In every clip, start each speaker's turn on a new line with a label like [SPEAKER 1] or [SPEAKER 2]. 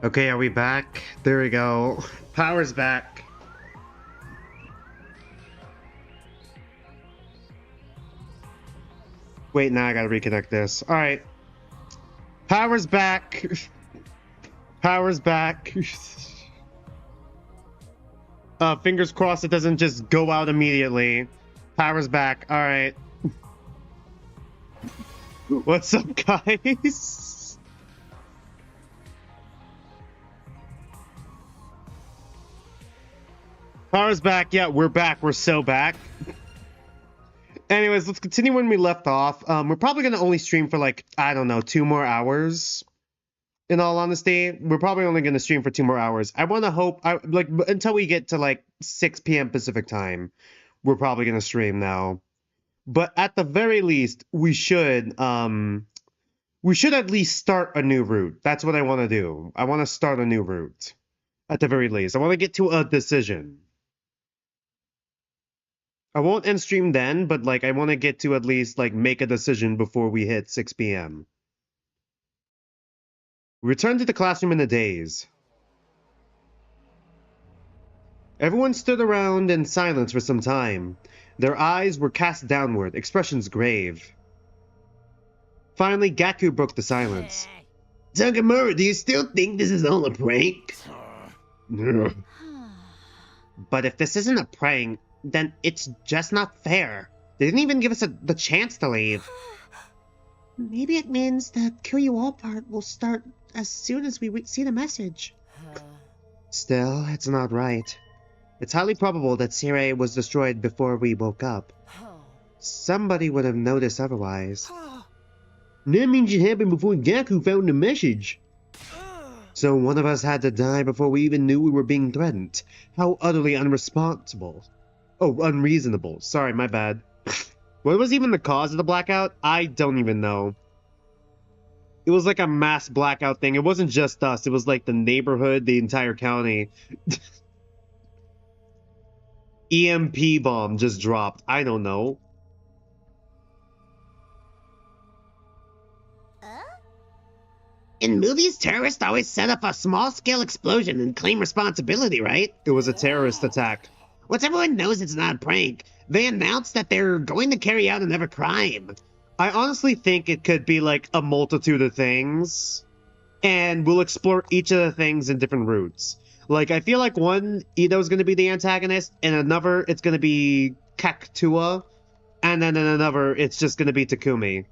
[SPEAKER 1] Okay, are we back? There we go. Power's back. Wait, now I gotta reconnect this. Alright. Power's back. Power's back. Fingers crossed it doesn't just go out immediately. Power's back. Alright. What's up, guys? Power's back. Yeah, we're back. We're so back. Anyways, let's continue when we left off. We're probably going to only stream for like, I don't know, 2 more hours. In all honesty, we're probably only going to stream for 2 more hours. I want to hope, like, until we get to like 6 p.m. Pacific time, we're probably going to stream now. But at the very least, we should at least start a new route. That's what I want to do. I want to start a new route. At the very least, I want to get to a decision. I won't end stream then, but like I want to get to at least like make a decision before we hit 6 p.m. We return to the classroom in a daze. Everyone stood around in silence for some time. Their eyes were cast downward, expressions grave. Finally, Gaku broke the silence.
[SPEAKER 2] Takamura, do you still think this is all a prank?
[SPEAKER 1] But if this isn't a prank, then it's just not fair. They didn't even give us the chance to leave.
[SPEAKER 3] Maybe it means the kill you all part will start as soon as we see the message.
[SPEAKER 1] Still, it's not right. It's highly probable that Sirei was destroyed before we woke up. Somebody would have noticed otherwise.
[SPEAKER 2] That means it happened before Gaku found the message.
[SPEAKER 1] So one of us had to die before we even knew we were being threatened. How utterly unresponsible. Oh, unreasonable. Sorry, my bad. What was even the cause of the blackout? I don't even know. It was like a mass blackout thing. It wasn't just us. It was like the neighborhood, the entire county. EMP bomb just dropped. I don't know.
[SPEAKER 2] In movies, terrorists always set up a small-scale explosion and claim responsibility, right?
[SPEAKER 1] It was a terrorist attack.
[SPEAKER 2] Once everyone knows it's not a prank, they announce that they're going to carry out another crime.
[SPEAKER 1] I honestly think it could be like a multitude of things, and we'll explore each of the things in different routes. Like, I feel like one, Ito's going to be the antagonist, and another, it's going to be Kakutua, and then in another, it's just going to be Takumi.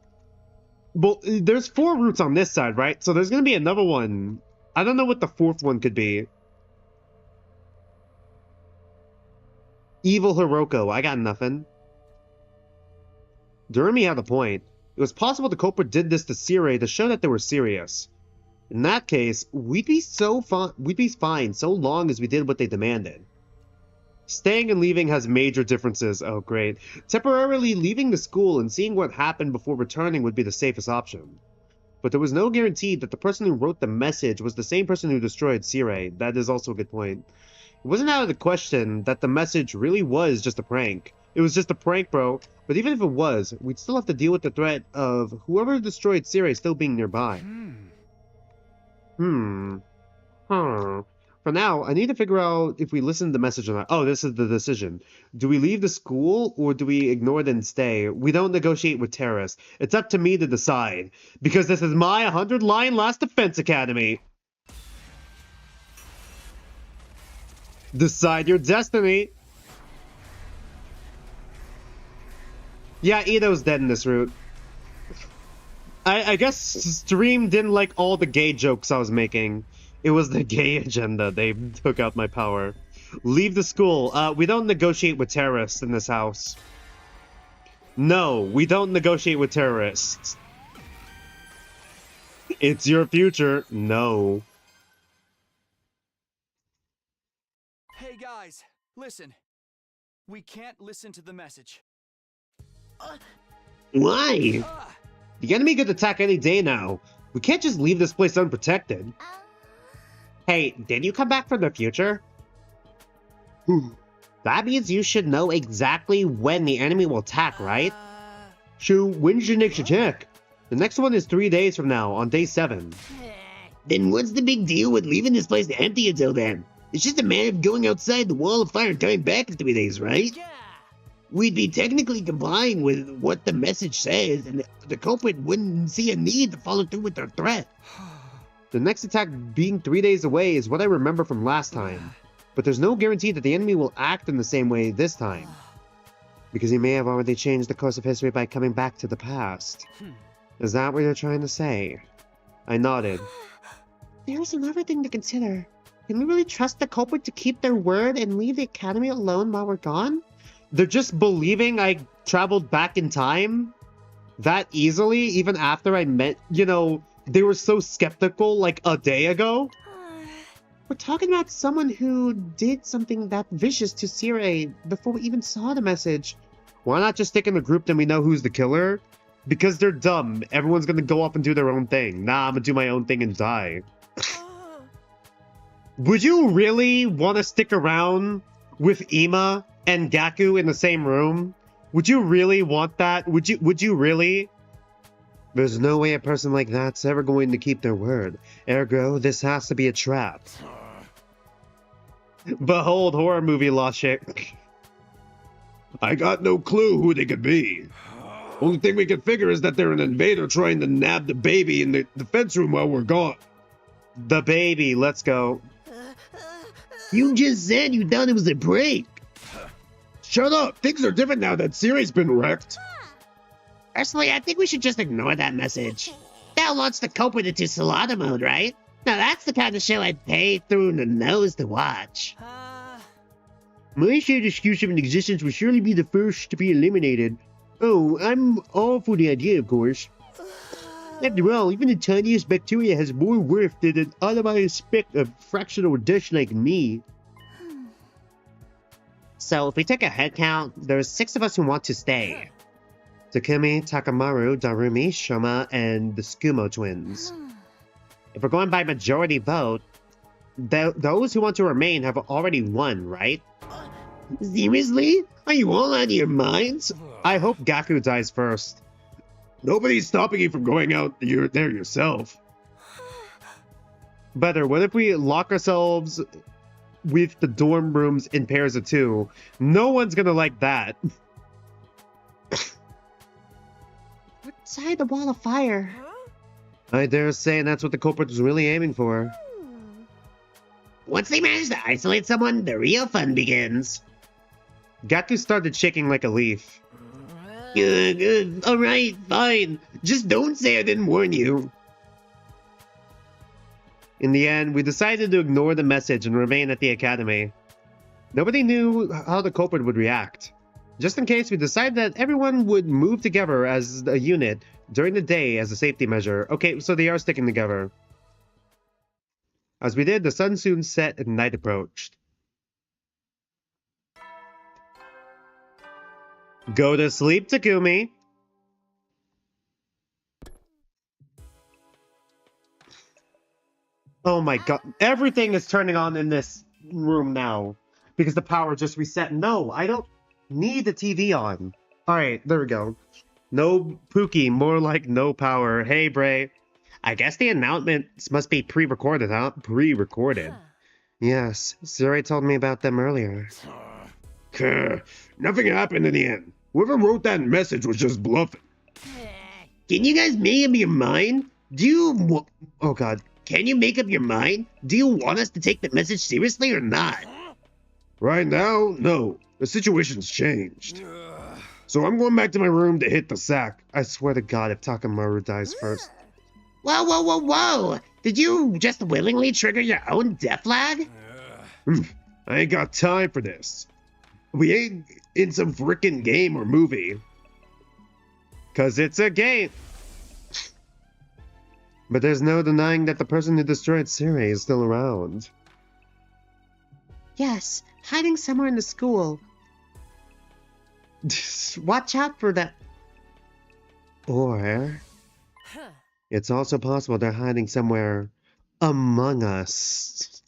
[SPEAKER 1] Well, there's 4 routes on this side, right? So there's going to be another one. I don't know what the 4th one could be. Evil Hiroko, I got nothing. Durumi had a point. It was possible the culprit did this to Sirei to show that they were serious. In that case, we'd be fine so long as we did what they demanded. Staying and leaving has major differences. Oh, great. Temporarily leaving the school and seeing what happened before returning would be the safest option. But there was no guarantee that the person who wrote the message was the same person who destroyed Sirei. That is also a good point. It wasn't out of the question that the message really was just a prank. It was just a prank, bro. But even if it was, we'd still have to deal with the threat of whoever destroyed Sirei still being nearby. For now, I need to figure out if we listen to the message or not. Oh, this is the decision. Do we leave the school or do we ignore it and stay? We don't negotiate with terrorists. It's up to me to decide. Because this is my 100-line Last Defense Academy. Decide your destiny. Yeah, Ito's dead in this route. I guess Stream didn't like all the gay jokes I was making. It was the gay agenda. They took out my power. Leave the school. We don't negotiate with terrorists in this house. No, we don't negotiate with terrorists. It's your future. No.
[SPEAKER 4] Hey guys, listen. We can't listen to the message.
[SPEAKER 2] Why?
[SPEAKER 1] The enemy could attack any day now. We can't just leave this place unprotected. Hey, did you come back from the future? That means you should know exactly when the enemy will attack, right?
[SPEAKER 2] So, when's your next attack?
[SPEAKER 1] The next one is 3 days from now, on day 7.
[SPEAKER 2] Then what's the big deal with leaving this place empty until then? It's just a matter of going outside the wall of fire and coming back in 3 days, right?
[SPEAKER 4] Yeah.
[SPEAKER 2] We'd be technically complying with what the message says, and the culprit wouldn't see a need to follow through with their threat.
[SPEAKER 1] The next attack being 3 days away is what I remember from last time, but there's no guarantee that the enemy will act in the same way this time, because he may have already changed the course of history by coming back to the past. Is that what you're trying to say? I nodded.
[SPEAKER 3] There's another thing to consider. Can we really trust the culprit to keep their word and leave the academy alone while we're gone?
[SPEAKER 1] They're just believing I traveled back in time that easily, even after I met, they were so skeptical like a day ago.
[SPEAKER 3] We're talking about someone who did something that vicious to Sire before we even saw the message.
[SPEAKER 1] Why not just stick in the group, then we know who's the killer? Because they're dumb. Everyone's gonna go off and do their own thing. Nah, I'm gonna do my own thing and die. Would you really want to stick around with Ima and Gaku in the same room? Would you really want that? Would you really? There's no way a person like that's ever going to keep their word. Ergo, this has to be a trap. Behold horror movie logic.
[SPEAKER 5] I got no clue who they could be. Only thing we can figure is that they're an invader trying to nab the baby in the defense room while we're gone.
[SPEAKER 1] The baby, let's go.
[SPEAKER 2] You just said you thought it was a break.
[SPEAKER 5] Shut up! Things are different now that Siri's been wrecked.
[SPEAKER 2] Personally, I think we should just ignore that message. That'll launch the culprit into Salada mode, right? Now that's the kind of show I'd pay through the nose to watch.
[SPEAKER 1] My shared excuse of an existence will surely be the first to be eliminated. Oh, I'm all for the idea, of course. After all, even the tiniest bacteria has more worth than an automatic speck of fractional dust like me.
[SPEAKER 3] So if we take a head count, there's 6 of us who want to stay.
[SPEAKER 1] Takumi, Takamaru, Darumi, Shoma, and the Skumo twins.
[SPEAKER 3] If we're going by majority vote, those who want to remain have already won, right?
[SPEAKER 2] Seriously? Are you all out of your minds?
[SPEAKER 1] I hope Gaku dies first.
[SPEAKER 5] Nobody's stopping you from going out there yourself.
[SPEAKER 1] Better, what if we lock ourselves with the dorm rooms in pairs of 2? No one's gonna like that.
[SPEAKER 3] Outside the wall of fire.
[SPEAKER 1] I dare say that's what the culprit was really aiming for.
[SPEAKER 2] Once they manage to isolate someone, the fun begins.
[SPEAKER 1] Gaku started shaking like a leaf.
[SPEAKER 2] Alright, fine. Just don't say I didn't warn you.
[SPEAKER 1] In the end, we decided to ignore the message and remain at the academy. Nobody knew how the culprit would react. Just in case, we decided that everyone would move together as a unit during the day as a safety measure. Okay, so they are sticking together. As we did, the sun soon set and night approached. Go to sleep, Takumi. Oh my god, everything is turning on in this room now because the power just reset. No, I don't need the TV on. Alright, there we go. No Pookie, more like no power. Hey, Bray. I guess the announcements must be pre-recorded, huh? Pre-recorded. Yes, Suri told me about them earlier.
[SPEAKER 5] Nothing happened in the end. Whoever wrote that message was just bluffing.
[SPEAKER 2] Can you guys make up your mind?
[SPEAKER 1] Oh god.
[SPEAKER 2] Can you make up your mind? Do you want us to take the message seriously or not?
[SPEAKER 5] Right now, no. The situation's changed. So I'm going back to my room to hit the sack.
[SPEAKER 1] I swear to god if Takamaru dies first.
[SPEAKER 2] Whoa! Did you just willingly trigger your own death flag?
[SPEAKER 5] I ain't got time for this. We ain't in some frickin' game or movie.
[SPEAKER 1] 'Cause it's a game. But there's no denying that the person who destroyed Siri is still around.
[SPEAKER 3] Yes, hiding somewhere in the school. Watch out for that.
[SPEAKER 1] Or it's also possible they're hiding somewhere among us.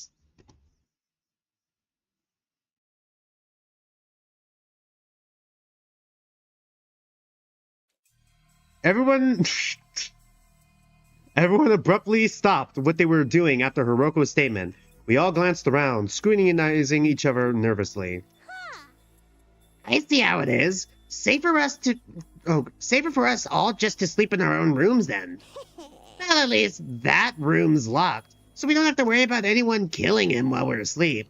[SPEAKER 1] Everyone abruptly stopped what they were doing after Hiroko's statement. We all glanced around, scrutinizing each other nervously.
[SPEAKER 2] I see how it is. Safer for us all just to sleep in our own rooms then. Well, at least that room's locked, so we don't have to worry about anyone killing him while we're asleep.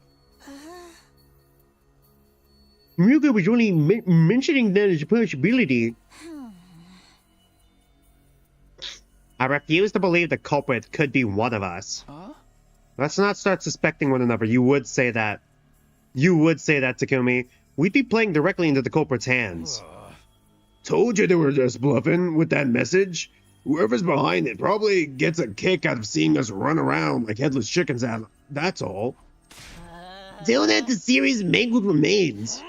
[SPEAKER 1] Ryuga was only mentioning that as a possibility. I refuse to believe the culprit could be one of us.
[SPEAKER 4] Huh?
[SPEAKER 1] Let's not start suspecting one another. You would say that. You would say that, Takumi. We'd be playing directly into the culprit's hands.
[SPEAKER 5] Told you they were just bluffing with that message. Whoever's behind it probably gets a kick out of seeing us run around like headless chickens out. That's all.
[SPEAKER 2] Tell that the series mangled remains.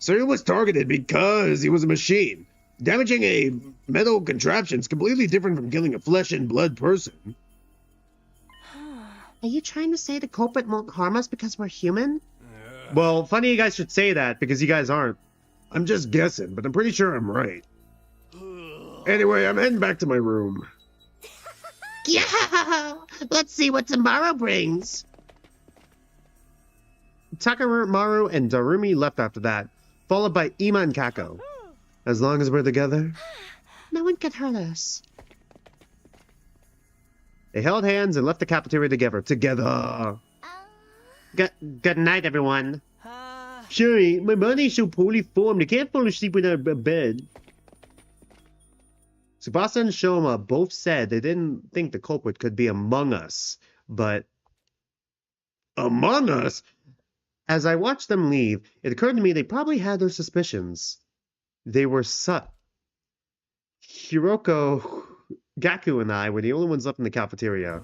[SPEAKER 5] Sir was targeted because he was a machine. Damaging a metal contraption is completely different from killing a flesh and blood person.
[SPEAKER 3] Are you trying to say the culprit won't harm us because we're human?
[SPEAKER 1] Well, funny you guys should say that, because you guys aren't.
[SPEAKER 5] I'm just guessing, but I'm pretty sure I'm right. Anyway, I'm heading back to my room.
[SPEAKER 2] Yeah! Let's see what tomorrow brings.
[SPEAKER 1] Takamaru and Darumi left after that, followed by Ima and Kako. As long as we're together.
[SPEAKER 3] No one can hurt us.
[SPEAKER 1] They held hands and left the cafeteria together.
[SPEAKER 3] Good night, everyone.
[SPEAKER 1] Sorry, my body's so poorly formed, I can't fall asleep without a bed. Tsubasa and Shoma both said they didn't think the culprit could be among us, but...
[SPEAKER 5] Among us?
[SPEAKER 1] As I watched them leave, it occurred to me they probably had their suspicions. They were Hiroko, Gaku, and I were the only ones left in the cafeteria.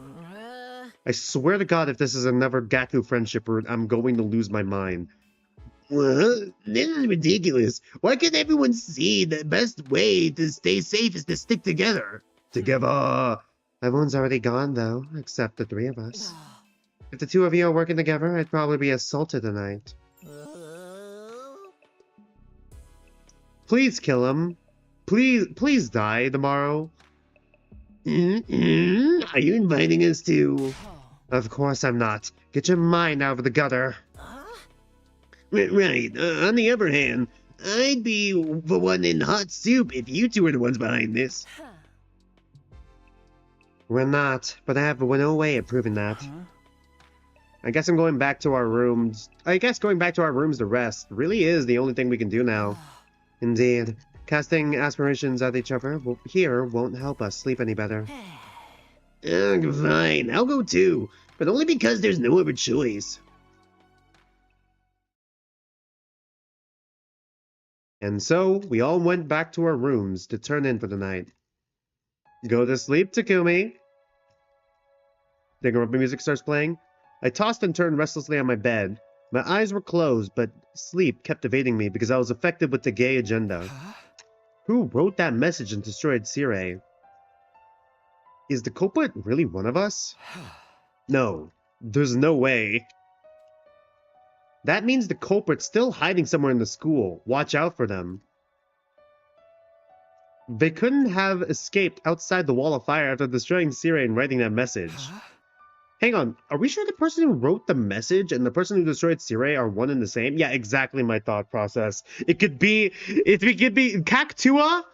[SPEAKER 1] I swear to God, if this is another Gaku friendship route, I'm going to lose my mind.
[SPEAKER 2] What? This is ridiculous. Why can't everyone see the best way to stay safe is to stick together?
[SPEAKER 5] Together.
[SPEAKER 1] Everyone's already gone, though, except the three of us. If the two of you are working together, I'd probably be assaulted tonight. Please kill him. Please die tomorrow.
[SPEAKER 2] Are you inviting us to...
[SPEAKER 1] Of course I'm not. Get your mind out of the gutter.
[SPEAKER 2] Right. On the other hand, I'd be the one in hot soup if you two were the ones behind this.
[SPEAKER 1] We're not, but I have no way of proving that. I guess going back to our rooms to rest really is the only thing we can do now. Indeed. Casting aspirations at each other here won't help us sleep any better.
[SPEAKER 2] Fine, I'll go too, but only because there's no other choice.
[SPEAKER 1] And so, we all went back to our rooms to turn in for the night. Go to sleep, Takumi. The grumpy music starts playing. I tossed and turned restlessly on my bed. My eyes were closed, but sleep kept evading me because I was affected with the gay agenda. Who wrote that message and destroyed Sirei? Is the culprit really one of us? No, there's no way. That means the culprit's still hiding somewhere in the school. Watch out for them. They couldn't have escaped outside the wall of fire after destroying Sirei and writing that message. Hang on, are we sure the person who wrote the message and the person who destroyed Sirei are one and the same? Yeah, exactly my thought process. It could be Cactua?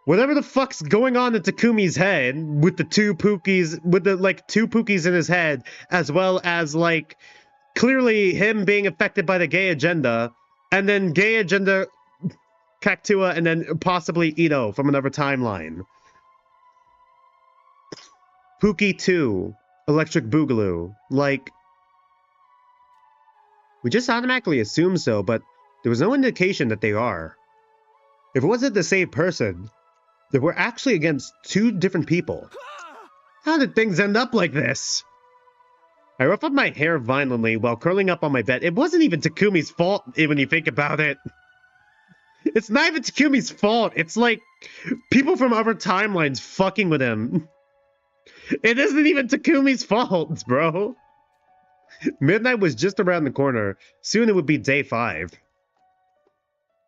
[SPEAKER 1] Whatever the fuck's going on in Takumi's head with the two Pookies, two Pookies in his head, as well as, clearly him being affected by the gay agenda, and then gay agenda Cactua, and then possibly Ito from another timeline. Pookie 2, Electric Boogaloo. We just automatically assumed so, but there was no indication that they are. If it wasn't the same person, they were actually against two different people. How did things end up like this? I ruffled my hair violently while curling up on my bed. It wasn't even Takumi's fault when you think about it. It's not even Takumi's fault. It's people from other timelines fucking with him. It isn't even Takumi's fault, bro. Midnight was just around the corner. Soon it would be day 5.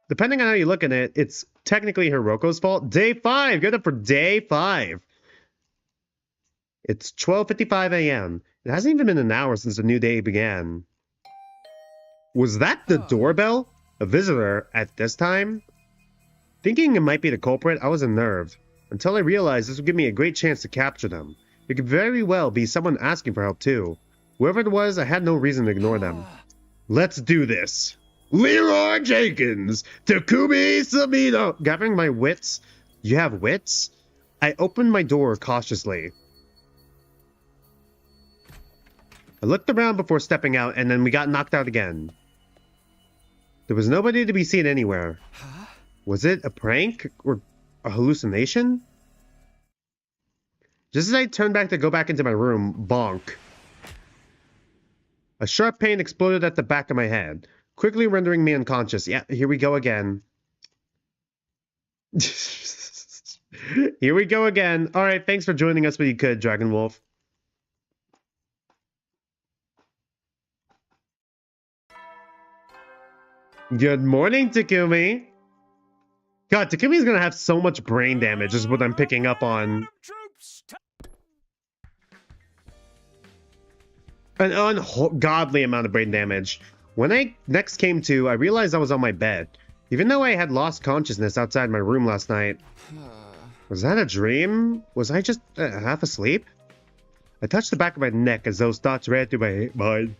[SPEAKER 1] Depending on how you look at it, it's technically Hiroko's fault. Day 5! Get up for day 5! It's 12:55 a.m. It hasn't even been an hour since the new day began. Was that the doorbell? A visitor at this time? Thinking it might be the culprit, I was unnerved, until I realized this would give me a great chance to capture them. It could very well be someone asking for help too. Whoever it was, I had no reason to ignore them. Let's do this. Leroy Jenkins! Takumi Sabino! Gathering my wits. You have wits? I opened my door cautiously. I looked around before stepping out, and then we got knocked out again. There was nobody to be seen anywhere. Was it a prank or a hallucination? Just as I turned back to go back into my room, bonk. A sharp pain exploded at the back of my head, quickly rendering me unconscious. Yeah, here we go again. Here we go again. Alright, thanks for joining us when you could, Dragon Wolf. Good morning, Takumi. God, Takumi's gonna have so much brain damage is what I'm picking up on. An ungodly amount of brain damage. When I next came to, I realized I was on my bed. Even though I had lost consciousness outside my room last night. Was that a dream? Was I just half asleep? I touched the back of my neck as those thoughts ran through my mind.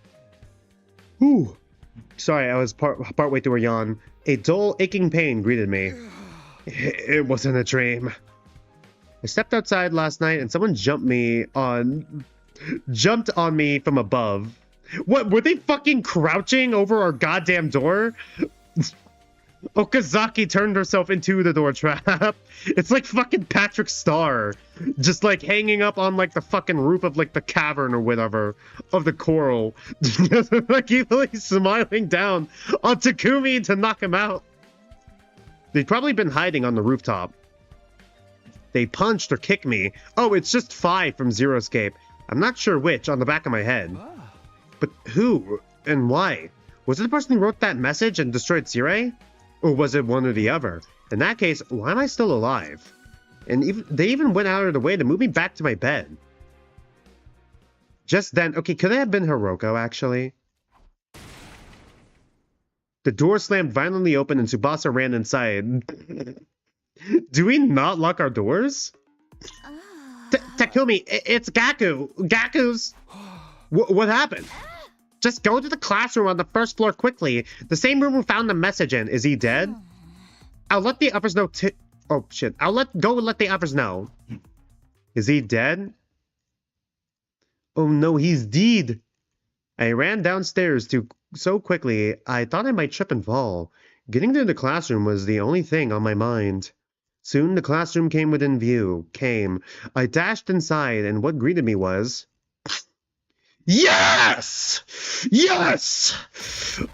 [SPEAKER 1] Whew. Sorry, I was partway through a yawn. A dull, aching pain greeted me. It wasn't a dream. I stepped outside last night and someone jumped on me from above. What, were they fucking crouching over our goddamn door? Okazaki turned herself into the door trap. It's like fucking Patrick Star. Just like hanging up on like the fucking roof of like the cavern or whatever. Of the coral. Like evilly smiling down on Takumi to knock him out. They've probably been hiding on the rooftop. They punched or kicked me. Oh, it's just 5 from Zero Escape. I'm not sure which on the back of my head. But who and why? Was it the person who wrote that message and destroyed Sirei? Or was it one or the other? In that case, why am I still alive? And they even went out of the way to move me back to my bed. Just then, okay, could it have been Hiroko, actually? The door slammed violently open and Tsubasa ran inside. Do we not lock our doors? Takumi, it's Gaku. Gaku's... What happened? Just go to the classroom on the first floor quickly. The same room we found the message in. Is he dead? I'll let the others know oh, shit. I'll let the others know. Is he dead? Oh no, he's dead. I ran downstairs so quickly, I thought I might trip and fall. Getting to the classroom was the only thing on my mind. Soon the classroom came within view. I dashed inside, and what greeted me was... Yes! Yes!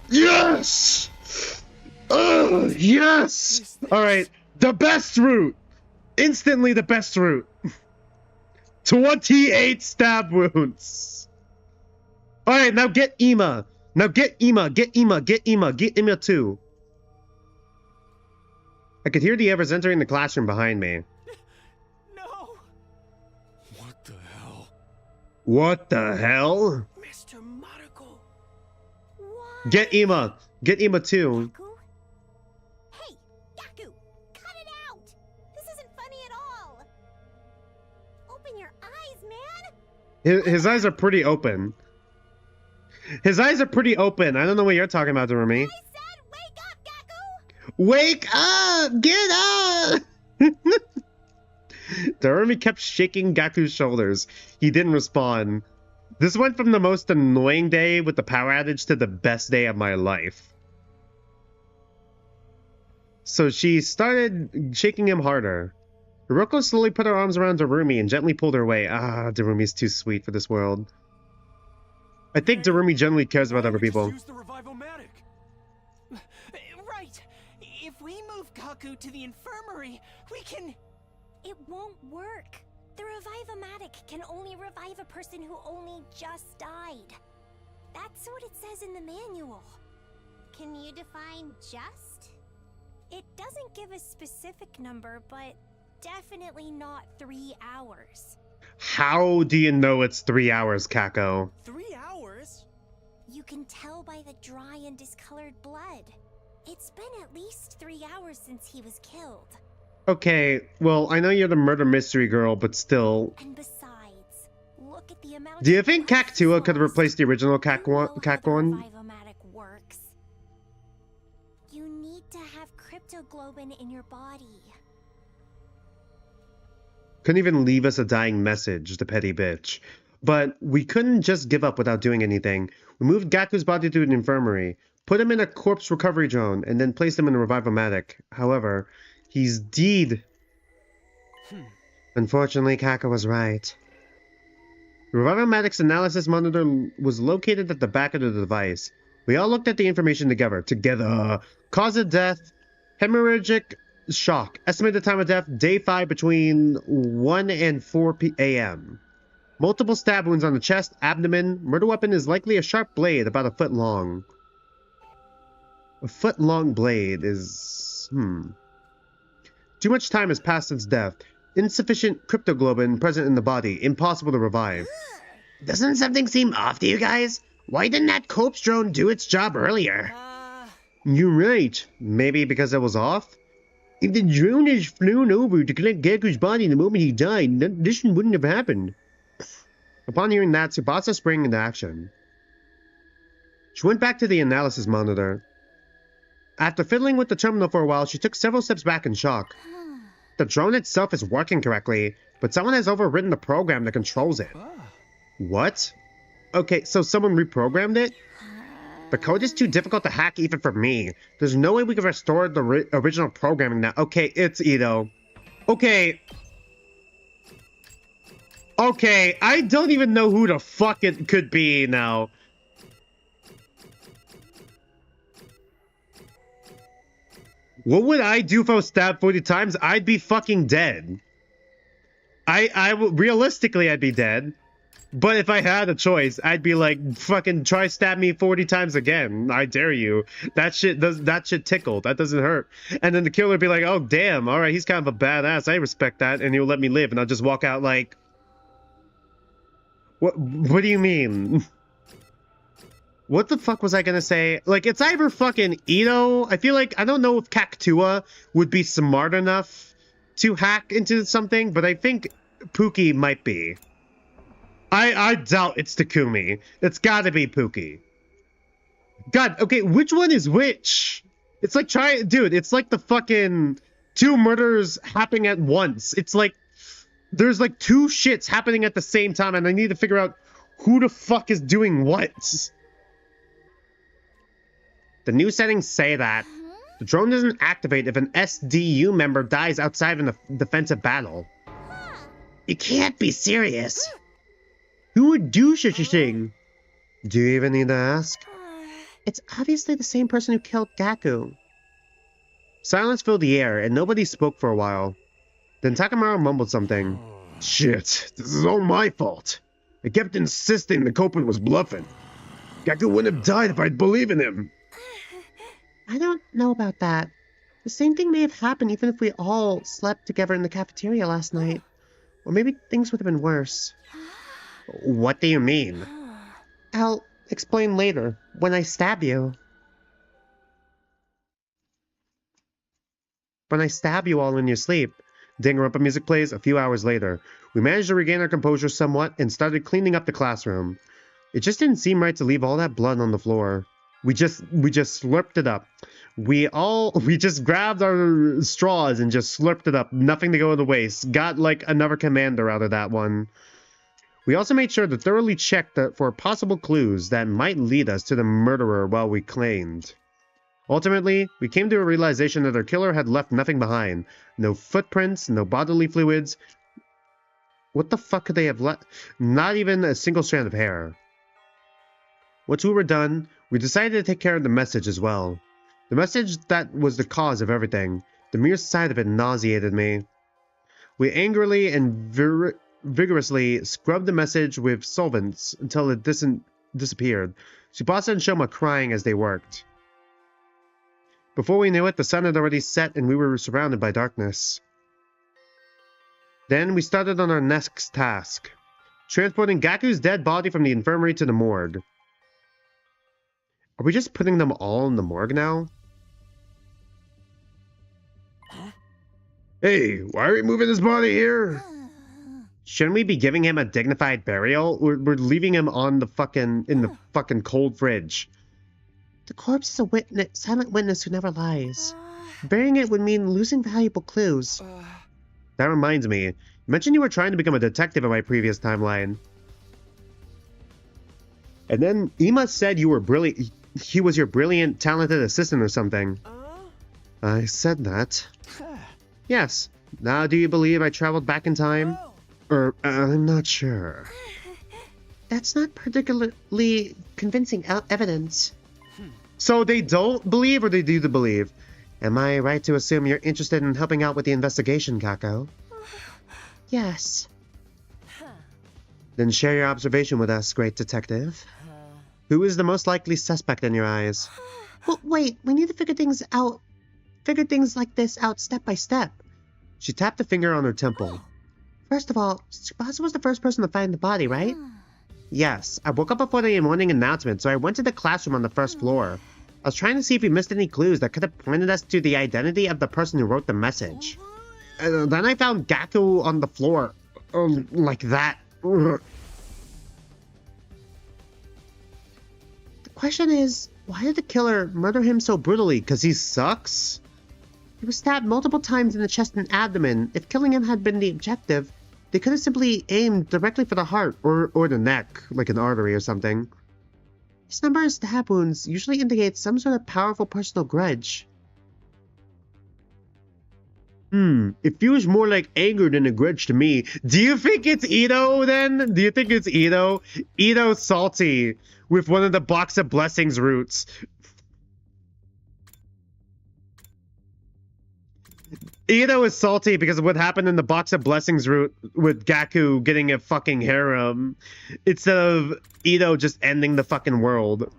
[SPEAKER 1] Yes! Yes! Alright, the best route! Instantly the best route. 28 stab wounds. Alright, now get Ima. Now get Ima, get Ima, get Ima, get Ima too. I could hear the others entering the classroom behind me.
[SPEAKER 4] No! What the hell?
[SPEAKER 1] What the hell?
[SPEAKER 4] Mr. Mariko!
[SPEAKER 6] What?
[SPEAKER 1] Get Ima. Get Ima too.
[SPEAKER 6] Gaku? Hey, Gaku! Cut it out! This isn't funny at all! Open your eyes, man!
[SPEAKER 1] His eyes are pretty open. His eyes are pretty open. I don't know what you're talking about, Doremi.
[SPEAKER 6] I said wake up, Gaku!
[SPEAKER 1] Wake up! Get up! Doremi kept shaking Gaku's shoulders. He didn't respond. This went from the most annoying day with the power outage to the best day of my life. So she started shaking him harder. Hiroko slowly put her arms around Doremi and gently pulled her away. Ah, Doremi's too sweet for this world. I think Doremi generally cares about other people.
[SPEAKER 4] Use the revival-matic. Right. If we move Gaku to the infirmary, we can...
[SPEAKER 6] It won't work. The Revive-O-Matic can only revive a person who only just died. That's what it says in the manual. Can you define just? It doesn't give a specific number, but definitely not 3 hours.
[SPEAKER 1] How do you know it's 3 hours, Kako?
[SPEAKER 4] 3 hours?
[SPEAKER 6] You can tell by the dry and discolored blood. It's been at least 3 hours since he was killed.
[SPEAKER 1] Okay, well, I know you're the murder mystery girl, but still.
[SPEAKER 6] And besides, look at the amount.
[SPEAKER 1] Do you think
[SPEAKER 6] of blood
[SPEAKER 1] Cactua could have
[SPEAKER 6] lost.
[SPEAKER 1] replaced the original
[SPEAKER 6] You know how the
[SPEAKER 1] Cactuan?
[SPEAKER 6] Revivomatic works. You need to have cryptoglobin in your body.
[SPEAKER 1] Couldn't even leave us a dying message, the petty bitch. But we couldn't just give up without doing anything. We moved Gaku's body to an infirmary, put him in a corpse recovery zone, and then placed him in a Revivomatic. However, he's dead. Unfortunately, Kako was right. The Revivomatic's analysis monitor was located at the back of the device. We all looked at the information together. Cause of death, hemorrhagic shock. Estimated time of death, day 5 between 1 and 4 a.m. Multiple stab wounds on the chest, abdomen. Murder weapon is likely a sharp blade about a foot long. A foot long blade is... Too much time has passed since death. Insufficient cryptoglobin present in the body. Impossible to revive.
[SPEAKER 2] Doesn't something seem off to you guys? Why didn't that corpse drone do its job earlier?
[SPEAKER 1] You're right. Maybe because it was off? If the drone had flown over to collect Gaku's body the moment he died, this wouldn't have happened. Upon hearing that, Tsubasa sprang into action. She went back to the analysis monitor. After fiddling with the terminal for a while, she took several steps back in shock. The drone itself is working correctly, but someone has overridden the program that controls it. What? Okay, so someone reprogrammed it? The code is too difficult to hack even for me. There's no way we can restore the original programming now. Okay, it's Ito. Okay. Okay, I don't even know who the fuck it could be now. What would I do if I was stabbed 40 times? I'd be fucking dead. Realistically, I'd be dead. But if I had a choice, I'd be like, fucking try stab me 40 times again. I dare you. That shit tickle. That doesn't hurt. And then the killer would be like, oh damn, alright, he's kind of a badass. I respect that. And he'll let me live. And I'll just walk out like... What do you mean? What the fuck was I gonna say? Like, it's either fucking Ito. I feel like, I don't know if Cactua would be smart enough to hack into something, but I think Pookie might be. I doubt it's Takumi. It's gotta be Pookie. God, okay, which one is which? It's like dude, it's like the fucking 2 murders happening at once. It's like, there's like 2 shits happening at the same time, and I need to figure out who the fuck is doing what. The new settings say that the drone doesn't activate if an SDU member dies outside of a defensive battle.
[SPEAKER 2] You can't be serious.
[SPEAKER 1] Who would do such a thing? Do you even need to ask?
[SPEAKER 3] It's obviously the same person who killed Gaku.
[SPEAKER 1] Silence filled the air, and nobody spoke for a while. Then Takamaru mumbled something.
[SPEAKER 5] Shit, this is all my fault. I kept insisting the culprit was bluffing. Gaku wouldn't have died if I'd believe in him.
[SPEAKER 3] I don't know about that. The same thing may have happened even if we all slept together in the cafeteria last night. Or maybe things would have been worse.
[SPEAKER 1] What do you mean?
[SPEAKER 3] I'll explain later, when I stab you.
[SPEAKER 1] When I stab you all in your sleep. Danganronpa music plays a few hours later. We managed to regain our composure somewhat and started cleaning up the classroom. It just didn't seem right to leave all that blood on the floor. We just slurped it up. We just grabbed our straws and just slurped it up. Nothing to go to waste. Got like another commander out of that one. We also made sure to thoroughly check for possible clues that might lead us to the murderer while we cleaned. Ultimately, we came to a realization that our killer had left nothing behind. No footprints, no bodily fluids. What the fuck could they have left? Not even a single strand of hair. Once we were done, we decided to take care of the message as well. The message that was the cause of everything. The mere sight of it nauseated me. We angrily and vigorously scrubbed the message with solvents until it disappeared. Tsubasa and Shoma crying as they worked. Before we knew it, the sun had already set and we were surrounded by darkness. Then we started on our next task, transporting Gaku's dead body from the infirmary to the morgue. Are we just putting them all in the morgue now?
[SPEAKER 5] Hey, why are we moving his body here?
[SPEAKER 1] Shouldn't we be giving him a dignified burial? We're leaving him on the in the fucking cold fridge.
[SPEAKER 3] The corpse is a witness, silent witness who never lies. Burying it would mean losing valuable clues.
[SPEAKER 1] That reminds me. You mentioned you were trying to become a detective in my previous timeline. And then Ima said you were brilliant. He was your brilliant, talented assistant or something. I said that. Yes. Now do you believe I traveled back in time? Or, I'm not sure.
[SPEAKER 3] That's not particularly convincing evidence.
[SPEAKER 1] So they don't believe or they do believe? Am I right to assume you're interested in helping out with the investigation, Kako?
[SPEAKER 3] Yes.
[SPEAKER 1] Then share your observation with us, great detective. Who is the most likely suspect in your eyes?
[SPEAKER 3] Well, wait, we need to figure things like this out step by step.
[SPEAKER 1] She tapped a finger on her temple.
[SPEAKER 3] First of all, Tsubasa was the first person to find the body, right?
[SPEAKER 1] Yes, I woke up before the morning announcement, so I went to the classroom on the first floor. I was trying to see if we missed any clues that could have pointed us to the identity of the person who wrote the message. Then I found Gaku on the floor. Like that.
[SPEAKER 3] The question is, why did the killer murder him so brutally?
[SPEAKER 1] Because he sucks?
[SPEAKER 3] He was stabbed multiple times in the chest and abdomen. If killing him had been the objective, they could have simply aimed directly for the heart.
[SPEAKER 1] Or the neck, like an artery or something.
[SPEAKER 3] This number of stab wounds usually indicates some sort of powerful personal grudge.
[SPEAKER 1] It feels more like anger than a grudge to me. Do you think it's Ito then? Do you think it's Ito? Ito's salty with one of the Box of Blessings roots. Ito is salty because of what happened in the Box of Blessings route with Gaku getting a fucking harem instead of Ito just ending the fucking world.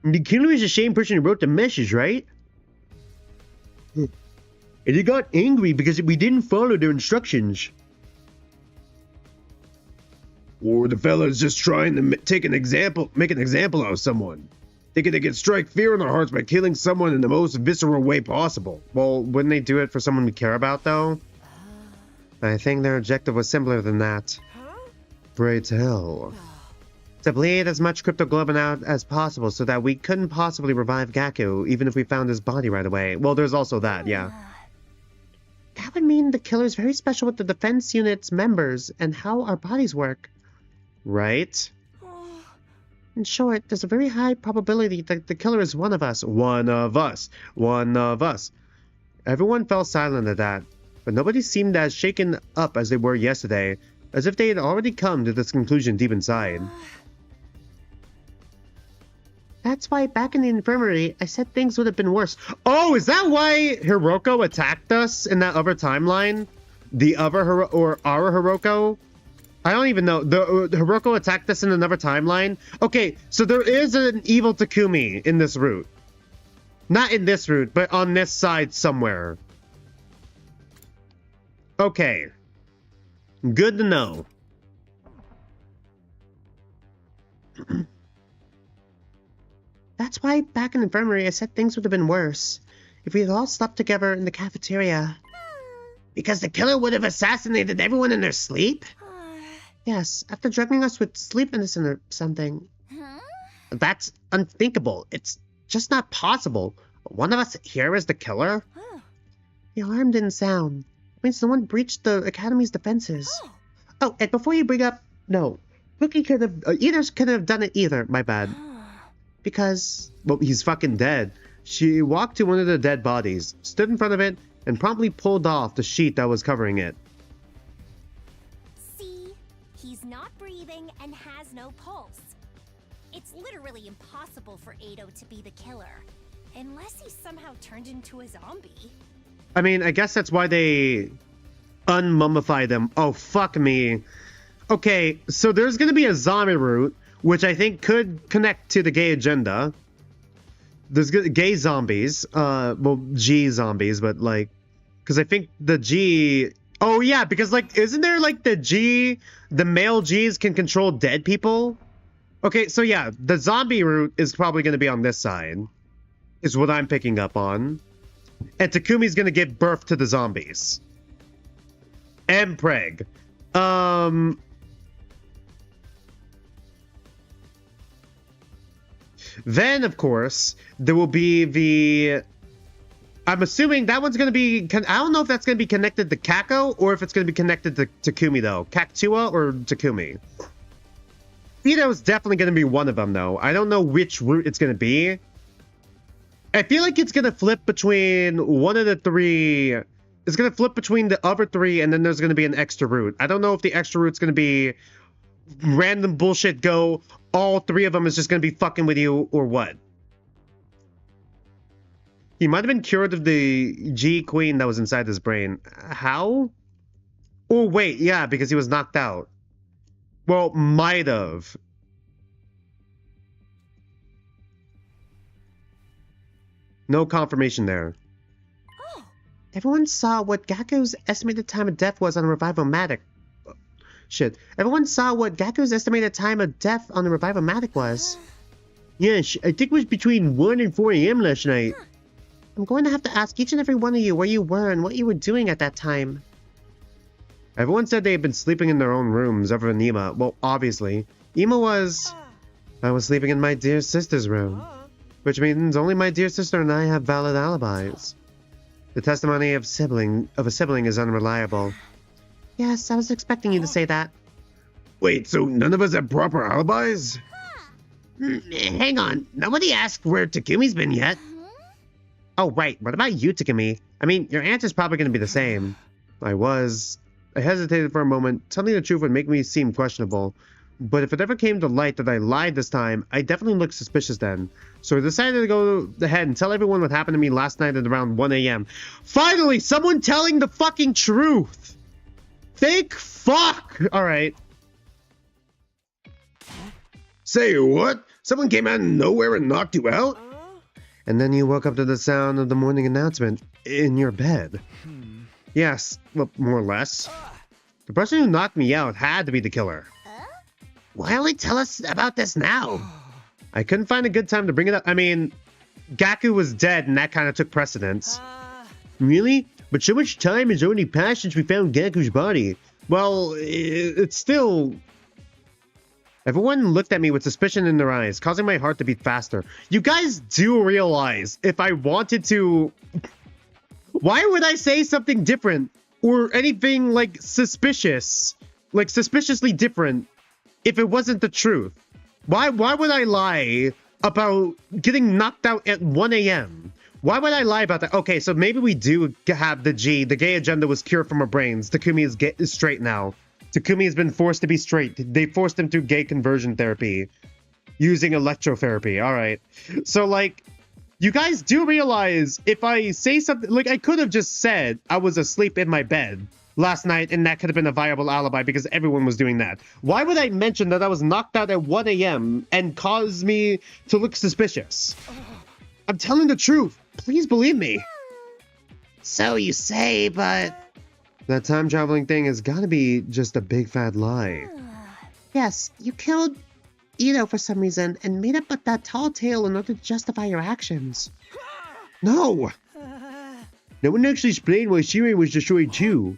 [SPEAKER 1] The killer is the same person who wrote the message, right? And he got angry because we didn't follow their instructions.
[SPEAKER 5] Or the fella's just trying to make an example out of someone. Thinking they can strike fear in their hearts by killing someone in the most visceral way possible.
[SPEAKER 1] Well, wouldn't they do it for someone we care about, though? I think their objective was simpler than that. Pray tell. To bleed as much cryptoglobin out as possible so that we couldn't possibly revive Gaku, even if we found his body right away. Well, there's also that, yeah.
[SPEAKER 3] That would mean the killer's very special with the defense unit's members and how our bodies work.
[SPEAKER 1] Right?
[SPEAKER 3] In short, there's a very high probability that the killer is one of us.
[SPEAKER 1] One of us. One of us. Everyone fell silent at that, but nobody seemed as shaken up as they were yesterday, as if they had already come to this conclusion deep inside.
[SPEAKER 3] That's why back in the infirmary, I said things would have been worse.
[SPEAKER 1] Oh, is that why Hiroko attacked us in that other timeline? The other our Hiroko? I don't even know. The Hiroko attacked us in another timeline? Okay, so there is an evil Takumi in this route. Not in this route, but on this side somewhere. Okay. Good to know.
[SPEAKER 3] That's why back in the infirmary I said things would have been worse if we had all slept together in the cafeteria.
[SPEAKER 2] Because the killer would have assassinated everyone in their sleep?
[SPEAKER 3] Yes, after drugging us with sleep medicine or something.
[SPEAKER 1] That's unthinkable. It's just not possible. One of us here is the killer?
[SPEAKER 3] The alarm didn't sound. It means someone breached the Academy's defenses. Oh, and before you bring up... No. Pookie could have... Either couldn't have done it either. My bad. Because...
[SPEAKER 1] Well, he's fucking dead. She walked to one of the dead bodies, stood in front of it, and promptly pulled off the sheet that was covering it.
[SPEAKER 6] See? He's not breathing and has no pulse. It's literally impossible for Ado to be the killer. Unless he somehow turned into a zombie.
[SPEAKER 1] I mean, I guess that's why they unmummified them. Oh, fuck me. Okay, so there's gonna be a zombie route which I think could connect to the gay agenda. There's gay zombies, well, G zombies, but like, because I think the G, oh yeah, because like, isn't there like the male Gs can control dead people? Okay, so yeah, the zombie route is probably going to be on this side, is what I'm picking up on. And Takumi's going to give birth to the zombies. And Preg. Then, of course, there will be the... I'm assuming that one's going to be... I don't know if that's going to be connected to Kako or if it's going to be connected to Takumi, though. Cactua or Takumi. Ito's definitely going to be one of them, though. I don't know which route it's going to be. I feel like it's going to flip between one of the three... It's going to flip between the other three, and then there's going to be an extra route. I don't know if the extra route's going to be random bullshit go, all three of them is just going to be fucking with you, or what. He might have been cured of the G Queen that was inside his brain. How? Oh, wait, yeah, because he was knocked out. Well, might have. No confirmation there.
[SPEAKER 3] Everyone saw what Gaku's estimated time of death was on a Revival-matic. Shit. Everyone saw what Gaku's estimated time of death on a Revival-matic was.
[SPEAKER 1] Yes, I think it was between 1 and 4 a.m. last night.
[SPEAKER 3] I'm going to have to ask each and every one of you where you were and what you were doing at that time.
[SPEAKER 1] Everyone said they had been sleeping in their own rooms other than Ima. Well, obviously. Ima was... I was sleeping in my dear sister's room. Which means only my dear sister and I have valid alibis. The testimony of a sibling is unreliable.
[SPEAKER 3] Yes, I was expecting you to say that.
[SPEAKER 5] Wait, so none of us have proper alibis?
[SPEAKER 2] Hang on. Nobody asked where Takumi's been yet.
[SPEAKER 1] Oh, right. What about you, Takumi? I mean, your answer's probably going to be the same. I hesitated for a moment. Telling the truth would make me seem questionable. But if it ever came to light that I lied this time, I definitely looked suspicious then. So I decided to go ahead and tell everyone what happened to me last night at around 1 a.m. Finally, someone telling the fucking truth! Thank fuck! Alright.
[SPEAKER 5] Say what? Someone came out of nowhere and knocked you out?
[SPEAKER 1] And then you woke up to the sound of the morning announcement in your bed. Yes, well, more or less. The person who knocked me out had to be the killer.
[SPEAKER 2] Why only tell us about this now?
[SPEAKER 1] I couldn't find a good time to bring it up. I mean, Gaku was dead and that kind of took precedence. Really? But so much time has already passed since we found Gaku's body. Well, it's still... Everyone looked at me with suspicion in their eyes, causing my heart to beat faster. You guys do realize if I wanted to... Why would I say something different? Or anything, like, suspicious? Like, suspiciously different if it wasn't the truth? Why would I lie about getting knocked out at 1 a.m.? Why would I lie about that? Okay, so maybe we do have the gay agenda was cured from our brains. Takumi is straight now. Takumi has been forced to be straight. They forced him through gay conversion therapy. Using electrotherapy, alright. So, like, you guys do realize if I say something... Like, I could have just said I was asleep in my bed last night, and that could have been a viable alibi because everyone was doing that. Why would I mention that I was knocked out at 1 a.m. and cause me to look suspicious? I'm telling the truth. Please believe me.
[SPEAKER 2] So you say, but...
[SPEAKER 1] That time traveling thing has got to be just a big fat lie.
[SPEAKER 3] Yes, you killed Ito for some reason and made up that tall tale in order to justify your actions.
[SPEAKER 1] No! No one actually explained why Shirei was destroyed too.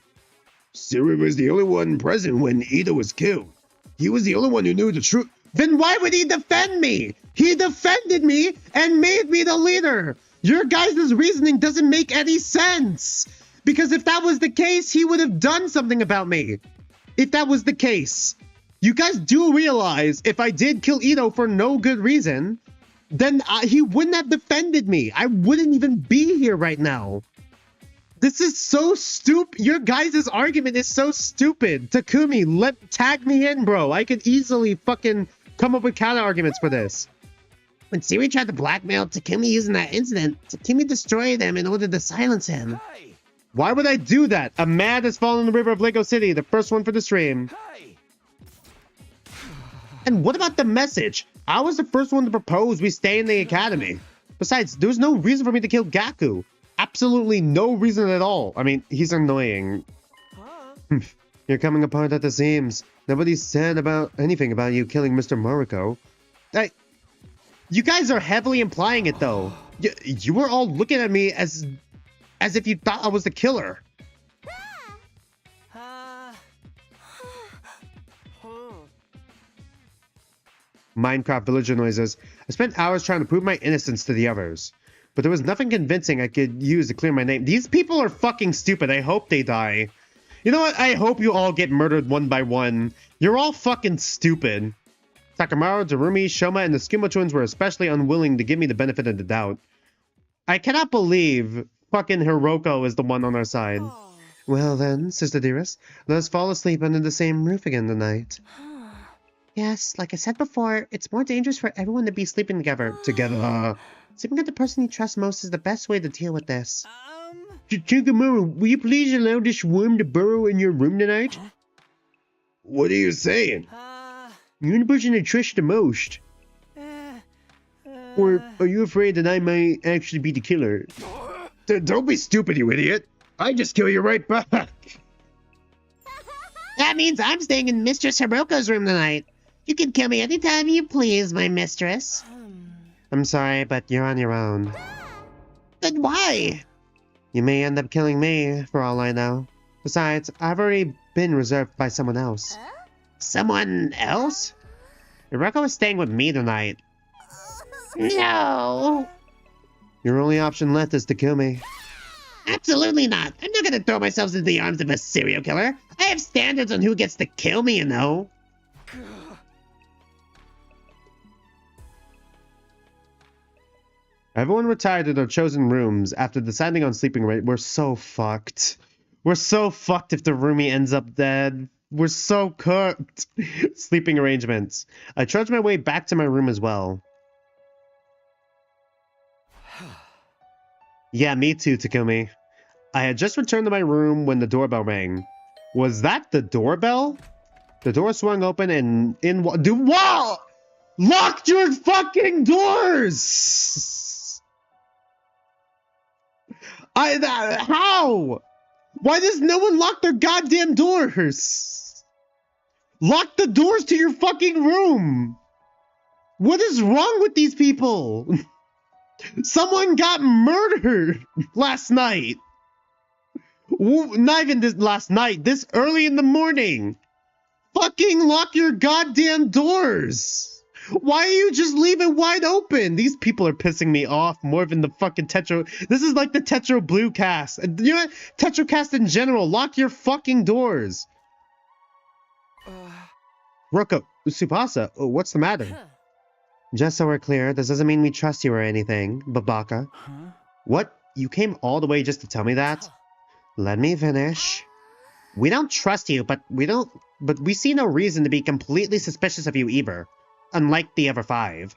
[SPEAKER 5] Shirei was the only one present when Ito was killed. He was the only one who knew the truth.
[SPEAKER 1] Then why would he defend me? He defended me and made me the leader. Your guys' reasoning doesn't make any sense. Because if that was the case, he would have done something about me. If that was the case. You guys do realize if I did kill Ito for no good reason, then he wouldn't have defended me. I wouldn't even be here right now. This is so stupid. Your guys' argument is so stupid. Takumi, tag me in, bro. I could easily fucking come up with counter arguments for this.
[SPEAKER 2] When Siri tried to blackmail Takumi using that incident, Takumi destroyed him in order to silence him.
[SPEAKER 4] Hey!
[SPEAKER 1] Why would I do that? A man has fallen in the river of Lego City, the first one for the stream.
[SPEAKER 4] Hey!
[SPEAKER 1] And what about the message? I was the first one to propose we stay in the academy. Besides, there's no reason for me to kill Gaku. Absolutely no reason at all. I mean, he's annoying. You're coming apart at the seams. Nobody said anything about you killing Mr. Mariko. You guys are heavily implying it, though. You were all looking at me as if you thought I was the killer. Minecraft villager noises. I spent hours trying to prove my innocence to the others, but there was nothing convincing I could use to clear my name. These people are fucking stupid. I hope they die. You know what? I hope you all get murdered one by one. You're all fucking stupid. Takamaru, Darumi, Shoma, and the Skimo twins were especially unwilling to give me the benefit of the doubt. I cannot believe fucking Hiroko is the one on our side. Well then, sister dearest, let us fall asleep under the same roof again tonight.
[SPEAKER 3] Yes, like I said before, it's more dangerous for everyone to be sleeping together. Sleeping with the person you trust most is the best way to deal with this.
[SPEAKER 5] Takamaru, will you please allow this worm to burrow in your room tonight? What are you saying? You're the person I trust the most. Or are you afraid that I might actually be the killer? Don't be stupid, you idiot. I just kill you right back.
[SPEAKER 2] That means I'm staying in Mistress Hiroko's room tonight. You can kill me anytime you please, my mistress.
[SPEAKER 1] I'm sorry, but you're on your own.
[SPEAKER 2] But why?
[SPEAKER 1] You may end up killing me, for all I know. Besides, I've already been reserved by someone else.
[SPEAKER 2] Someone else?
[SPEAKER 1] Hiroko is staying with me tonight.
[SPEAKER 2] No.
[SPEAKER 1] Your only option left is to kill me.
[SPEAKER 2] Absolutely not. I'm not gonna throw myself into the arms of a serial killer. I have standards on who gets to kill me, you know.
[SPEAKER 1] Everyone retired to their chosen rooms after deciding on sleeping rate. We're so fucked. We're so fucked if the roomie ends up dead. We're so cooked. Sleeping arrangements. I trudged my way back to my room as well. Yeah, me too, Takumi. I had just returned to my room when the doorbell rang. Was that the doorbell? The door swung open and in... Whoa! Locked your fucking doors! How? Why does no one lock their goddamn doors? Lock the doors to your fucking room! What is wrong with these people? Someone got murdered last night. Not even this last night, this early in the morning. Fucking lock your goddamn doors. Why are you just leave it wide open? These people are pissing me off more than the fucking Tetro. This is like the Tetro Blue cast. You know what? Tetro cast in general. Lock your fucking doors. Roko, Tsubasa, what's the matter? Just so we're clear, this doesn't mean we trust you or anything, Babaka. What? You came all the way just to tell me that? Let me finish. We don't trust you, but we see no reason to be completely suspicious of you either. Unlike the other 5.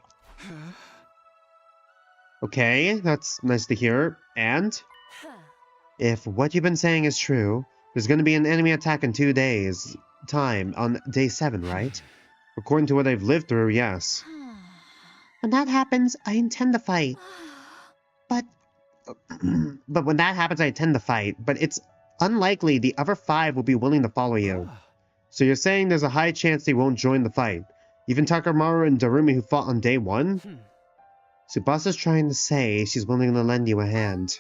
[SPEAKER 1] Okay, that's nice to hear. And? If what you've been saying is true, there's going to be an enemy attack in 2 days' time on day 7, right? According to what I've lived through, yes.
[SPEAKER 3] When that happens, I intend to fight. But
[SPEAKER 1] when that happens, I intend to fight. But it's unlikely the other 5 will be willing to follow you. So you're saying there's a high chance they won't join the fight? Even Takamaru and Darumi who fought on day 1? Tsubasa's trying to say she's willing to lend you a hand.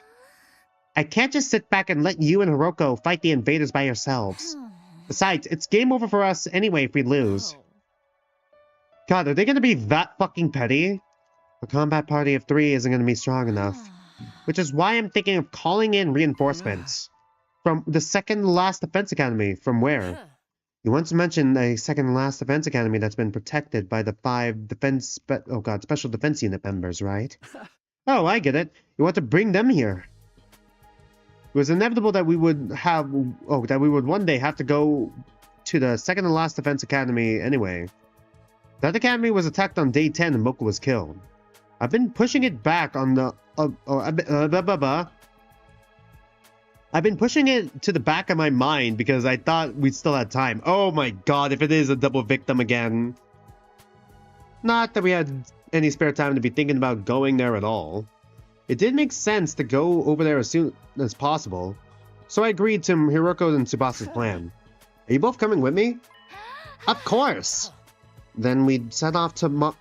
[SPEAKER 1] I can't just sit back and let you and Hiroko fight the invaders by yourselves. Besides, it's game over for us anyway if we lose. God, are they going to be that fucking petty? A combat party of 3 isn't going to be strong enough. Which is why I'm thinking of calling in reinforcements. From the second last defense academy. From where? You once mentioned a second last defense academy that's been protected by the 5 special defense unit members, right? Oh, I get it. You want to bring them here. It was inevitable that we would one day have to go to the second and last defense academy anyway. That academy was attacked on day 10 and Moku was killed. I've been pushing it back on the I've been pushing it to the back of my mind because I thought we still had time. Oh my god, if it is a double victim again. Not that we had any spare time to be thinking about going there at all. It did make sense to go over there as soon as possible, so I agreed to Hiroko and Tsubasa's plan. Are you both coming with me? Of course! Then we'd set off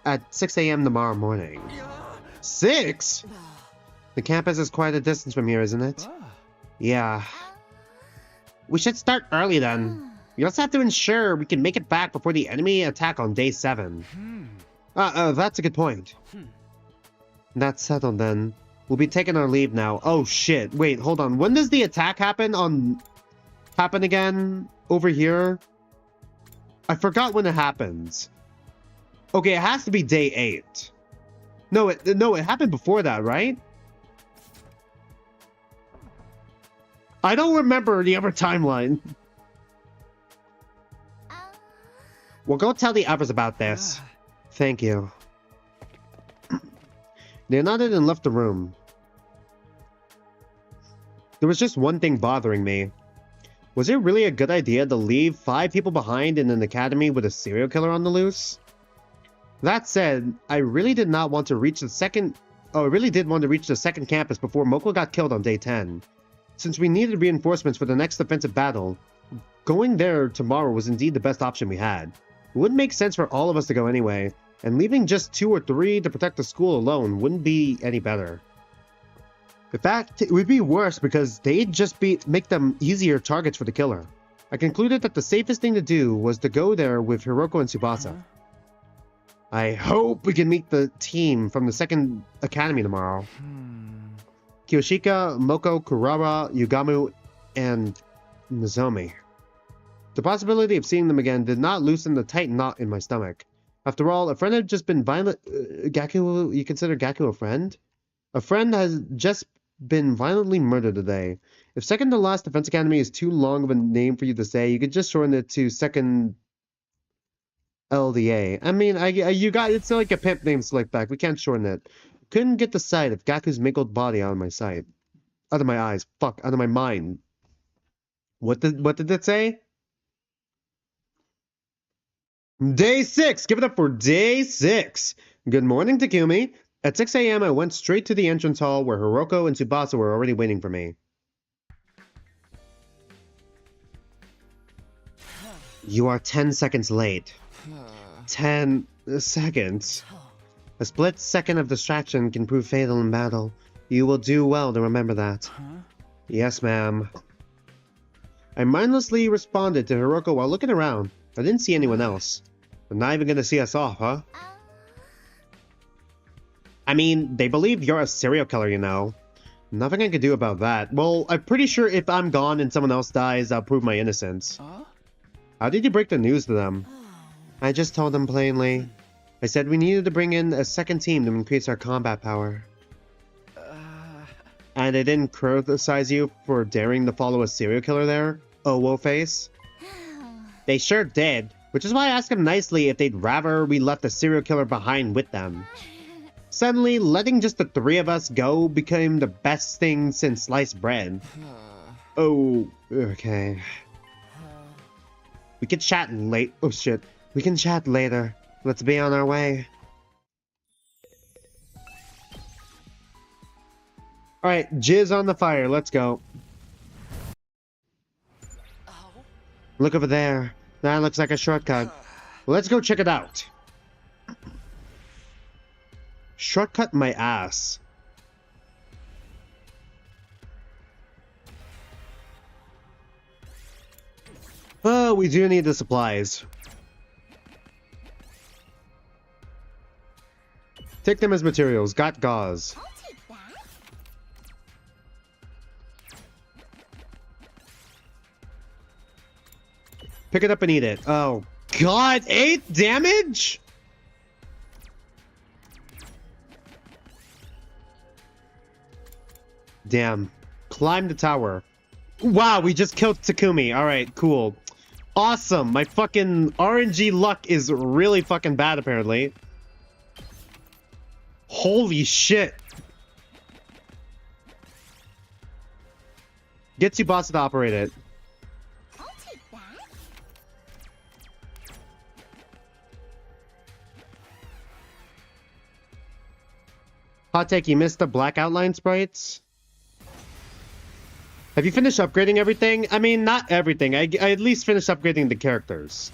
[SPEAKER 1] at 6 a.m. tomorrow morning. 6? The campus is quite a distance from here, isn't it? Yeah. We should start early then. We also have to ensure we can make it back before the enemy attack on day 7. That's a good point. That's settled then. We'll be taking our leave now. Oh shit, wait, hold on. When does the attack happen again? Over here? I forgot when it happens. Okay, it has to be day 8. No, it happened before that, right? I don't remember the other timeline. We'll go tell the others about this. Thank you. They nodded and left the room. There was just one thing bothering me. Was it really a good idea to leave 5 people behind in an academy with a serial killer on the loose? That said, I really did want to reach the second campus before Moko got killed on day 10. Since we needed reinforcements for the next defensive battle, going there tomorrow was indeed the best option we had. It wouldn't make sense for all of us to go anyway, and leaving just 2 or 3 to protect the school alone wouldn't be any better. In fact, it would be worse because they'd just make them easier targets for the killer. I concluded that the safest thing to do was to go there with Hiroko and Tsubasa. I hope we can meet the team from the second academy tomorrow. Kiyoshika, Moko, Kurara, Yugamu, and Nozomi. The possibility of seeing them again did not loosen the tight knot in my stomach. After all, a friend had just been violent. Gaku, you consider Gaku a friend? A friend has just been violently murdered today. If second to last defense academy is too long of a name for you to say, you could just shorten it to second LDA. I mean, it's like a pimp name select back. We can't shorten it. Couldn't get the sight of Gaku's mangled body out of my sight. Out of my eyes. Fuck, out of my mind. What did it say? Day 6! Give it up for day 6! Good morning, Takumi. At 6 a.m. I went straight to the entrance hall where Hiroko and Tsubasa were already waiting for me. You are 10 seconds late. 10 seconds. A split second of distraction can prove fatal in battle. You will do well to remember that. Yes, ma'am. I mindlessly responded to Hiroko while looking around. I didn't see anyone else. They're not even gonna see us off, huh? I mean, they believe you're a serial killer, you know. Nothing I can do about that. Well, I'm pretty sure if I'm gone and someone else dies, I'll prove my innocence. How did you break the news to them? I just told them plainly. I said we needed to bring in a second team to increase our combat power. And they didn't criticize you for daring to follow a serial killer there? Owo face? They sure did, which is why I asked them nicely if they'd rather we left the serial killer behind with them. Suddenly, letting just the 3 of us go became the best thing since sliced bread. Oh, okay. We can chat late. Oh shit. We can chat later. Let's be on our way. Alright, jizz on the fire. Let's go. Look over there. That looks like a shortcut. Let's go check it out. Shortcut my ass. Oh, we do need the supplies. Take them as materials. Got gauze.
[SPEAKER 6] I'll take that.
[SPEAKER 1] Pick it up and eat it. Oh, God. 8 damage? Damn. Climb the tower. Wow, we just killed Takumi. Alright, cool. Awesome. My fucking RNG luck is really fucking bad, apparently. Holy shit. Get Tsubasa to operate it.
[SPEAKER 6] I'll take that.
[SPEAKER 1] Hot take, you missed the black outline sprites? Have you finished upgrading everything? I mean, not everything. I at least finished upgrading the characters.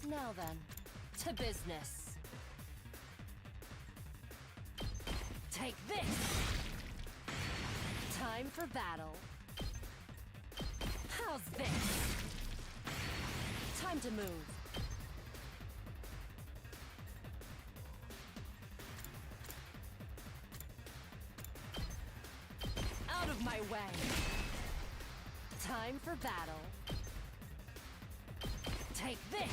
[SPEAKER 6] Now then, to business. Take this! Time for battle. How's this? Time to move. Out of my way. Time for battle. Take this.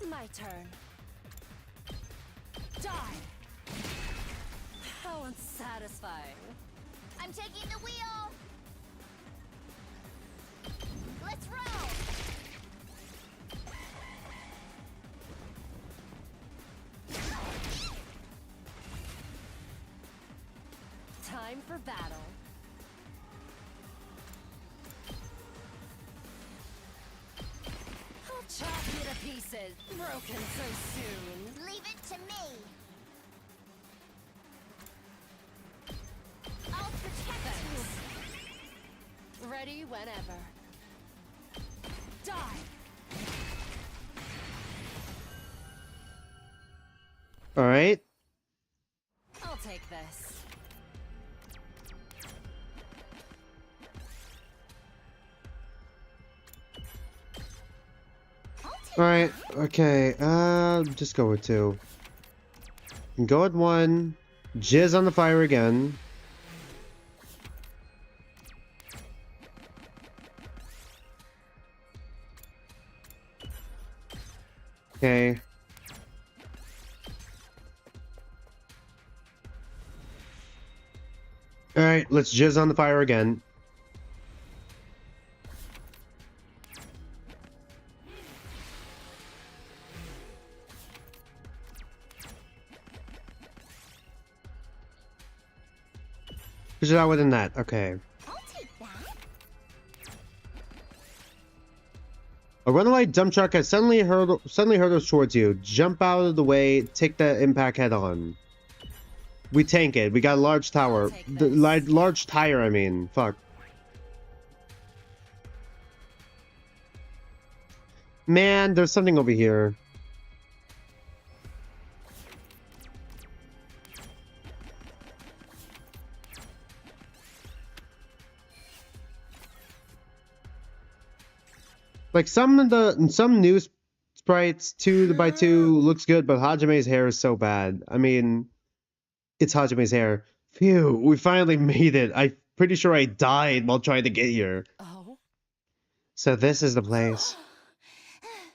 [SPEAKER 6] My turn. Die. How unsatisfying. I'm taking the wheel. Let's roll. Time for battle. I'll chop you to pieces. Broken so soon. Leave it to me. I'll protect you. Ready whenever. Die.
[SPEAKER 1] All right.
[SPEAKER 6] I'll take this.
[SPEAKER 1] All right. Okay. Just go with 2. Go with 1. Jizz on the fire again. Okay. Alright, let's jizz on the fire again. Push it out within that. Okay.
[SPEAKER 6] I'll take that.
[SPEAKER 1] A runaway dump truck has suddenly hurtles towards you. Jump out of the way. Take the impact head on. We tank it. We got a large tower. The large tire, I mean. Fuck. Man, there's something over here. Like some new sprites 2x2 looks good, but Hajime's hair is so bad. I mean, it's Hajime's hair. Phew, we finally made it. I'm pretty sure I died while trying to get here.
[SPEAKER 6] Oh.
[SPEAKER 1] So this is the place.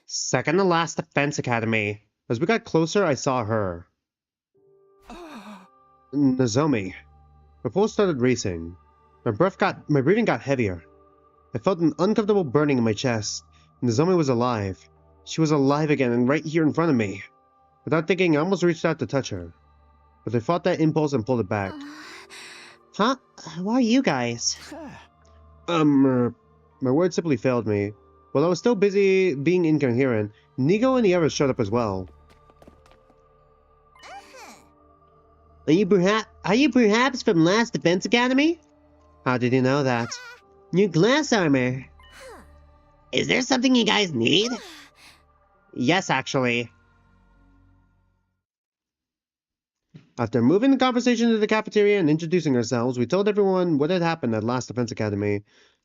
[SPEAKER 1] Second to last Defense Academy. As we got closer, I saw her. Nozomi. My pulse started racing. My breathing got heavier. I felt an uncomfortable burning in my chest. Nozomi was alive. She was alive again and right here in front of me. Without thinking, I almost reached out to touch her. But I fought that impulse and pulled it back.
[SPEAKER 3] Huh? Who are you guys?
[SPEAKER 1] My words simply failed me. While I was still busy being incoherent, Nigo and the others showed up as well.
[SPEAKER 3] Are you perhaps from Last Defense Academy?
[SPEAKER 1] How did you know that?
[SPEAKER 3] New glass armor. Is there something you guys need?
[SPEAKER 1] Yes, actually. After moving the conversation to the cafeteria and introducing ourselves, we told everyone what had happened at Last Defense Academy.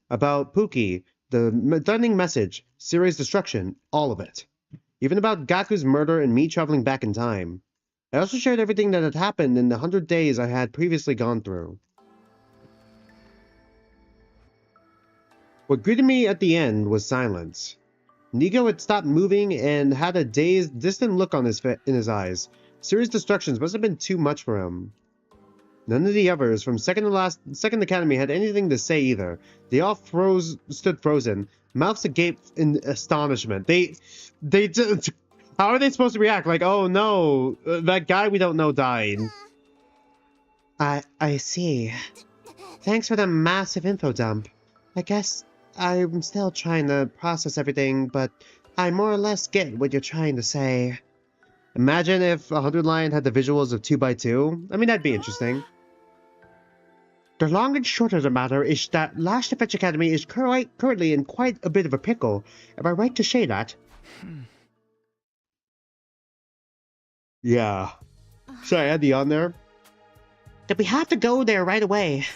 [SPEAKER 1] About Pookie, the threatening message, Siri's destruction, all of it. Even about Gaku's murder and me traveling back in time. I also shared everything that had happened in the 100 days I had previously gone through. What greeted me at the end was silence. Nigo had stopped moving and had a dazed, distant look on in his eyes. Siri's destructions must have been too much for him. None of the others from Second Academy had anything to say either. They all stood frozen, mouths agape in astonishment. They just, how are they supposed to react? Like, oh no, that guy we don't know died.
[SPEAKER 3] I see. Thanks for the massive info dump. I guess I'm still trying to process everything, but I more or less get what you're trying to say.
[SPEAKER 1] Imagine if 100 Line had the visuals of 2x2. I mean, that'd be interesting.
[SPEAKER 3] The long and short of the matter is that Last Defense Academy is currently in quite a bit of a pickle. Am I right to say that?
[SPEAKER 1] Yeah. Should I add the on there?
[SPEAKER 3] That we have to go there right away.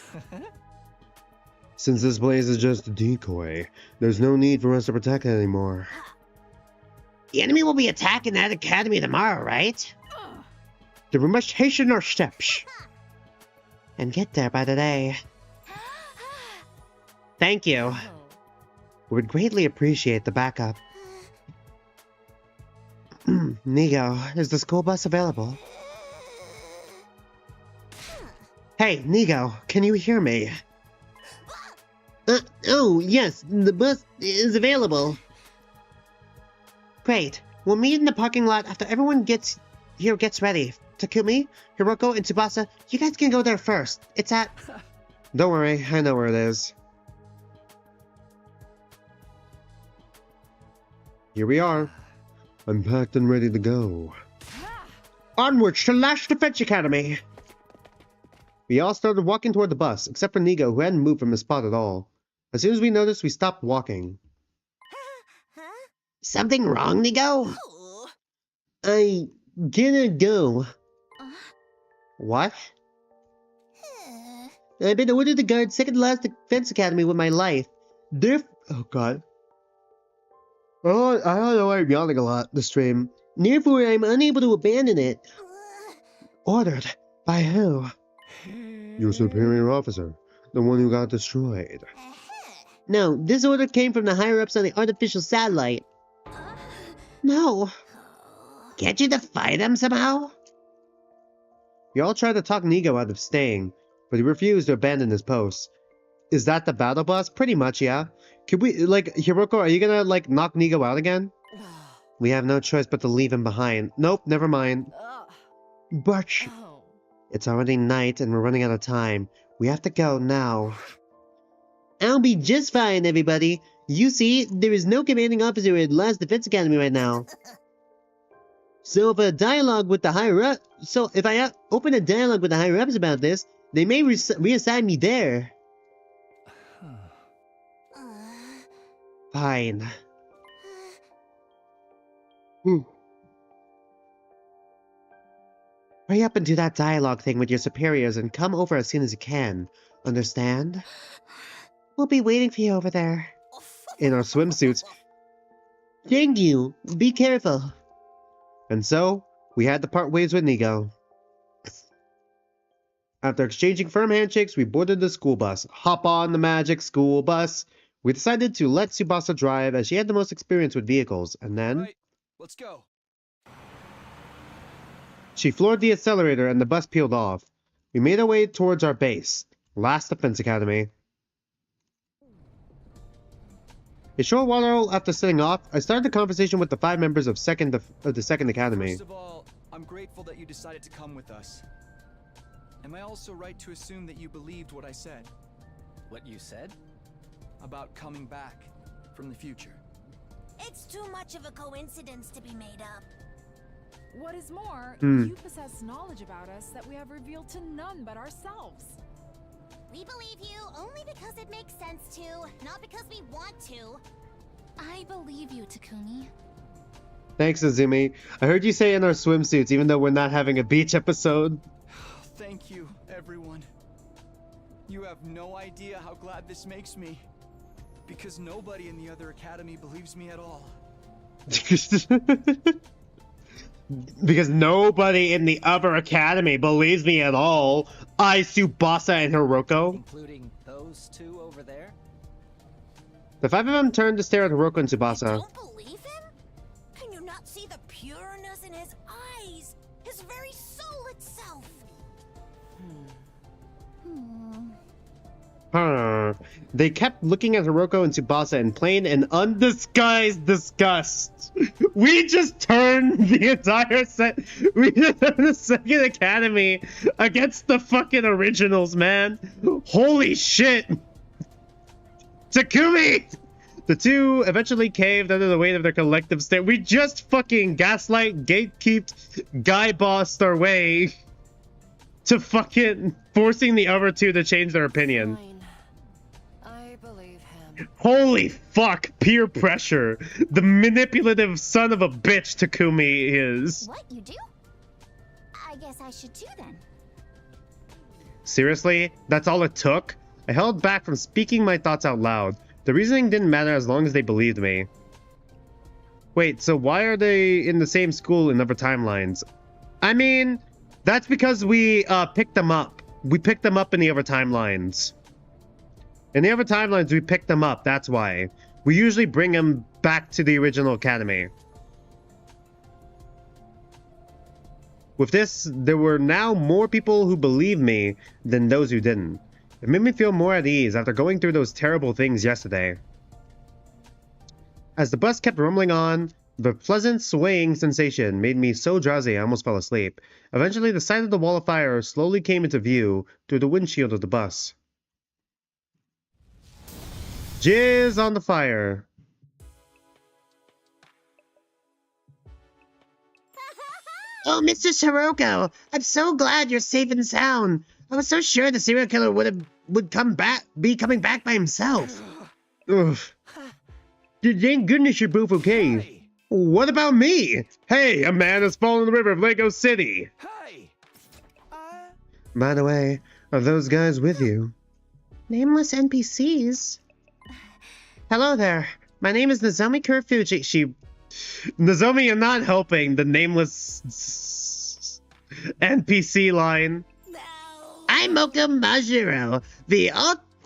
[SPEAKER 1] Since this place is just a decoy, there's no need for us to protect it anymore.
[SPEAKER 2] The enemy will be attacking that academy tomorrow, right?
[SPEAKER 3] Then we must hasten our steps. And get there by the day.
[SPEAKER 2] Thank you.
[SPEAKER 3] We would greatly appreciate the backup. Nigo, is the school bus available? Hey, Nigo, can you hear me?
[SPEAKER 2] Oh, yes, the bus is available.
[SPEAKER 3] Great. We'll meet in the parking lot after everyone gets ready. Takumi, Hiroko, and Tsubasa, you guys can go there first. It's at...
[SPEAKER 1] Don't worry, I know where it is. Here we are. I'm packed and ready to go.
[SPEAKER 3] Onwards to Last Defense Academy!
[SPEAKER 1] We all started walking toward the bus, except for Nigo, who hadn't moved from his spot at all. As soon as we noticed, we stopped walking.
[SPEAKER 2] Something wrong, Nigo?
[SPEAKER 3] I gotta go.
[SPEAKER 1] What?
[SPEAKER 3] I've been ordered to guard second last defense academy with my life.
[SPEAKER 1] Oh god. Oh, I don't know why I'm yawning a lot this stream.
[SPEAKER 3] Therefore, I'm unable to abandon it. Ordered? By who?
[SPEAKER 1] Your superior officer. The one who got destroyed.
[SPEAKER 3] No, this order came from the higher-ups on the artificial satellite. No.
[SPEAKER 2] Can't you defy them somehow?
[SPEAKER 1] We all tried to talk Nigo out of staying, but he refused to abandon his post. Is that the battle bus? Pretty much, yeah. Could we, like, Hiroko, are you gonna, like, knock Nigo out again? We have no choice but to leave him behind. Nope, never mind.
[SPEAKER 3] But...
[SPEAKER 1] It's already night and we're running out of time. We have to go now.
[SPEAKER 3] I'll be just fine, everybody. You see, there is no commanding officer at Last Defense Academy right now. So if I open a dialogue with the higher-ups about this, they may reassign me there. Fine. Hurry up and do that dialogue thing with your superiors and come over as soon as you can. Understand? We'll be waiting for you over there.
[SPEAKER 1] In our swimsuits.
[SPEAKER 3] Thank you. Be careful.
[SPEAKER 1] And so, we had to part ways with Nigo. After exchanging firm handshakes, we boarded the school bus. Hop on the magic school bus. We decided to let Tsubasa drive as she had the most experience with vehicles, and then...
[SPEAKER 4] Right, let's go.
[SPEAKER 1] She floored the accelerator and the bus peeled off. We made our way towards our base, Last Defense Academy. A short while after setting off, I started a conversation with the 5 members of the Second Academy.
[SPEAKER 4] First of all, I'm grateful that you decided to come with us. Am I also right to assume that you believed what I said?
[SPEAKER 7] What you said?
[SPEAKER 4] About coming back from the future.
[SPEAKER 6] It's too much of a coincidence to be made up.
[SPEAKER 8] What is more, you possess knowledge about us that we have revealed to none but ourselves.
[SPEAKER 6] We believe you only because it makes sense to, not because we want to.
[SPEAKER 8] I believe you, Takumi.
[SPEAKER 1] Thanks, Azumi. I heard you say in our swimsuits, even though we're not having a beach episode.
[SPEAKER 4] Thank you, everyone. You have no idea how glad this makes me. Because nobody in the other academy believes me at all.
[SPEAKER 1] Because nobody in the other academy believes me at all. I, Tsubasa, and Hiroko.
[SPEAKER 7] Including those two over there?
[SPEAKER 1] The 5 of them turned to stare at Hiroko and Tsubasa.
[SPEAKER 6] Don't believe him? Can you not see the pureness in his eyes? His very soul itself.
[SPEAKER 1] They kept looking at Hiroko and Tsubasa in plain and undisguised disgust. We just turned the entire set. We just turned the Second Academy against the fucking originals, man. Holy shit. Takumi! The two eventually caved under the weight of their collective state. We just fucking gaslight, gatekeeped, guy bossed our way to fucking forcing the other two to change their opinion.
[SPEAKER 9] Fine. I believe him.
[SPEAKER 1] Holy fuck, peer pressure. The manipulative son of a bitch Takumi is.
[SPEAKER 6] What, you do? I guess I should too then.
[SPEAKER 1] Seriously? That's all it took? I held back from speaking my thoughts out loud. The reasoning didn't matter as long as they believed me. Wait, so why are they in the same school in other timelines? I mean, that's because we picked them up. We picked them up in the other timelines. In the other timelines, we picked them up, that's why. We usually bring them back to the original academy. With this, there were now more people who believed me than those who didn't. It made me feel more at ease after going through those terrible things yesterday. As the bus kept rumbling on, the pleasant swaying sensation made me so drowsy I almost fell asleep. Eventually, the sight of the wall of fire slowly came into view through the windshield of the bus. Jizz on the fire.
[SPEAKER 2] Oh, Mr. Sirocco, I'm so glad you're safe and sound. I was so sure the serial killer would be coming back by himself.
[SPEAKER 1] Ugh. Thank goodness you're both okay.
[SPEAKER 4] Hey.
[SPEAKER 1] What about me? Hey, a man has fallen in the river of Lego City.
[SPEAKER 4] Hey!
[SPEAKER 1] By the way, are those guys with you?
[SPEAKER 3] Nameless NPCs?
[SPEAKER 2] Hello there. My name is Nozomi Kurofuji.
[SPEAKER 1] Nozomi, you're not helping the nameless NPC line.
[SPEAKER 2] I'm Mocha Majiro, the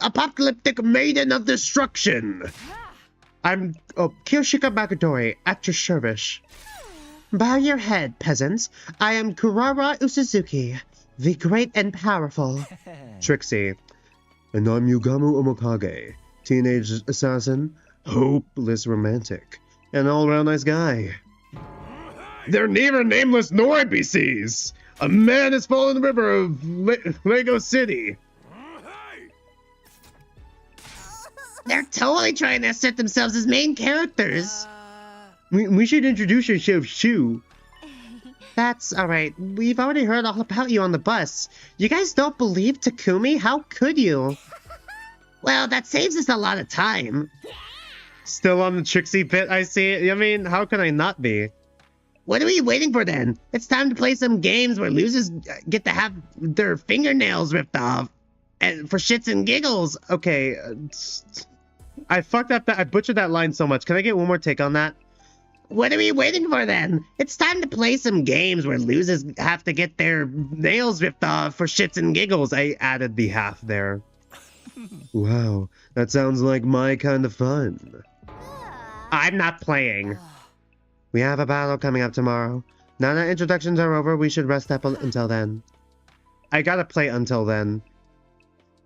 [SPEAKER 2] apocalyptic maiden of destruction.
[SPEAKER 3] I'm Kiyoshika Magadori, at your service. Bow your head, peasants. I am Kurara Usuzuki, the great and powerful.
[SPEAKER 1] Trixie. And I'm Yugamu Omokage, teenage assassin, hopeless romantic, an all-around nice guy. They're neither nameless nor NPCs. A man has fallen in the river of Lego City.
[SPEAKER 2] They're totally trying to set themselves as main characters.
[SPEAKER 1] We should introduce ourselves too.
[SPEAKER 3] That's alright. We've already heard all about you on the bus. You guys don't believe Takumi? How could you?
[SPEAKER 2] Well, that saves us a lot of time.
[SPEAKER 1] Still on the Trixie bit, I see. I mean, how can I not be?
[SPEAKER 2] What are we waiting for then? It's time to play some games where losers get to have their fingernails ripped off. And for shits and giggles.
[SPEAKER 1] Okay, I fucked up that. I butchered that line so much. Can I get one more take on that?
[SPEAKER 2] What are we waiting for then? It's time to play some games where losers have to get their nails ripped off for shits and giggles.
[SPEAKER 1] I added the half there. Wow, that sounds like my kind of fun. I'm not playing. We have a battle coming up tomorrow. Now that introductions are over, we should rest up until then. I gotta play until then.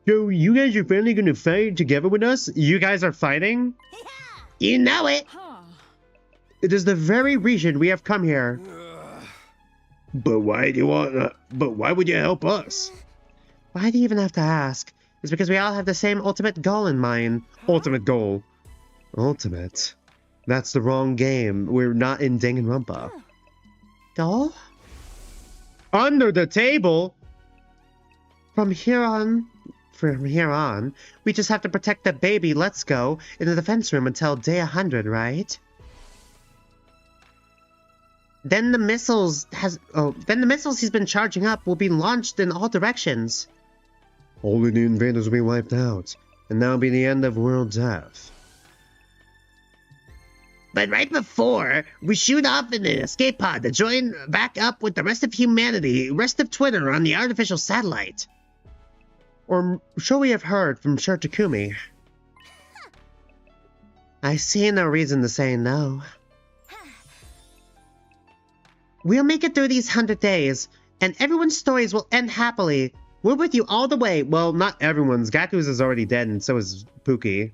[SPEAKER 1] So, you guys are finally gonna fight together with us? You guys are fighting?
[SPEAKER 2] You know it.
[SPEAKER 1] It is the very reason we have come here.
[SPEAKER 5] But why do you want? But why would you help us?
[SPEAKER 3] Why do you even have to ask? It's because we all have the same ultimate goal in mind.
[SPEAKER 1] Ultimate goal. Ultimate? That's the wrong game. We're not in Danganronpa.
[SPEAKER 3] Goal?
[SPEAKER 1] Under the table?
[SPEAKER 3] From here on, we just have to protect the baby, let's go, in the defense room until day 100, right? Then the missiles he's been charging up will be launched in all directions.
[SPEAKER 1] All of the invaders will be wiped out, and that'll be the end of world death.
[SPEAKER 2] But right before, we shoot off in an escape pod to join back up with the rest of humanity, rest of Twitter on the artificial satellite.
[SPEAKER 3] Or so we have heard from Sir Takumi. I see no reason to say no. We'll make it through these 100 days, and everyone's stories will end happily. We're with you all the way.
[SPEAKER 1] Well, not everyone's. Gaku's is already dead, and so is Pookie.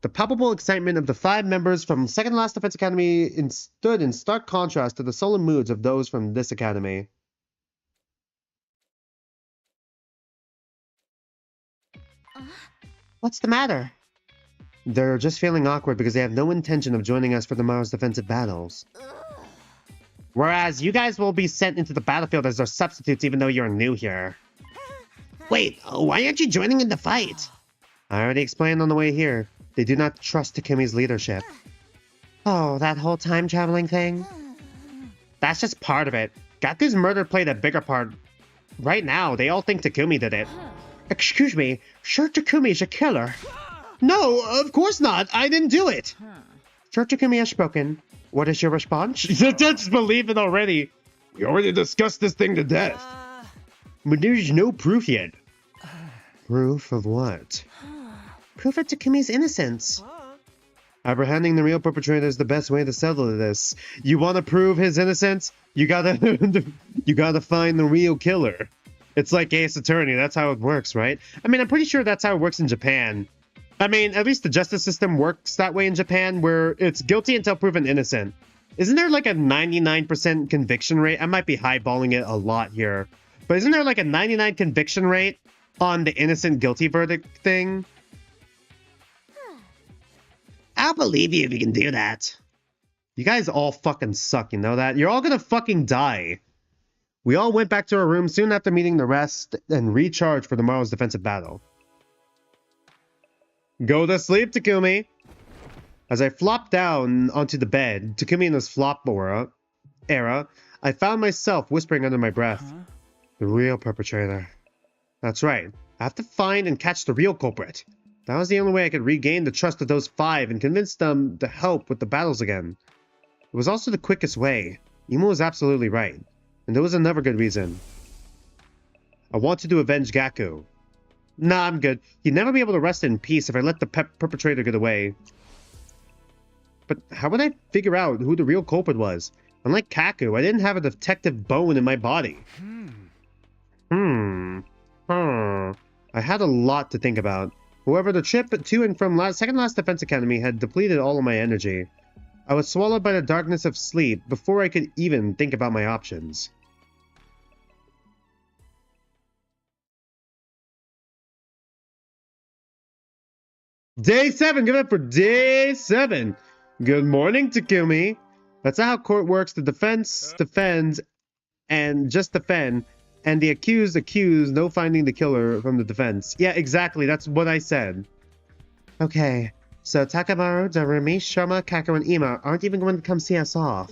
[SPEAKER 1] The palpable excitement of the 5 members from Second Last Defense Academy stood in stark contrast to the sullen moods of those from this academy.
[SPEAKER 3] What's the matter?
[SPEAKER 1] They're just feeling awkward because they have no intention of joining us for tomorrow's defensive battles. Whereas you guys will be sent into the battlefield as their substitutes even though you're new here.
[SPEAKER 2] Wait, why aren't you joining in the fight?
[SPEAKER 1] I already explained on the way here. They do not trust Takumi's leadership.
[SPEAKER 3] Oh, that whole time traveling thing?
[SPEAKER 1] That's just part of it. Gaku's murder played a bigger part. Right now, they all think Takumi did it.
[SPEAKER 3] Excuse me, sure Takumi is a killer.
[SPEAKER 1] No, of course not. I didn't do it.
[SPEAKER 3] Sure Takumi has spoken. What is your response?
[SPEAKER 1] Just believe it already.
[SPEAKER 5] We already discussed this thing to death.
[SPEAKER 1] But there's no proof yet.
[SPEAKER 3] Proof of what? Proof of Takumi's innocence.
[SPEAKER 1] Apprehending the real perpetrator is the best way to settle this. You want to prove his innocence? You gotta find the real killer. It's like Ace Attorney. That's how it works, right? I mean, I'm pretty sure that's how it works in Japan. I mean, at least the justice system works that way in Japan, where it's guilty until proven innocent. Isn't there like a 99% conviction rate? I might be highballing it a lot here. But isn't there like a 99 conviction rate on the innocent guilty verdict thing?
[SPEAKER 2] I'll believe you if you can do that.
[SPEAKER 1] You guys all fucking suck, you know that? You're all gonna fucking die. We all went back to our room soon after meeting the rest and recharged for tomorrow's defensive battle. Go to sleep, Takumi. As I flopped down onto the bed, Takumi in his flop era, I found myself whispering under my breath. The real perpetrator. That's right. I have to find and catch the real culprit. That was the only way I could regain the trust of those 5 and convince them to help with the battles again. It was also the quickest way. Imo was absolutely right. And there was another good reason. I wanted to avenge Gaku. Nah, I'm good. He'd never be able to rest in peace if I let the perpetrator get away. But how would I figure out who the real culprit was? Unlike Kaku, I didn't have a detective bone in my body. I had a lot to think about. However, the trip to and from second last defense academy had depleted all of my energy. I was swallowed by the darkness of sleep before I could even think about my options. Day 7! Give it up for Day 7! Good morning, Takumi! That's how court works. The defense defends and just defend, and the accused accuse, no finding the killer from the defense. Yeah, exactly. That's what I said.
[SPEAKER 3] Okay, so Takamaru, Darumi, Sharma, Kaku, and Ima aren't even going to come see us off.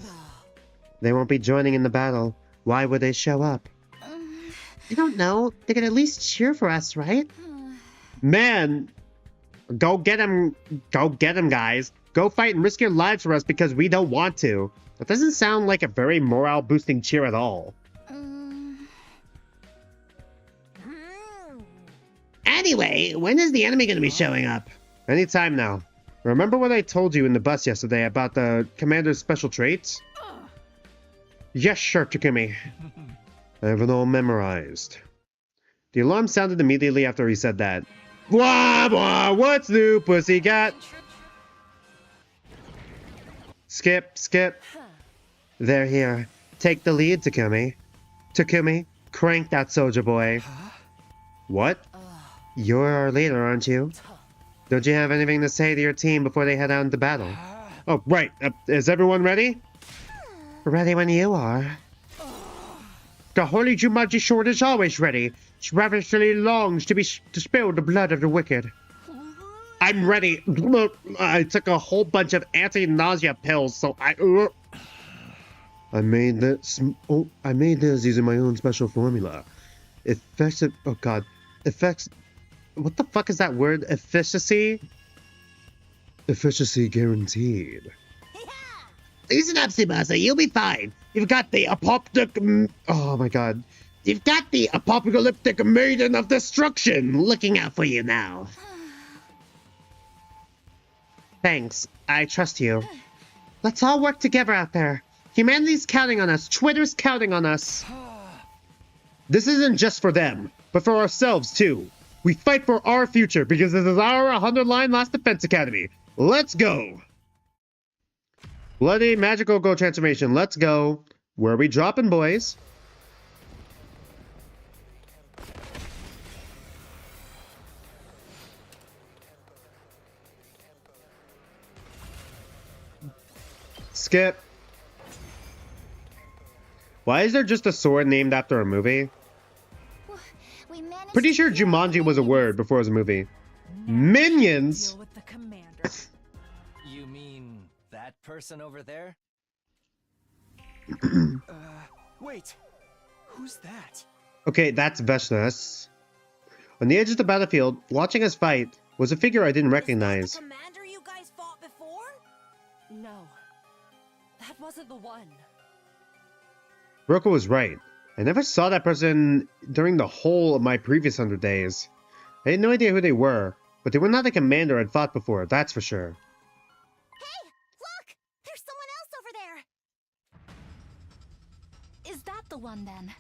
[SPEAKER 3] They won't be joining in the battle. Why would they show up? I don't know. They could at least cheer for us, right?
[SPEAKER 1] Man, go get him. Go get him, guys. Go fight and risk your lives for us because we don't want to. That doesn't sound like a very morale-boosting cheer at all.
[SPEAKER 2] Anyway, when is the enemy going to be showing up?
[SPEAKER 1] Anytime now. Remember what I told you in the bus yesterday about the commander's special traits? Yes, sure, Takumi. I have it all memorized. The alarm sounded immediately after he said that. Blah, blah, what's new, pussycat? Skip, skip.
[SPEAKER 3] They're here. Take the lead, Takumi. Takumi, crank that soldier boy.
[SPEAKER 1] What?
[SPEAKER 3] You're our leader, aren't you? Don't you have anything to say to your team before they head out into battle?
[SPEAKER 1] Oh, right. Is everyone ready?
[SPEAKER 3] Ready when you are.
[SPEAKER 1] The Holy Jumanji sword is always ready. It ravishingly longs to spill the blood of the wicked. I'm ready. I took a whole bunch of anti-nausea pills, so I made this. Oh, I made this using my own special formula. Effective. Oh God. Effects. What the fuck is that word? Efficacy? Efficacy guaranteed.
[SPEAKER 2] Listen up, Tsubasa. You'll be fine. You've got the
[SPEAKER 1] Oh my God.
[SPEAKER 2] You've got the apocalyptic maiden of destruction looking out for you now.
[SPEAKER 3] Thanks. I trust you. Let's all work together out there. Humanity's counting on us. Twitter's counting on us.
[SPEAKER 1] This isn't just for them, but for ourselves too. We fight for our future because this is our 100-line Last Defense Academy. Let's go! Bloody magical gold transformation. Let's go. Where are we dropping, boys? Skip. Why is there just a sword named after a movie?
[SPEAKER 6] We managed
[SPEAKER 1] Pretty
[SPEAKER 6] to
[SPEAKER 1] sure
[SPEAKER 6] kill
[SPEAKER 1] Jumanji was a
[SPEAKER 6] minions.
[SPEAKER 1] word before it was a movie.
[SPEAKER 8] Now
[SPEAKER 1] Minions?
[SPEAKER 8] deal with the commander.
[SPEAKER 7] You mean that person over there?
[SPEAKER 4] Wait. Who's that?
[SPEAKER 1] Okay, that's Veshnas. On the edge of the battlefield, watching us fight, was a figure I didn't recognize.
[SPEAKER 10] Is that the commander you guys fought before?
[SPEAKER 9] No. That wasn't the one.
[SPEAKER 1] Roko was right. I never saw that person during the whole of my previous 100 days. I had no idea who they were, but they were not the commander I'd fought before, that's for sure.
[SPEAKER 6] Hey, look! There's someone else over there. Is that the one then?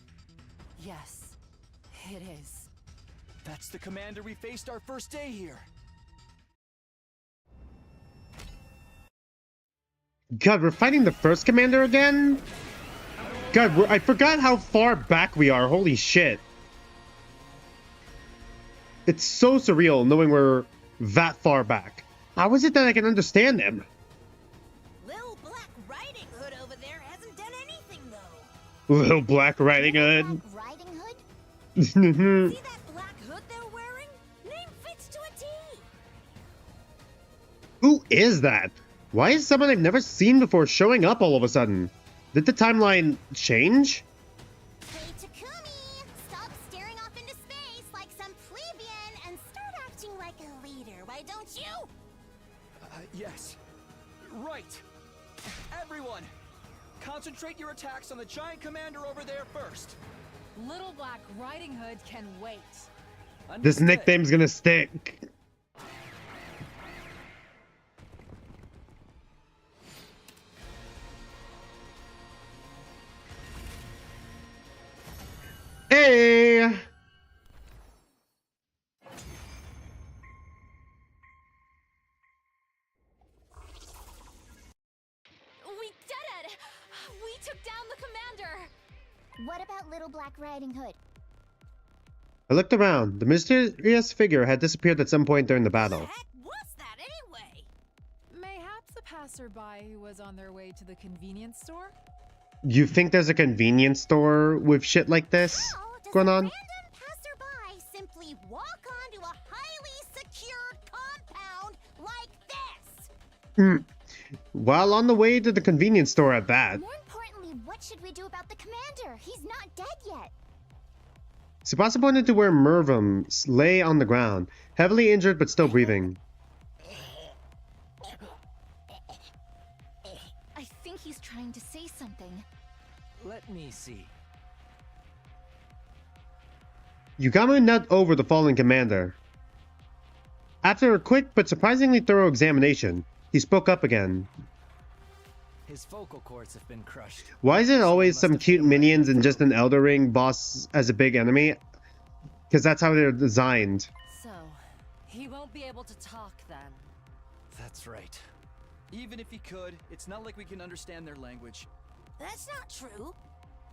[SPEAKER 9] Yes, it is.
[SPEAKER 4] That's the commander we faced our first day here.
[SPEAKER 1] God, we're fighting the first commander again? God, I forgot how far back we are. Holy shit. It's so surreal knowing we're that far back. How is it that I can understand them?
[SPEAKER 10] Little Black Riding Hood over there hasn't done anything though.
[SPEAKER 1] Little Black Riding Hood.
[SPEAKER 6] Black Riding Hood?
[SPEAKER 10] See that black hood they're wearing? Name fits to a T.
[SPEAKER 1] Who is that? Why is someone I've never seen before showing up all of a sudden? Did the timeline change?
[SPEAKER 6] Hey, Takumi! Stop staring off into space like some plebeian and start acting like a leader, why don't you?
[SPEAKER 4] Yes. Right. Everyone, concentrate your attacks on the giant commander over there first.
[SPEAKER 8] Little Black Riding Hood can wait.
[SPEAKER 1] This
[SPEAKER 4] Understood.
[SPEAKER 1] nickname's gonna stick. Hey!
[SPEAKER 6] We did it! We took down the commander! What about Little Black Riding Hood?
[SPEAKER 1] I looked around. The mysterious figure had disappeared at some point during the
[SPEAKER 10] What
[SPEAKER 1] battle.
[SPEAKER 10] the heck was that anyway?
[SPEAKER 8] Mayhaps a passerby who was on their way to the convenience store?
[SPEAKER 1] You think there's a convenience store with shit like this
[SPEAKER 6] How does
[SPEAKER 1] going
[SPEAKER 6] a
[SPEAKER 1] on?
[SPEAKER 6] random passerby simply walk onto a highly secure compound like this?
[SPEAKER 1] While on the way to the convenience store at that.
[SPEAKER 6] More importantly, what should we do about the commander? He's not dead yet.
[SPEAKER 1] Tsubasa pointed to where Mervum lay on the ground, heavily injured but still breathing.
[SPEAKER 6] I think he's trying to say something.
[SPEAKER 7] Let me see.
[SPEAKER 1] Yugamo nudged over the fallen commander. After a quick but surprisingly thorough examination, he spoke up again.
[SPEAKER 7] His vocal cords have been crushed.
[SPEAKER 1] Why is it always
[SPEAKER 7] Must
[SPEAKER 1] some
[SPEAKER 7] have
[SPEAKER 1] cute
[SPEAKER 7] been
[SPEAKER 1] minions
[SPEAKER 7] right.
[SPEAKER 1] and just an Elder Ring boss as a big enemy? Because that's how they're designed.
[SPEAKER 9] So, he won't be able to talk then.
[SPEAKER 7] That's right.
[SPEAKER 4] Even if he could, it's not like we can understand their language.
[SPEAKER 10] That's not true.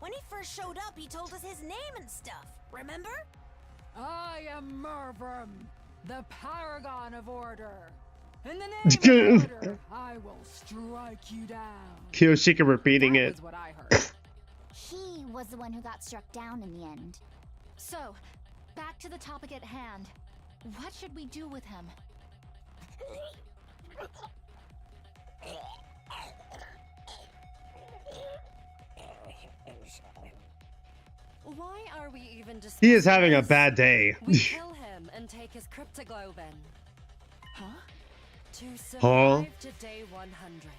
[SPEAKER 10] When he first showed up, he told us his name and stuff. Remember?
[SPEAKER 8] I am Mervum, the paragon of order. In the name of order, I will strike you down.
[SPEAKER 1] Kiyoshika repeating
[SPEAKER 8] That
[SPEAKER 1] it.
[SPEAKER 8] was what I heard.
[SPEAKER 6] He was the one who got struck down in the end. So, back to the topic at hand. What should we do with him?
[SPEAKER 9] Why are we even discussing
[SPEAKER 1] He is having a
[SPEAKER 9] this?
[SPEAKER 1] bad day.
[SPEAKER 9] We kill him and take his cryptoglobin.
[SPEAKER 8] Huh?
[SPEAKER 9] To survive
[SPEAKER 1] Huh?
[SPEAKER 9] to day 100,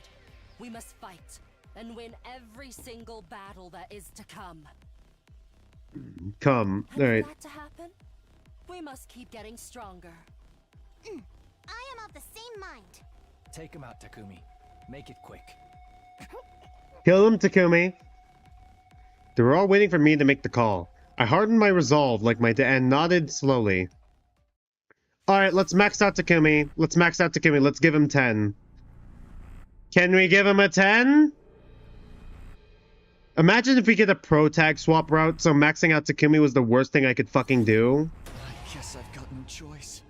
[SPEAKER 9] we must fight and win every single battle that is to come.
[SPEAKER 1] Come.
[SPEAKER 9] And
[SPEAKER 1] Alright.
[SPEAKER 9] for that to happen, we must keep getting stronger.
[SPEAKER 6] I am of the same mind.
[SPEAKER 7] Take him out, Takumi. Make it quick.
[SPEAKER 1] Kill him, Takumi. They were all waiting for me to make the call. I hardened my resolve like my and nodded slowly. Alright, let's max out Takumi. Let's max out Takumi. Let's give him 10. Can we give him a 10? Imagine if we get a pro tag swap route, so maxing out Takumi was the worst thing I could fucking do.
[SPEAKER 4] I guess I've got no choice.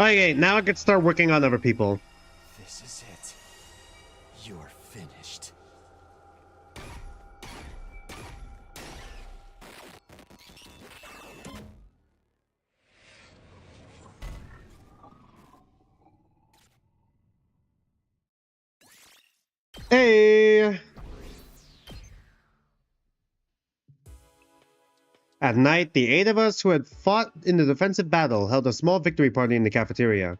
[SPEAKER 1] Okay, now I can start working on other people.
[SPEAKER 4] This is it. You're finished.
[SPEAKER 1] Hey! At night, the 8 of us who had fought in the defensive battle held a small victory party in the cafeteria.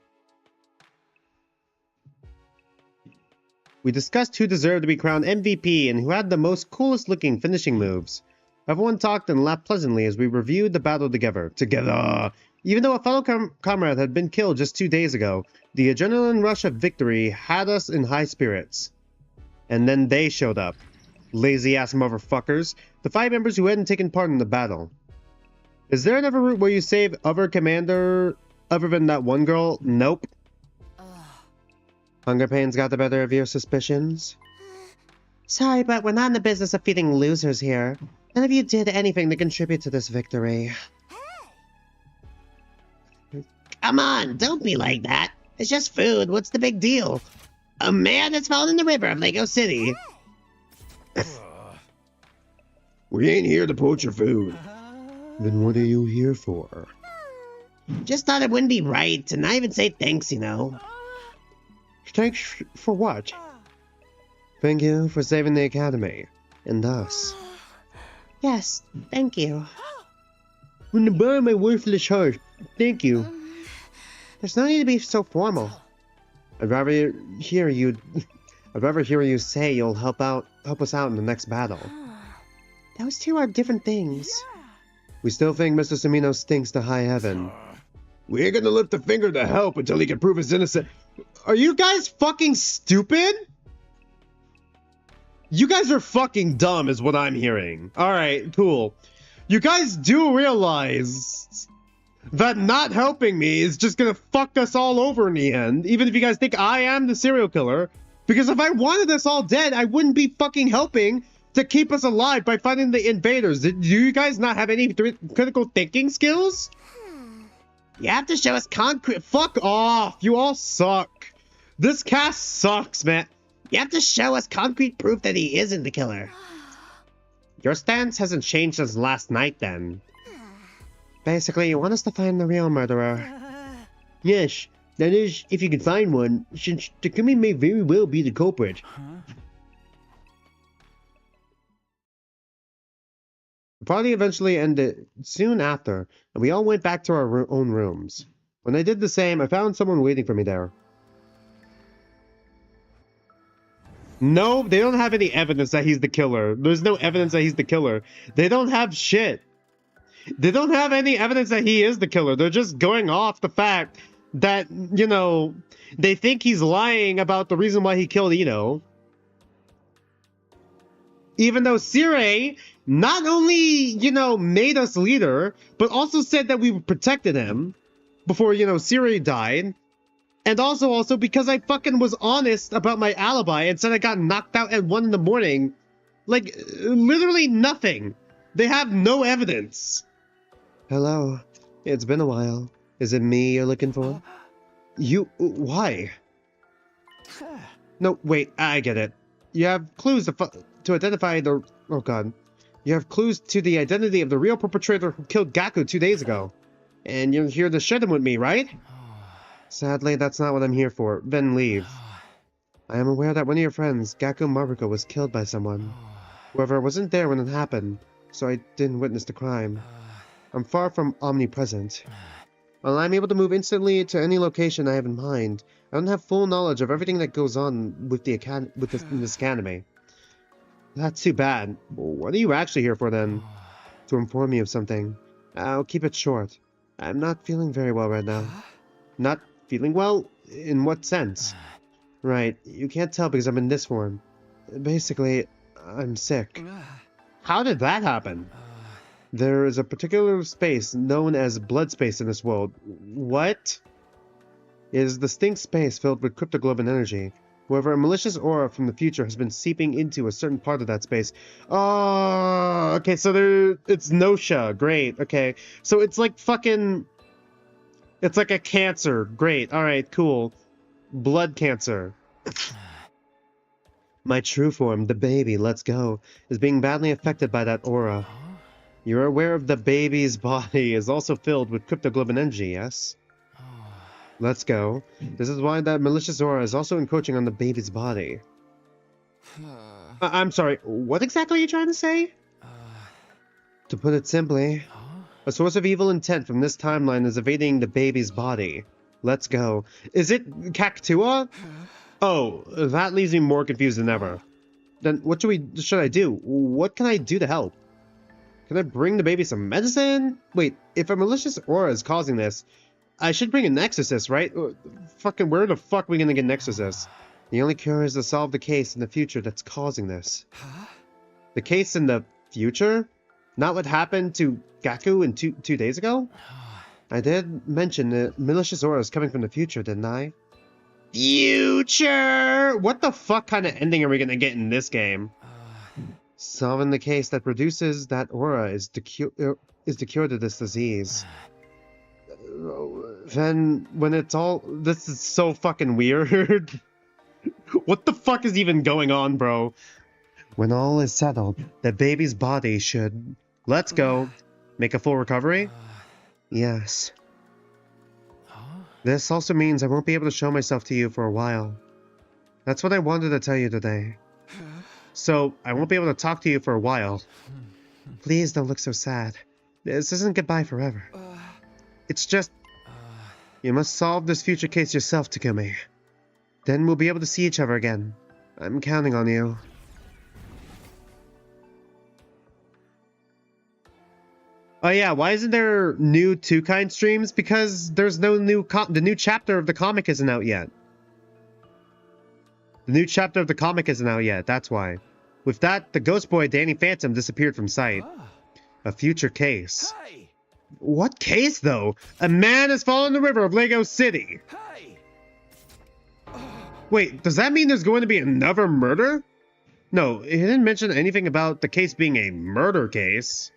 [SPEAKER 1] We discussed who deserved to be crowned MVP and who had the most coolest looking finishing moves. Everyone talked and laughed pleasantly as we reviewed the battle together. Even though a fellow comrade had been killed just 2 days ago, the adrenaline rush of victory had us in high spirits. And then they showed up. Lazy-ass motherfuckers. The 5 members who hadn't taken part in the battle. Is there another route where you save other commander other than that one girl? Nope. Hunger pains got the better of your suspicions?
[SPEAKER 3] Sorry, but we're not in the business of feeding losers here. None of you did anything to contribute to this victory.
[SPEAKER 2] Come on, don't be like that. It's just food. What's the big deal? A man has fallen in the river of Lego City.
[SPEAKER 5] We ain't here to poach your food.
[SPEAKER 1] Then what are you here for?
[SPEAKER 2] Just thought it wouldn't be right to not even say thanks, you know.
[SPEAKER 1] Thanks for what? Thank you for saving the academy. And us.
[SPEAKER 3] Yes, thank you.
[SPEAKER 1] From the bottom of my worthless heart, thank you.
[SPEAKER 3] There's no need to be so formal.
[SPEAKER 1] I'd rather hear you say you'll help us out in the next battle.
[SPEAKER 3] Those two are different things.
[SPEAKER 1] We still think Mr. Samino stinks to high heaven.
[SPEAKER 5] We ain't gonna lift a finger to help until he can prove his innocence.
[SPEAKER 1] Are you guys fucking stupid? You guys are fucking dumb is what I'm hearing. Alright, cool. You guys do realize that not helping me is just gonna fuck us all over in the end, even if you guys think I am the serial killer. Because if I wanted us all dead, I wouldn't be fucking helping to keep us alive by fighting the invaders. Do you guys not have any critical thinking skills?
[SPEAKER 2] You have to show us concrete.
[SPEAKER 1] Fuck off. You all suck. This cast sucks, man.
[SPEAKER 2] You have to show us concrete proof that he isn't the killer.
[SPEAKER 1] Your stance hasn't changed since last night, then.
[SPEAKER 3] Basically, you want us to find the real murderer.
[SPEAKER 1] Yes, that is, if you can find one, since Takumi may very well be the culprit. The party eventually ended soon after, and we all went back to our own rooms. When I did the same, I found someone waiting for me there. No, they don't have any evidence that he's the killer. There's no evidence that he's the killer. They don't have shit. They don't have any evidence that he is the killer. They're just going off the fact that, you know, they think he's lying about the reason why he killed Ito. Even though Sire not only, you know, made us leader, but also said that we protected him before, you know, Sire died. And also because I fucking was honest about my alibi and said I got knocked out at 1 in the morning. Like, literally nothing. They have no evidence. Hello. It's been a while. Is it me you're looking for? You... why? No, wait, I get it. You have clues to identify the... oh god. You have clues to the identity of the real perpetrator who killed Gaku 2 days ago. And you're here to share them with me, right? Sadly, that's not what I'm here for. Then leave. I am aware that one of your friends, Gaku Maruko, was killed by someone. However, I wasn't there when it happened, so I didn't witness the crime. I'm far from omnipresent. While I'm able to move instantly to any location I have in mind, I don't have full knowledge of everything that goes on with this academy. That's too bad. What are you actually here for then? To inform me of something. I'll keep it short. I'm not feeling very well right now. Not feeling well? In what sense? Right, you can't tell because I'm in this form. Basically, I'm sick. How did that happen? There is a particular space known as blood space in this world. What? It is a distinct space filled with cryptoglobin energy. However, a malicious aura from the future has been seeping into a certain part of that space. Oh, okay, so it's Nosha. Great, okay. So it's like fucking... It's like a cancer. Great. Alright, cool. Blood cancer. My true form, the baby, let's go, is being badly affected by that aura. You're aware of the baby's body is also filled with cryptoglobin energy, yes? Let's go. This is why that malicious aura is also encroaching on the baby's body. I'm sorry, what exactly are you trying to say? To put it simply, a source of evil intent from this timeline is evading the baby's body. Let's go. Is it Cactua? Oh, that leaves me more confused than ever. Then what should I do? What can I do to help? Can I bring the baby some medicine? Wait, if a malicious aura is causing this, I should bring an exorcist, right? Fucking where the fuck are we gonna get an exorcist? The only cure is to solve the case in the future that's causing this. The case in the future? Not what happened to Gaku in two days ago? I did mention that malicious aura is coming from the future, didn't I? Future! What the fuck kind of ending are we gonna get in this game? Solving the case that produces that aura is the cure to this disease. Then, when it's all... This is so fucking weird. What the fuck is even going on, bro? When all is settled, the baby's body should... Let's go. Make a full recovery? Yes. This also means I won't be able to show myself to you for a while. That's what I wanted to tell you today. So, I won't be able to talk to you for a while. Please don't look so sad. This isn't goodbye forever. It's just... You must solve this future case yourself, Takumi. Then we'll be able to see each other again. I'm counting on you. Oh yeah, why isn't there new Two Kind streams? Because there's no new the new chapter of the comic isn't out yet. The new chapter of the comic isn't out yet, that's why. With that, the ghost boy Danny Phantom disappeared from sight. A future case.
[SPEAKER 4] Hey!
[SPEAKER 1] What case, though? A man has fallen in the river of Lego City.
[SPEAKER 4] Hey!
[SPEAKER 1] Wait, does that mean there's going to be another murder? No, it didn't mention anything about the case being a murder case.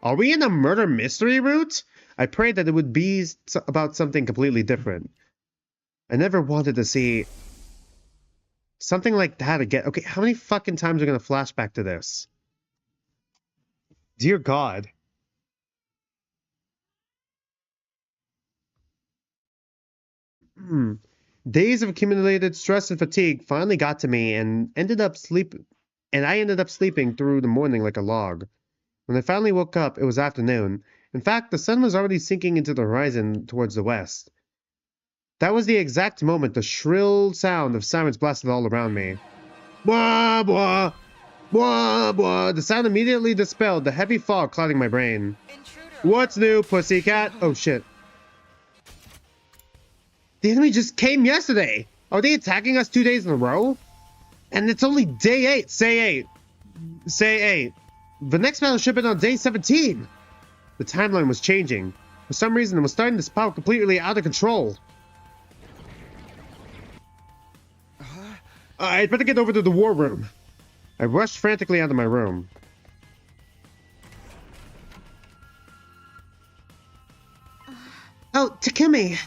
[SPEAKER 1] Are we in a murder mystery route? I prayed that it would be about something completely different. I never wanted to see something like that again. Okay, how many fucking times are we gonna flash back to this? Dear God. Days of accumulated stress and fatigue finally got to me and I ended up sleeping through the morning like a log. When I finally woke up, it was afternoon. In fact, the sun was already sinking into the horizon towards the west. That was the exact moment the shrill sound of sirens blasted all around me. Blah, blah, blah, blah. The sound immediately dispelled the heavy fog clouding my brain.
[SPEAKER 10] Intruder.
[SPEAKER 1] What's new, pussycat? Oh, shit. The enemy just came yesterday. Are they attacking us 2 days in a row? And it's only day 8. Say 8. Say 8. The next battle should have been on day 17. The timeline was changing. For some reason, it was starting to spiral completely out of control. I'd better get over to the war room. I rushed frantically out of my room.
[SPEAKER 3] Oh, Takumi!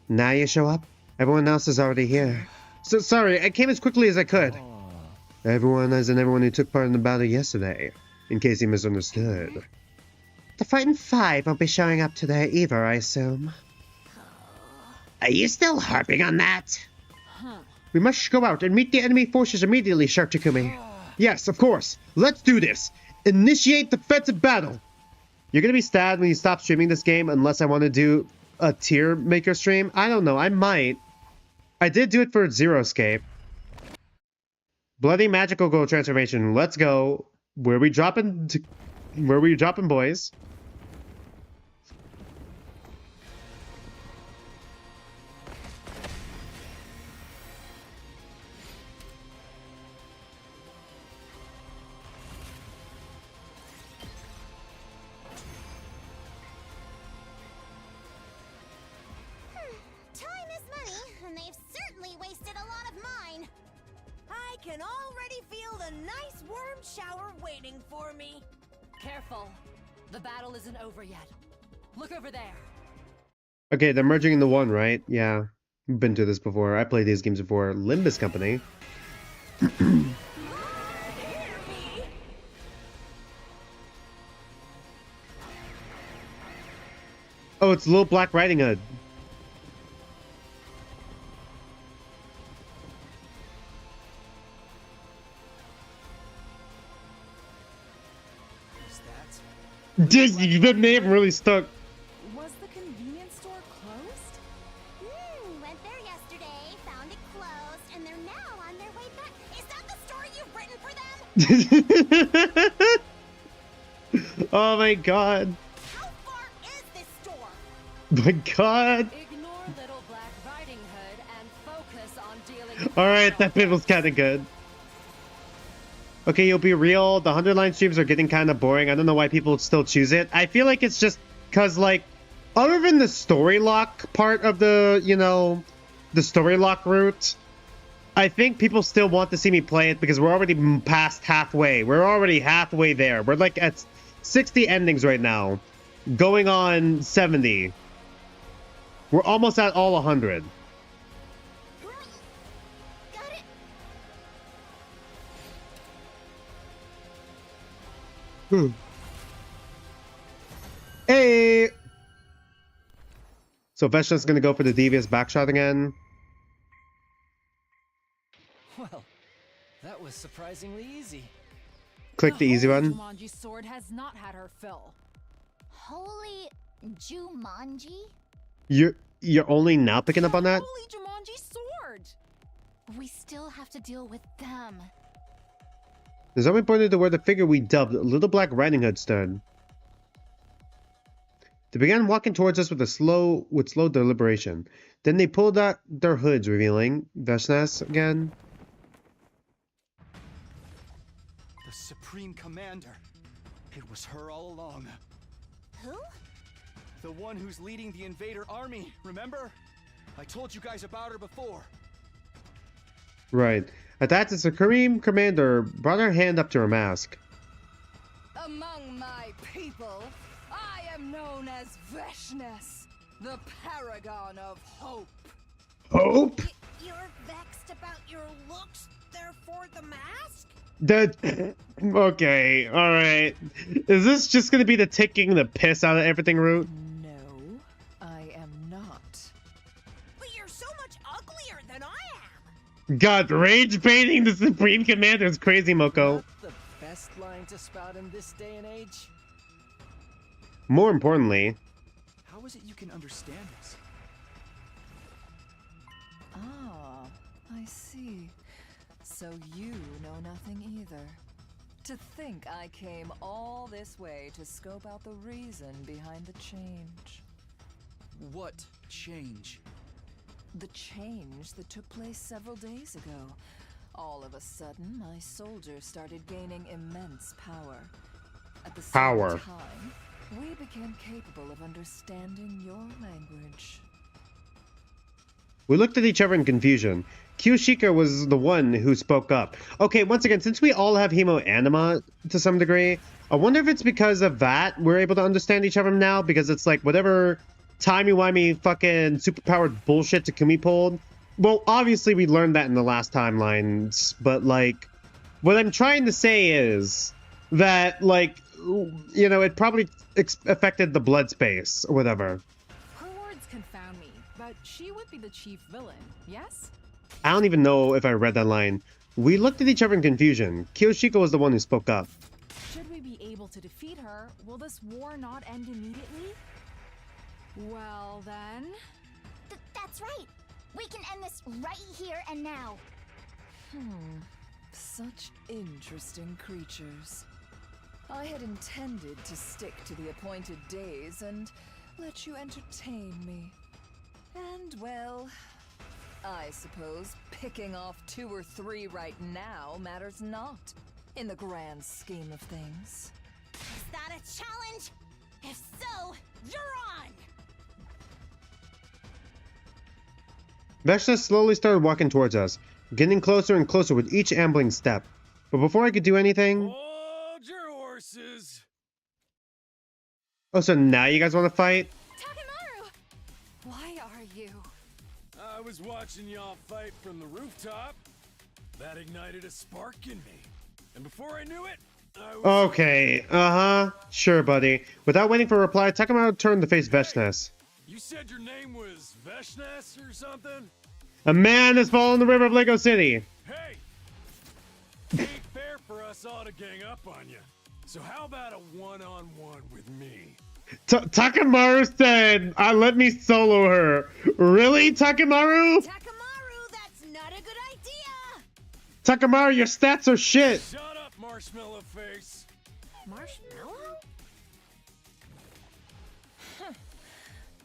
[SPEAKER 1] Now you show up? Everyone else is already here. So sorry, I came as quickly as I could. Everyone as in everyone who took part in the battle yesterday. In case you misunderstood.
[SPEAKER 3] The Frightened Five won't be showing up today either, I assume.
[SPEAKER 2] Are you still harping on that?
[SPEAKER 3] We must go out and meet the enemy forces immediately, Shark Takumi.
[SPEAKER 1] Yes, of course. Let's do this. Initiate defensive battle. You're gonna be sad when you stop streaming this game unless I want to do a tier maker stream. I don't know. I might. I did do it for Zero Escape. Bloody magical gold transformation. Let's go. Where we dropping? Where we dropping, boys?
[SPEAKER 6] Time is money, and they've certainly wasted a lot of mine.
[SPEAKER 10] I can already feel the nice worm shower waiting for me.
[SPEAKER 9] Careful. The battle isn't over yet. Look over there.
[SPEAKER 1] Okay, they're merging into one, right? Yeah. Been through this before. I played these games before. Limbus Company. Oh, it's Little Black Riding Hood. The name really stuck.
[SPEAKER 8] Was the convenience store closed?
[SPEAKER 6] Went there yesterday, found it closed, and they're now on their way back. Is that the story you've written for them?
[SPEAKER 1] Oh my god.
[SPEAKER 6] How far is this store?
[SPEAKER 1] My god.
[SPEAKER 9] Ignore Little Black Riding Hood and focus on dealing.
[SPEAKER 1] Alright, that bit was kind of good. Okay, you'll be real. The 100-line streams are getting kind of boring. I don't know why people still choose it. I feel like it's just because, like, other than the story lock part of the, you know, the story lock route, I think people still want to see me play it because we're already past halfway. We're already halfway there. We're like at 60 endings right now, going on 70. We're almost at all 100. Hey! So Veshna's gonna go for the devious backshot again.
[SPEAKER 7] Well, that was surprisingly easy.
[SPEAKER 1] Click the easy
[SPEAKER 8] holy
[SPEAKER 1] one.
[SPEAKER 8] Jumanji sword has not had her fill.
[SPEAKER 6] Holy Jumanji?
[SPEAKER 1] You're only now picking up on that?
[SPEAKER 8] Holy Jumanji sword!
[SPEAKER 6] We still have to deal with them.
[SPEAKER 1] The zombie pointed to where the figure we dubbed Little Black Riding Hood stood. They began walking towards us with slow deliberation. Then they pulled out their hoods, revealing Veshna's again.
[SPEAKER 4] The Supreme Commander. It was her all along.
[SPEAKER 6] Who?
[SPEAKER 4] The one who's leading the invader army, remember? I told you guys about her before.
[SPEAKER 1] Right. At that, the Supreme Commander brought her hand up to her mask.
[SPEAKER 9] Among my people, I am known as Veshnes, the paragon of hope.
[SPEAKER 1] Hope?
[SPEAKER 10] You're vexed about your looks, therefore the mask?
[SPEAKER 1] That... Okay, alright. Is this just gonna be the taking the piss out of everything route?
[SPEAKER 8] No, I am not.
[SPEAKER 10] But you're so much uglier than I am.
[SPEAKER 1] God, rage baiting the Supreme Commander is crazy, Moko.
[SPEAKER 7] Not the best line to spout in this day and age.
[SPEAKER 1] More importantly,
[SPEAKER 4] How is it you can understand us?
[SPEAKER 8] Ah, I see. So you know nothing either. To think I came all this way to scope out the reason behind the change.
[SPEAKER 4] What change?
[SPEAKER 8] The change that took place several days ago. All of a sudden, my soldiers started gaining immense power. At the same
[SPEAKER 1] Power.
[SPEAKER 8] time, we became capable of understanding your language.
[SPEAKER 1] we looked at each other in confusion. Kyoshika was the one who spoke up. Okay, once again, since we all have hemoanima to some degree, I wonder if it's because of that we're able to understand each other now, because it's like whatever timey-wimey fucking superpowered bullshit Takumi pulled. Well, obviously we learned that in the last timelines, but like, what I'm trying to say is that, like, you know, it probably affected the blood space or whatever.
[SPEAKER 8] Her words confound me, but she would be the chief villain, yes?
[SPEAKER 1] I don't even know if I read that line. We looked at each other in confusion. Kyoshika was the one who spoke up.
[SPEAKER 8] Should we be able to defeat her, will this war not end immediately? Well then...
[SPEAKER 6] That's right. We can end this right here and now.
[SPEAKER 8] Such interesting creatures. I had intended to stick to the appointed days and let you entertain me. And well, I suppose picking off 2 or 3 right now matters not in the grand scheme of things.
[SPEAKER 10] Is that a challenge? If so, you're on!
[SPEAKER 1] Veshna slowly started walking towards us, getting closer and closer with each ambling step. But before I could do anything...
[SPEAKER 4] Hold your horses.
[SPEAKER 1] Oh, so now you guys want to fight?
[SPEAKER 8] Takemaru!
[SPEAKER 11] was watching y'all fight from the rooftop. That ignited a spark in me. And before I knew it, I was...
[SPEAKER 1] Okay, sure, buddy. Without waiting for a reply, Takamaru turned to face Veshnes.
[SPEAKER 11] You said your name was Veshnes or something?
[SPEAKER 1] A man has fallen in the river of Lego City.
[SPEAKER 11] Hey! Ain't fair for us all to gang up on you. So how about a one-on-one with me?
[SPEAKER 1] Takamaru said, let me solo her. Really, Takamaru?
[SPEAKER 10] Takamaru, that's not a good idea!
[SPEAKER 1] Takamaru, your stats are shit.
[SPEAKER 11] Shut up, marshmallow face.
[SPEAKER 10] Marshmallow?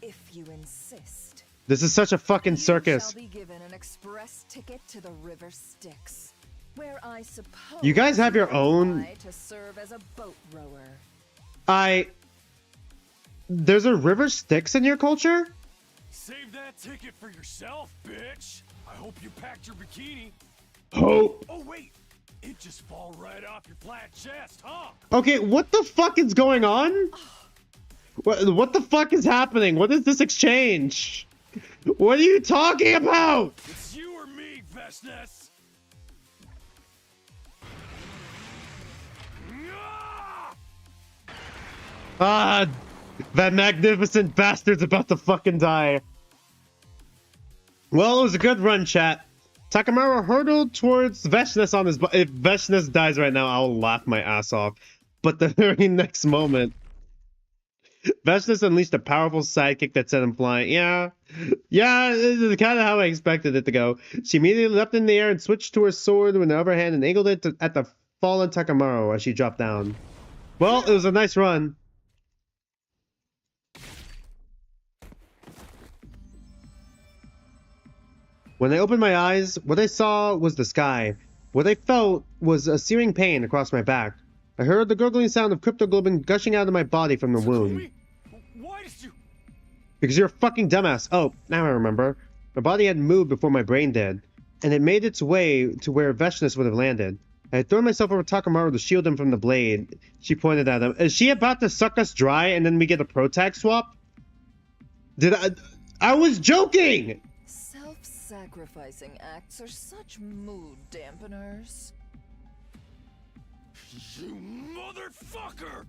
[SPEAKER 8] If you insist.
[SPEAKER 1] This is such a fucking circus.
[SPEAKER 8] You shall be given an express ticket to the River Styx, where I suppose
[SPEAKER 1] You guys have your own...
[SPEAKER 8] to serve as a boat rower.
[SPEAKER 1] There's a River Styx in your culture?
[SPEAKER 11] Save that ticket for yourself, bitch. I hope you packed your bikini.
[SPEAKER 1] Hope.
[SPEAKER 11] Oh, wait. It just fall right off your flat chest, huh?
[SPEAKER 1] Okay, what the fuck is going on? What the fuck is happening? What is this exchange? What are you talking about?
[SPEAKER 11] It's you or me, Veshnes.
[SPEAKER 1] That magnificent bastard's about to fucking die. Well, it was a good run, chat. Takamaru hurtled towards Veshnes on his butt. If Veshnes dies right now, I'll laugh my ass off. But the very next moment, Veshnes unleashed a powerful sidekick that sent him flying. Yeah, this is kind of how I expected it to go. She immediately leapt in the air and switched to her sword with the other hand and angled it at the fallen Takamaru as she dropped down. Well, it was a nice run. When I opened my eyes, what I saw was the sky. What I felt was a searing pain across my back. I heard the gurgling sound of cryptoglobin gushing out of my body from the wound.
[SPEAKER 11] Why did you...
[SPEAKER 1] Because you're a fucking dumbass. Oh, now I remember. My body had moved before my brain did, and it made its way to where Veshnes would have landed. I had thrown myself over Takamaru to shield him from the blade. She pointed at him. Is she about to suck us dry and then we get a pro tag swap? I was joking!
[SPEAKER 8] Self-sacrificing acts are such mood dampeners.
[SPEAKER 11] You motherfucker!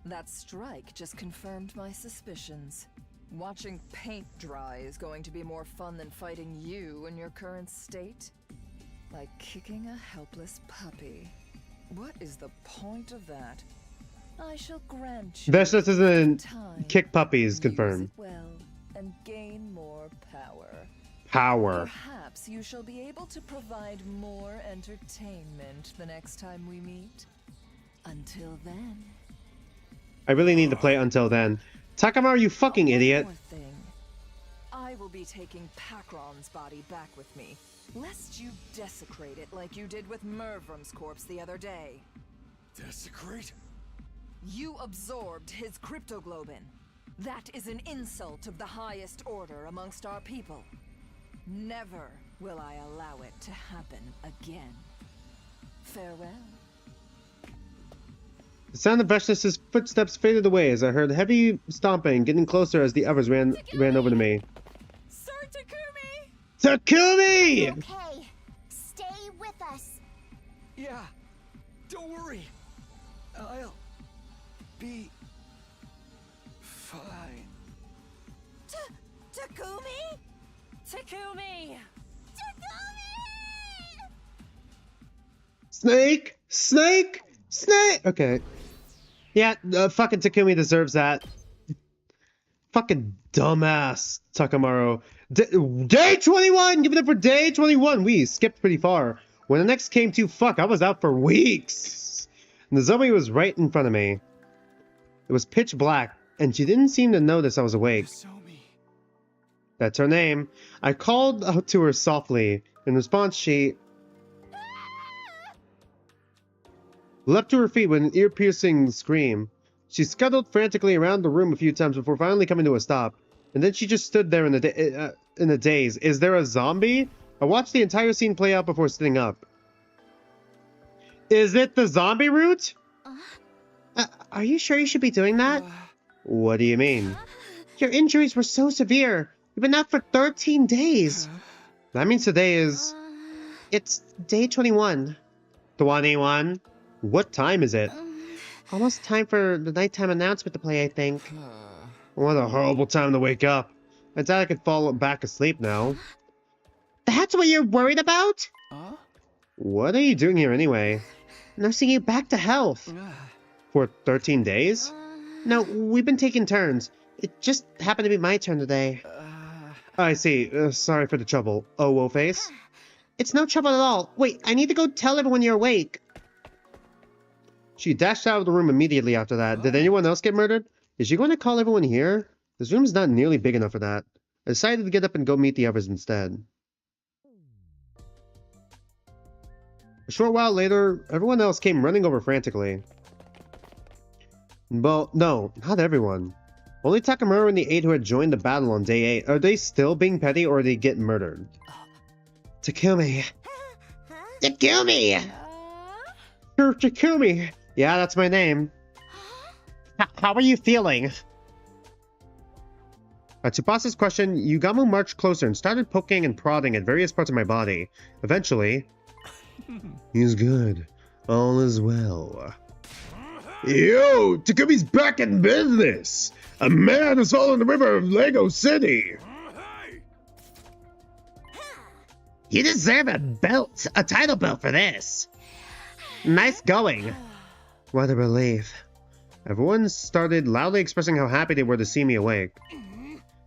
[SPEAKER 8] That strike just confirmed my suspicions. Watching paint dry is going to be more fun than fighting you in your current state. Like kicking a helpless puppy. What is the point of that? I shall grant you
[SPEAKER 1] Veshnes isn't
[SPEAKER 8] time
[SPEAKER 1] kick puppies,
[SPEAKER 8] to
[SPEAKER 1] confirmed.
[SPEAKER 8] use it well and gain more power.
[SPEAKER 1] Power.
[SPEAKER 8] Perhaps you shall be able to provide more entertainment the next time we meet. Until then.
[SPEAKER 1] I really need to play Until Then. Takamaru, you fucking idiot.
[SPEAKER 8] One more thing. I will be taking Pakron's body back with me, lest you desecrate it like you did with Mervrum's corpse the other day.
[SPEAKER 11] Desecrate?
[SPEAKER 8] You absorbed his cryptoglobin. That is an insult of the highest order amongst our people. Never will I allow it to happen again. Farewell.
[SPEAKER 1] The sound of Veshnes' footsteps faded away as I heard heavy stomping, getting closer as the others ran over to me.
[SPEAKER 10] Sir Takumi!
[SPEAKER 1] Takumi!
[SPEAKER 6] Okay, stay with us.
[SPEAKER 4] Yeah, don't worry. I'll be fine.
[SPEAKER 10] Takumi? Takumi!
[SPEAKER 1] Snake! Snake! Snake! Okay. Yeah, fucking Takumi deserves that. Fucking dumbass, Takamaru. Day 21! Give it up for day 21! We skipped pretty far. When the next came to, fuck, I was out for weeks. And the zombie was right in front of me. It was pitch black, and she didn't seem to notice I was awake. That's her name. I called out to her softly. In response, she leapt to her feet with an ear-piercing scream. She scuttled frantically around the room a few times before finally coming to a stop. And then she just stood there in a daze. Is there a zombie? I watched the entire scene play out before sitting up. Is it the zombie route?
[SPEAKER 3] Are you sure you should be doing that?
[SPEAKER 1] What do you mean?
[SPEAKER 3] Your injuries were so severe. We've been out for 13 days.
[SPEAKER 1] That means today is...
[SPEAKER 3] It's day 21.
[SPEAKER 1] 21? What time is it?
[SPEAKER 3] Almost time for the nighttime announcement to play, I think.
[SPEAKER 1] What a horrible time to wake up. I thought I could fall back asleep now.
[SPEAKER 3] That's what you're worried about?
[SPEAKER 1] What are you doing here anyway?
[SPEAKER 3] Nursing you back to health.
[SPEAKER 1] For 13 days?
[SPEAKER 3] No, we've been taking turns. It just happened to be my turn today.
[SPEAKER 1] I see. Sorry for the trouble. Oh, woe face?
[SPEAKER 3] It's no trouble at all. Wait, I need to go tell everyone you're awake.
[SPEAKER 1] She dashed out of the room immediately after that. Did anyone else get murdered? Is she going to call everyone here? This room's not nearly big enough for that. I decided to get up and go meet the others instead. A short while later, everyone else came running over frantically. Well, no, not everyone. Only Takamaru and the 8 who had joined the battle on day 8. Are they still being petty or are they getting murdered? Takumi.
[SPEAKER 3] Takumi!
[SPEAKER 1] Sure, Takumi. Yeah, that's my name.
[SPEAKER 3] How are you feeling?
[SPEAKER 1] At Tsubasa's question, Yugamu marched closer and started poking and prodding at various parts of my body. Eventually... He's good. All is well.
[SPEAKER 5] Yo, Takumi's back in business! A man has fallen in the river of Lego City!
[SPEAKER 3] You deserve a belt, a title belt for this. Nice going.
[SPEAKER 1] What a relief. Everyone started loudly expressing how happy they were to see me awake.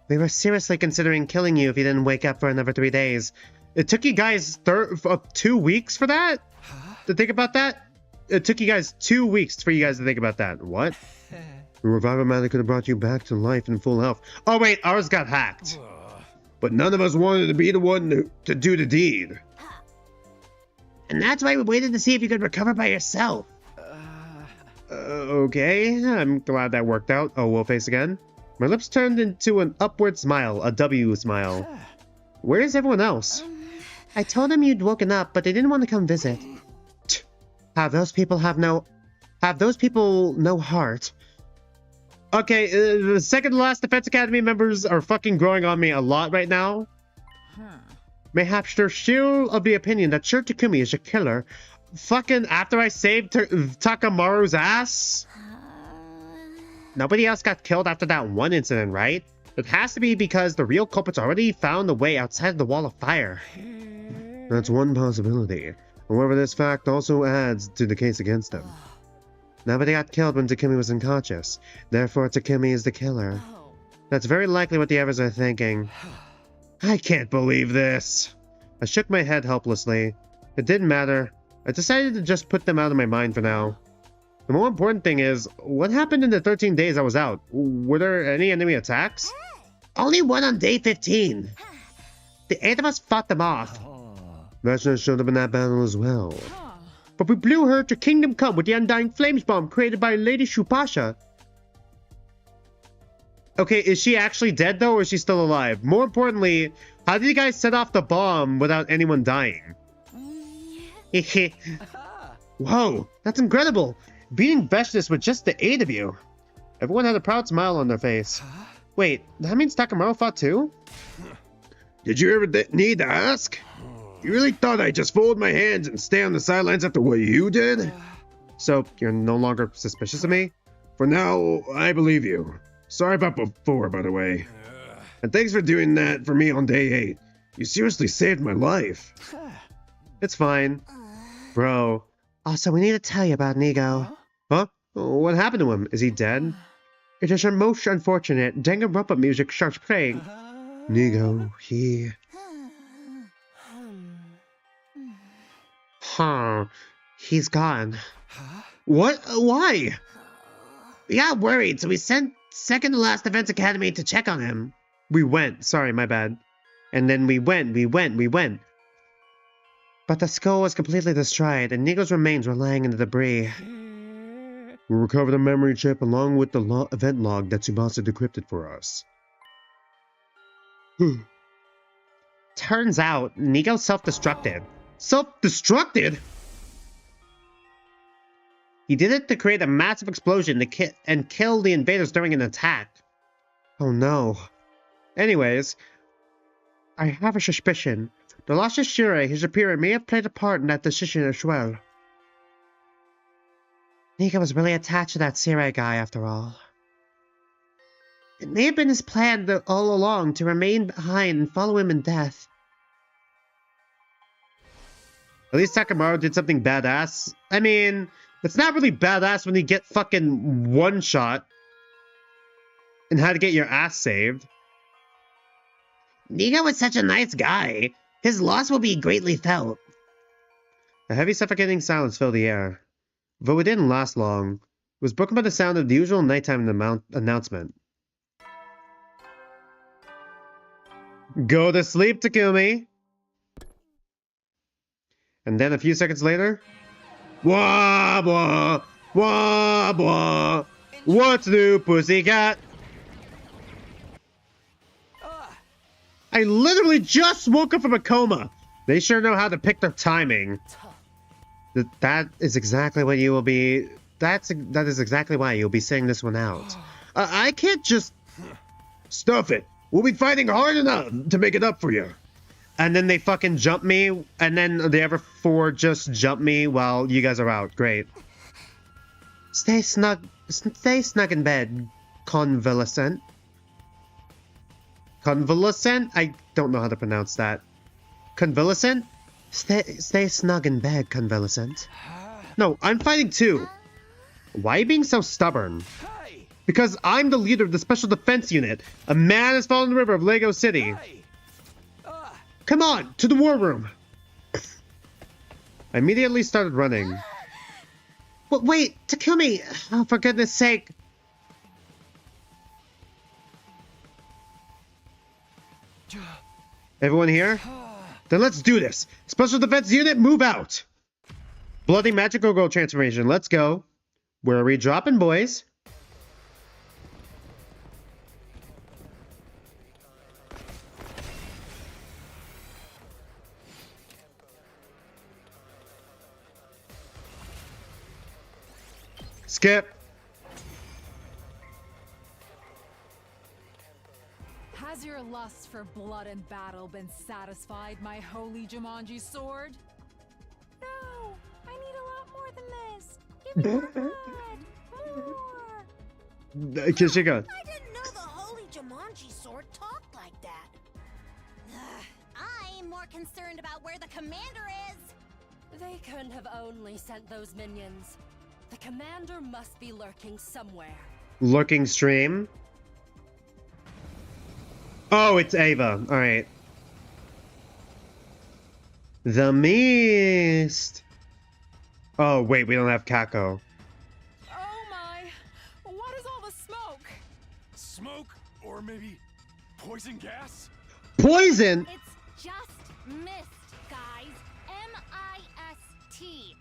[SPEAKER 3] We were seriously considering killing you if you didn't wake up for another 3 days.
[SPEAKER 1] It took you guys 2 weeks for that? To think about that? It took you guys 2 weeks for you guys to think about that. What? The revival magic could have brought you back to life in full health. Oh wait, ours got hacked.
[SPEAKER 5] But none of us wanted to be the one to do the deed.
[SPEAKER 3] And that's why we waited to see if you could recover by yourself.
[SPEAKER 1] Okay, I'm glad that worked out. Oh, we'll face again. My lips turned into an upward smile, a W smile. Where is everyone else?
[SPEAKER 3] I told them you'd woken up, but they didn't want to come visit. Have those people no heart?
[SPEAKER 1] Okay, the second to last Defense Academy members are fucking growing on me a lot right now. Mayhaps they're still of the opinion that Sure Takumi is a killer. Fucking after I saved Takamaru's ass? Nobody else got killed after that one incident, right? It has to be because the real culprits already found a way outside the wall of fire. That's one possibility. However, this fact also adds to the case against him. Nobody got killed when Takumi was unconscious. Therefore, Takumi is the killer. That's very likely what the others are thinking. I can't believe this. I shook my head helplessly. It didn't matter. I decided to just put them out of my mind for now. The more important thing is, what happened in the 13 days I was out? Were there any enemy attacks?
[SPEAKER 3] Only one on day 15. The 8 of us fought them off.
[SPEAKER 1] Vashna showed up in that battle as well. But we blew her to Kingdom Come with the Undying Flames bomb created by Lady Shupasha. Okay, is she actually dead though, or is she still alive? More importantly, how did you guys set off the bomb without anyone dying? Whoa, that's incredible! Beating Vashnis with just the 8 of you. Everyone had a proud smile on their face. Wait, that means Takamaru fought too?
[SPEAKER 5] Did you ever need to ask? You really thought I'd just fold my hands and stay on the sidelines after what you did?
[SPEAKER 1] So, you're no longer suspicious of me?
[SPEAKER 5] For now, I believe you. Sorry about before, by the way. And thanks for doing that for me on day 8. You seriously saved my life.
[SPEAKER 1] It's fine. Bro.
[SPEAKER 3] Also, we need to tell you about Nigo.
[SPEAKER 1] Huh? What happened to him? Is he dead?
[SPEAKER 3] It is most unfortunate. Danganronpa music starts playing.
[SPEAKER 1] Nigo, he...
[SPEAKER 3] Huh. He's gone.
[SPEAKER 1] What? Why?
[SPEAKER 3] We got worried, so we sent second to last Defense Academy to check on him.
[SPEAKER 1] We went. Sorry, my bad. And then we went.
[SPEAKER 3] But the skull was completely destroyed, and Nigo's remains were lying in the debris.
[SPEAKER 1] We recovered a memory chip along with the event log that Tsubasa decrypted for us.
[SPEAKER 3] Turns out, Nigo self-destructed.
[SPEAKER 1] Self-destructed?
[SPEAKER 3] He did it to create a massive explosion and kill the invaders during an attack.
[SPEAKER 1] Oh no. Anyways,
[SPEAKER 3] I have a suspicion. The lost Shire, his superior, may have played a part in that decision as well. Nika was really attached to that Sire guy after all. It may have been his plan all along to remain behind and follow him in death. At least Takamaru did something badass. I mean, it's not really badass when you get fucking one-shot and how to get your ass saved.
[SPEAKER 2] Nika was such a nice guy. His loss will be greatly felt.
[SPEAKER 3] A heavy suffocating silence filled the air. Though it didn't last long, it was broken by the sound of the usual nighttime announcement. Go to sleep, Takumi! And then a few seconds later... Wah, wah, wah, wah. What's new, pussycat? I literally just woke up from a coma. They sure know how to pick their timing. That is exactly what you will be... That is exactly why you'll be saying this one out. I can't just...
[SPEAKER 5] Stuff it. We'll be fighting hard enough to make it up for you.
[SPEAKER 3] And then they fucking jump me, and then the other four just jump me while you guys are out. Great. Stay snug in bed, convalescent. Convalescent? I don't know how to pronounce that. Convalescent? Stay snug in bed, convalescent. No, I'm fighting too. Why are you being so stubborn? Because I'm the leader of the Special Defense Unit. A man has fallen in the river of Lego City. Come on, to the war room. I immediately started running. But wait, Takumi! Oh, for goodness sake. Everyone here? Then let's do this. Special Defense Unit, move out. Bloody Magical Girl transformation, let's go. Where are we dropping, boys? Skip.
[SPEAKER 8] Has your lust for blood and battle been satisfied, my holy Jumanji sword?
[SPEAKER 6] No, I need a lot more than this. Give me more blood. More.
[SPEAKER 3] Kishika.
[SPEAKER 10] I didn't know the holy Jumanji sword talked like that.
[SPEAKER 6] I'm more concerned about where the commander is.
[SPEAKER 12] They couldn't have only sent those minions. The commander must be lurking somewhere.
[SPEAKER 3] Lurking stream? Oh, it's Ava. Alright. The Mist. Oh, wait, we don't have Kako.
[SPEAKER 8] Oh my! What is all the smoke?
[SPEAKER 11] Smoke? Or maybe poison gas?
[SPEAKER 3] Poison?
[SPEAKER 6] It's just mist, guys. M-I-S-T.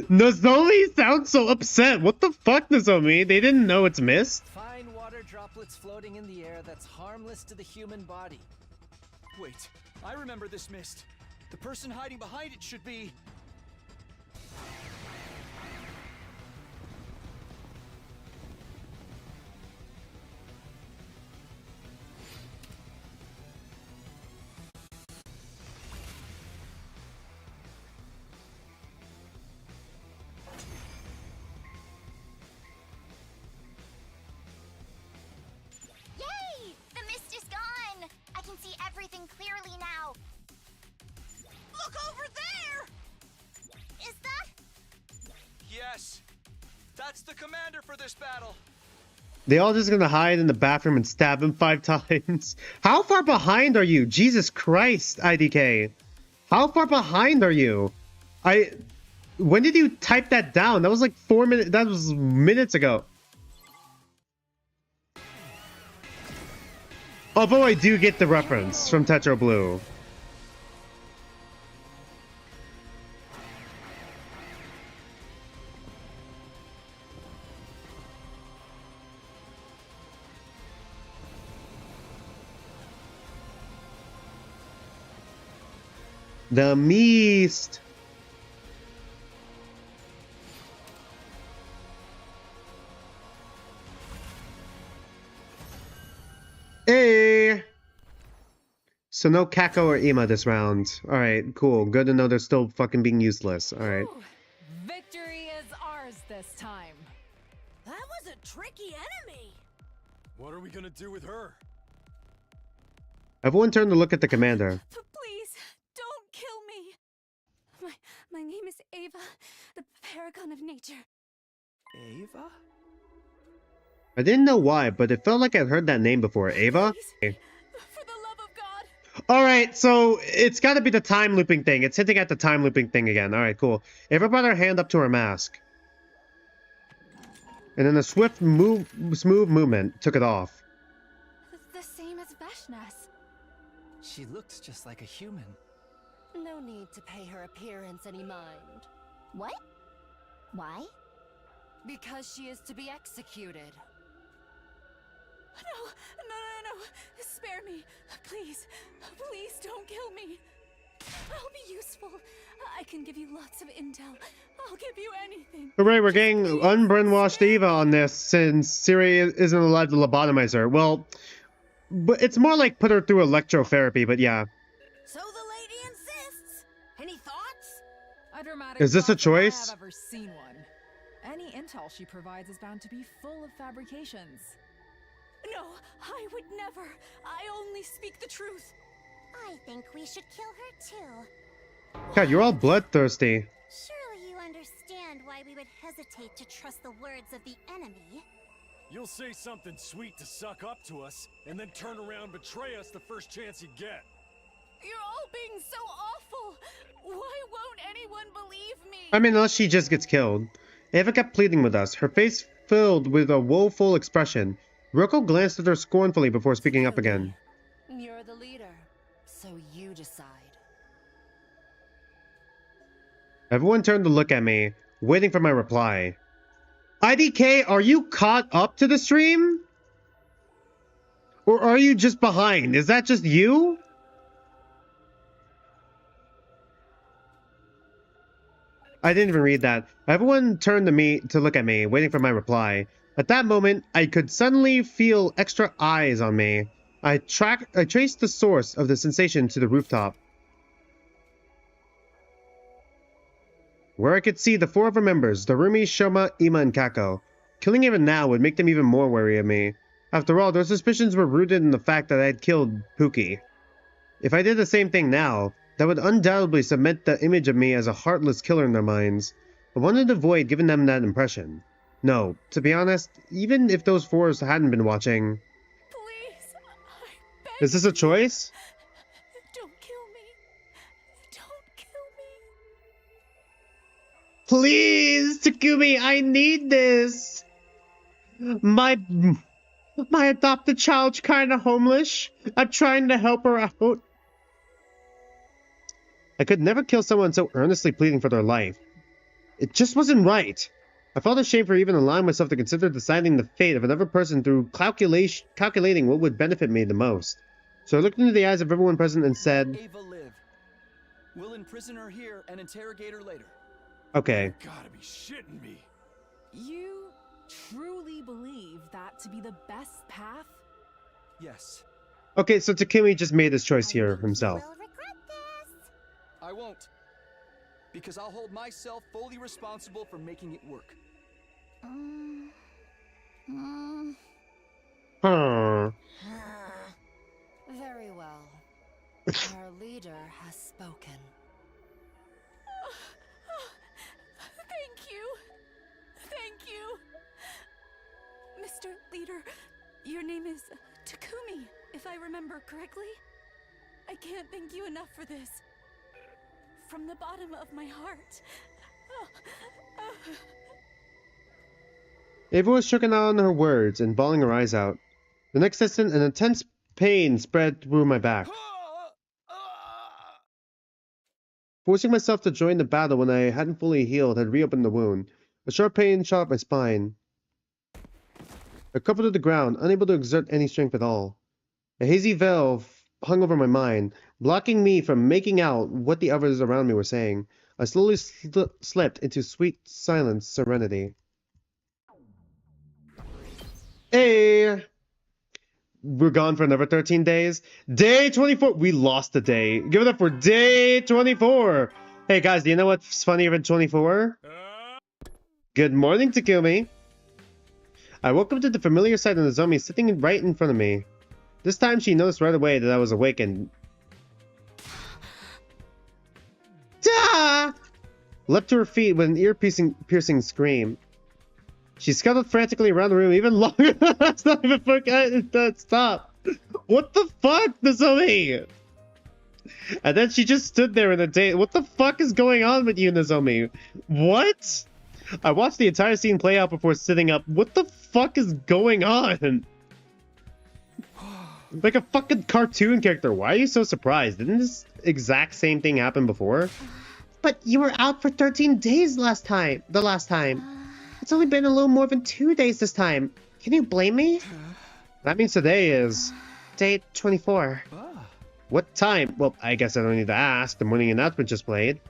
[SPEAKER 3] Nozomi sounds so upset. What the fuck, Nozomi? They didn't know it's mist?
[SPEAKER 7] Fine water droplets floating in the air that's harmless to the human body.
[SPEAKER 4] Wait, I remember this mist. The person hiding behind it should be...
[SPEAKER 6] Yay! The mist is gone. I can see everything clearly now.
[SPEAKER 10] Look over there!
[SPEAKER 6] Is that?
[SPEAKER 4] Yes! That's the commander for this battle!
[SPEAKER 3] They all just gonna hide in the bathroom and stab him 5 times. How far behind are you? Jesus Christ, IDK. How far behind are you? When did you type that down? That was like 4 minutes. That was minutes ago. Although I do get the reference from Tetra Blue. The Mist. Hey.
[SPEAKER 1] So no Kako or Ima this round. Alright, cool. Good to know they're still fucking being useless. Alright.
[SPEAKER 8] Victory is ours this time.
[SPEAKER 10] That was a tricky enemy.
[SPEAKER 11] What are we gonna do with her?
[SPEAKER 1] Everyone turned to look at the commander.
[SPEAKER 6] Please, don't kill me. My name is Ava, the paragon of nature.
[SPEAKER 4] Ava?
[SPEAKER 1] I didn't know why, but it felt like I'd heard that name before. Ava?
[SPEAKER 6] Please, for the love of God.
[SPEAKER 1] Alright, so it's gotta be the time looping thing. It's hinting at the time looping thing again. Alright, cool. Ava brought her hand up to her mask. And then a swift, smooth movement took it off.
[SPEAKER 6] The same as Veshnas.
[SPEAKER 7] She looks just like a human.
[SPEAKER 12] No need to pay her appearance any mind.
[SPEAKER 6] What? Why?
[SPEAKER 12] Because she is to be executed.
[SPEAKER 6] No. Spare me. Please. Please don't kill me. I'll be useful. I can give you lots of intel. I'll give you anything.
[SPEAKER 1] Hooray, we're getting unbrainwashed Eva on this since Siri isn't allowed to lobotomize her. Well, but it's more like put her through electrotherapy, but yeah.
[SPEAKER 10] So the lady insists. Any thoughts?
[SPEAKER 8] A dramatic
[SPEAKER 1] Is this a
[SPEAKER 8] thought if I
[SPEAKER 1] choice?
[SPEAKER 8] have ever seen one. Any intel she provides is bound to be full of fabrications.
[SPEAKER 6] No, I would never. I only speak the truth.
[SPEAKER 10] I think we should kill her too.
[SPEAKER 1] God, you're all bloodthirsty.
[SPEAKER 10] Surely you understand why we would hesitate to trust the words of the enemy.
[SPEAKER 11] You'll say something sweet to suck up to us, and then turn around and betray us the first chance you get.
[SPEAKER 6] You're all being so awful. Why won't anyone believe me?
[SPEAKER 1] I mean, unless she just gets killed. Eva kept pleading with us, her face filled with a woeful expression. Ryoko glanced at her scornfully before speaking up again.
[SPEAKER 12] You're the leader, so you decide.
[SPEAKER 1] Everyone turned to look at me, waiting for my reply. IDK, are you caught up to the stream? Or are you just behind? Is that just you? I didn't even read that. Everyone turned to look at me, waiting for my reply. At that moment, I could suddenly feel extra eyes on me. I traced the source of the sensation to the rooftop, where I could see the four of our members, Darumi, Shoma, Ima, and Kako. Killing even now would make them even more wary of me. After all, their suspicions were rooted in the fact that I had killed Pookie. If I did the same thing now, that would undoubtedly cement the image of me as a heartless killer in their minds. I wanted to avoid giving them that impression. No, to be honest, even if those fours hadn't been watching...
[SPEAKER 6] Please, I beg.
[SPEAKER 1] Is this a choice?
[SPEAKER 6] Don't kill me. Don't kill me.
[SPEAKER 1] Please, Takumi, I need this. My adopted child's kind of homeless. I'm trying to help her out. I could never kill someone so earnestly pleading for their life. It just wasn't right. I felt ashamed for even allowing myself to consider deciding the fate of another person through calculating what would benefit me the most. So I looked into the eyes of everyone present and said,
[SPEAKER 4] Ava live. We'll imprison her here and interrogate her later.
[SPEAKER 1] okay.
[SPEAKER 11] You gotta be shitting me.
[SPEAKER 8] You truly believe that to be the best path?
[SPEAKER 4] Yes,
[SPEAKER 1] Okay, so Takumi just made this choice here himself.
[SPEAKER 10] Will regret this.
[SPEAKER 4] I won't. Because I'll hold myself fully responsible for making it work.
[SPEAKER 1] Huh.
[SPEAKER 12] Very well. Our leader has spoken.
[SPEAKER 6] Thank you. Thank you. Mr. Leader, your name is Takumi, if I remember correctly. I can't thank you enough for this. From the bottom of my heart.
[SPEAKER 1] Ava was shaken out on her words and bawling her eyes out. The next instant, an intense pain spread through my back. Forcing myself to join the battle when I hadn't fully healed had reopened the wound. A sharp pain shot up my spine. I crumpled to the ground, unable to exert any strength at all. A hazy veil hung over my mind, blocking me from making out what the others around me were saying. I slowly slipped into sweet silent serenity. Hey! we're gone for another 13 days. Day 24. We lost a day. Give it up for day 24. Hey guys, do you know what's funnier than 24? Good morning, Takumi. I woke up to the familiar sight of Nozomi sitting right in front of me. This time she noticed right away that I was awake and... Da! Leapt to her feet with an ear-piercing scream. She scuttled frantically around the room even longer. That's not even fucking... Stop. What the fuck, Nozomi? And then she just stood there in a day. What the fuck is going on with you, Nozomi? What? I watched the entire scene play out before sitting up. What the fuck is going on? Like a fucking cartoon character. Why are you so surprised? Didn't this exact same thing happen before?
[SPEAKER 3] But you were out for 13 days the last time. It's only been a little more than 2 days this time. Can you blame me?
[SPEAKER 1] That means today is...
[SPEAKER 3] Day 24.
[SPEAKER 1] What time? Well, I guess I don't need to ask. The morning announcement just played.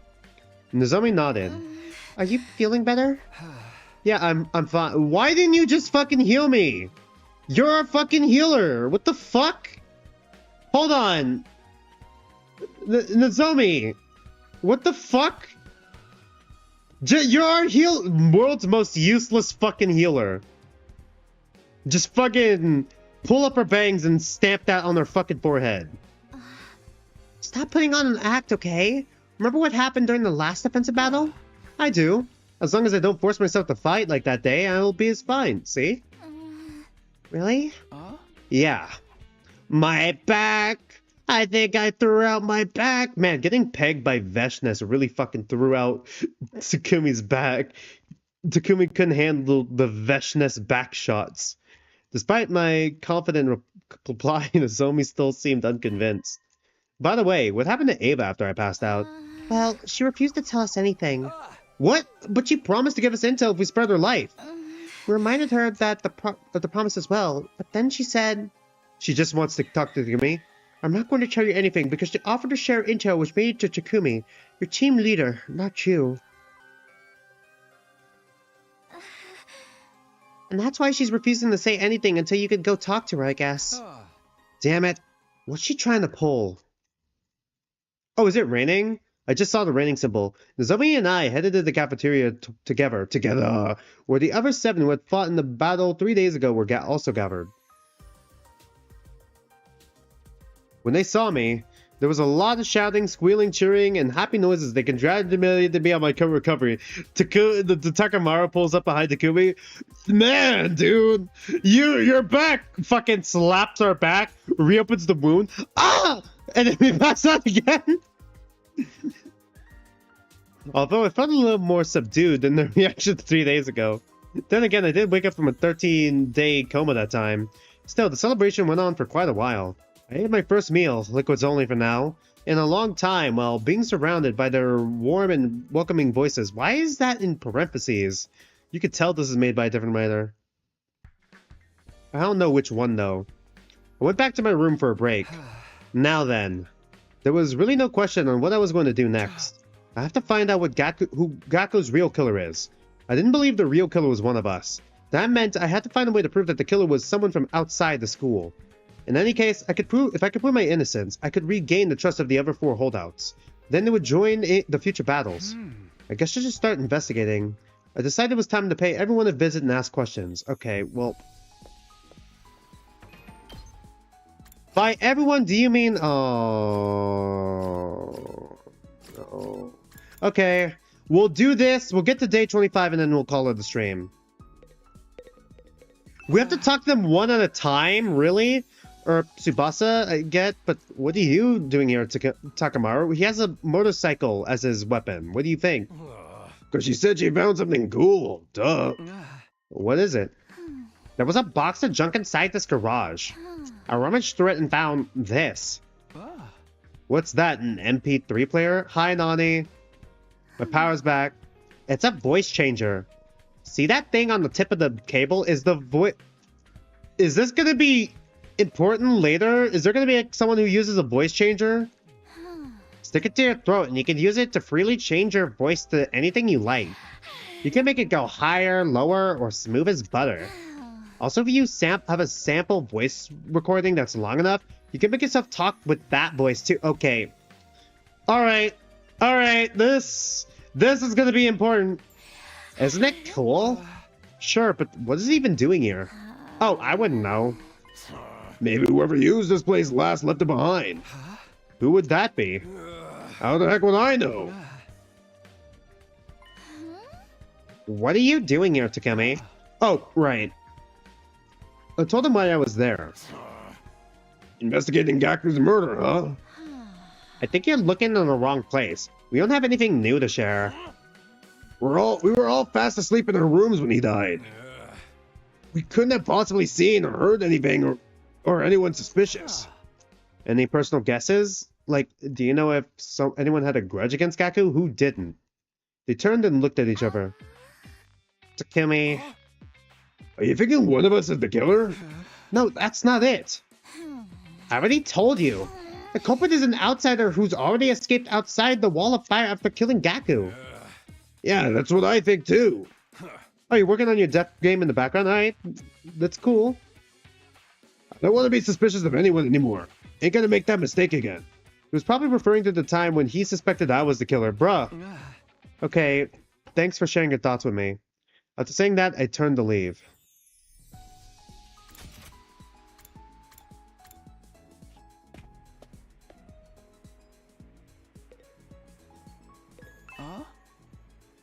[SPEAKER 1] Nozomi nodded.
[SPEAKER 3] Are you feeling better?
[SPEAKER 1] Yeah, I'm fine. Why didn't you just fucking heal me? You're a fucking healer. What the fuck? Hold on. Nozomi. What the fuck? You're our world's most useless fucking healer. Just fucking pull up her bangs and stamp that on her fucking forehead.
[SPEAKER 3] Stop putting on an act, okay? Remember what happened during the last defensive battle?
[SPEAKER 1] I do. As long as I don't force myself to fight like that day, I'll be as fine, see?
[SPEAKER 3] Really?
[SPEAKER 1] Yeah. My back! I think I threw out my back! Man, getting pegged by Veshness really fucking threw out Takumi's back. Takumi couldn't handle the Veshness back shots. Despite my confident reply, Nozomi still seemed unconvinced. By the way, what happened to Ava after I passed out?
[SPEAKER 3] Well, she refused to tell us anything.
[SPEAKER 1] What? But she promised to give us intel if we spread her life.
[SPEAKER 3] We reminded her that the promise as well, but then she said...
[SPEAKER 1] She just wants to talk to me.
[SPEAKER 3] I'm not going to tell you anything because the offer to share intel was made to Takumi, your team leader, not you. And that's why she's refusing to say anything until you could go talk to her, I guess.
[SPEAKER 1] Damn it. What's she trying to pull? Oh, is it raining? I just saw the raining symbol. Nozomi and I headed to the cafeteria together, where the other 7 who had fought in the battle 3 days ago were also gathered. When they saw me, there was a lot of shouting, squealing, cheering, and happy noises. They congratulated me on my recovery. The Takamaru pulls up behind Takumi. Man, dude, you're back! Fucking slaps our back, reopens the wound. Ah! And then we pass out again. Although it felt a little more subdued than the reaction 3 days ago. Then again, I did wake up from a 13-day coma that time. Still, the celebration went on for quite a while. I ate my first meal, liquids only for now, in a long time while being surrounded by their warm and welcoming voices. Why is that in parentheses? You could tell this is made by a different writer. I don't know which one though. I went back to my room for a break. Now then, there was really no question on what I was going to do next. I have to find out who Gaku's real killer is. I didn't believe the real killer was one of us. That meant I had to find a way to prove that the killer was someone from outside the school. In any case, if I could prove my innocence, I could regain the trust of the other 4 holdouts. Then they would join the future battles. I guess I should start investigating. I decided it was time to pay everyone a visit and ask questions. Okay, well... By everyone, do you mean... Oh... No. Okay, we'll do this. We'll get to day 25 and then we'll call it the stream. We have to talk to them one at a time? Really? Or Tsubasa, I get, but what are you doing here, Takamaru? He has a motorcycle as his weapon. What do you think?
[SPEAKER 5] Because she said she found something cool. Duh.
[SPEAKER 1] What is it? There was a box of junk inside this garage. I rummaged through it and found this. What's that, an MP3 player? Hi, Nani. My power's back. It's a voice changer. See that thing on the tip of the cable? Is this gonna be important later? Is there gonna be someone who uses a voice changer? Stick it to your throat and you can use it to freely change your voice to anything you like. You can make it go higher, lower, or smooth as butter. Also, if you have a sample voice recording that's long enough, you can make yourself talk with that voice too. Okay. Alright. Alright, this is gonna be important. Isn't it cool? Sure, but what is he even doing here? Oh, I wouldn't know.
[SPEAKER 5] Maybe whoever used this place last left it behind.
[SPEAKER 1] Who would that be?
[SPEAKER 5] How the heck would I know?
[SPEAKER 1] What are you doing here, Takumi? Oh, right. I told him why I was there.
[SPEAKER 5] Investigating Gaku's murder, huh?
[SPEAKER 1] I think you're looking in the wrong place. We don't have anything new to share.
[SPEAKER 5] We were all fast asleep in our rooms when he died. We couldn't have possibly seen or heard anything or anyone suspicious.
[SPEAKER 1] Any personal guesses? Like, do you know if anyone had a grudge against Gaku? Who didn't? They turned and looked at each other. Takumi.
[SPEAKER 5] Are you thinking one of us is the killer?
[SPEAKER 1] No, that's not it. I already told you. The culprit is an outsider who's already escaped outside the wall of fire after killing Gaku.
[SPEAKER 5] Yeah, that's what I think too.
[SPEAKER 1] Oh, you're working on your death game in the background? Alright, that's cool.
[SPEAKER 5] I don't want to be suspicious of anyone anymore. Ain't gonna make that mistake again.
[SPEAKER 1] He was probably referring to the time when he suspected I was the killer. Bruh. Okay, thanks for sharing your thoughts with me. After saying that, I turned to leave.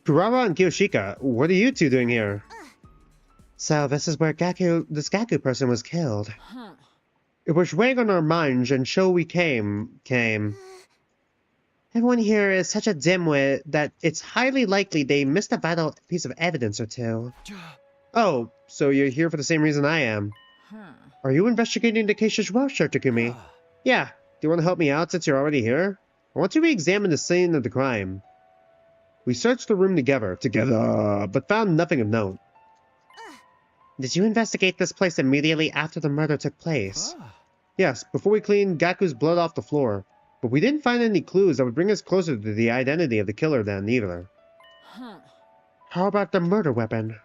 [SPEAKER 1] Kurara and Kiyoshika, what are you two doing here? So this is where this Gaku person was killed. It was weighing on our minds, and so we came. Everyone here is such a dimwit that it's highly likely they missed a vital piece of evidence or two. Oh, so you're here for the same reason I am. Are you investigating the case as well, Sir Takumi? Yeah. Do you want to help me out since you're already here? I want to re-examine the scene of the crime. We searched the room together, but found nothing of note. Did you investigate this place immediately after the murder took place? Yes, before we cleaned Gaku's blood off the floor. But we didn't find any clues that would bring us closer to the identity of the killer then, either. How about the murder weapon?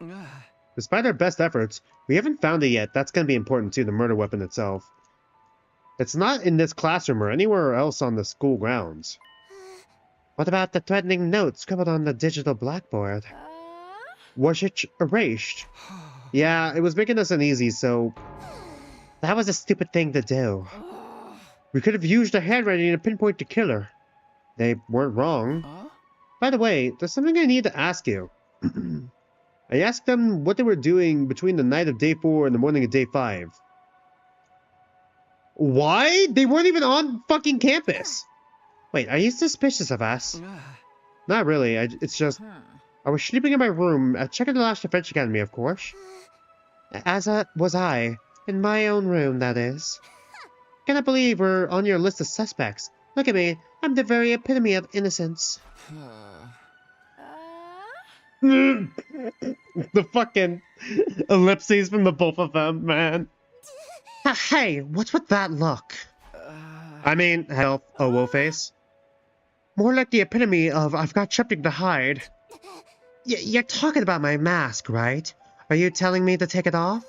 [SPEAKER 1] Despite our best efforts, we haven't found it yet. That's going to be important too, the murder weapon itself. It's not in this classroom or anywhere else on the school grounds. What about the threatening note scribbled on the digital blackboard? Was it erased? Yeah, it was making us uneasy, so... That was a stupid thing to do. We could have used the handwriting to pinpoint the killer. They weren't wrong. By the way, there's something I need to ask you. I asked them what they were doing between the night of day 4 and the morning of day 5. Why? They weren't even on fucking campus. Wait, are you suspicious of us? Not really, it's just... I was sleeping in my room at Czechoslovak Defense Academy, of course. As was I. In my own room, that is. Cannot believe we're on your list of suspects. Look at me, I'm the very epitome of innocence. The fucking ellipses from the both of them, man. Hey, what's with that look? I mean, hell, owo face. More like the epitome of I've got something to hide. You're talking about my mask, right? Are you telling me to take it off?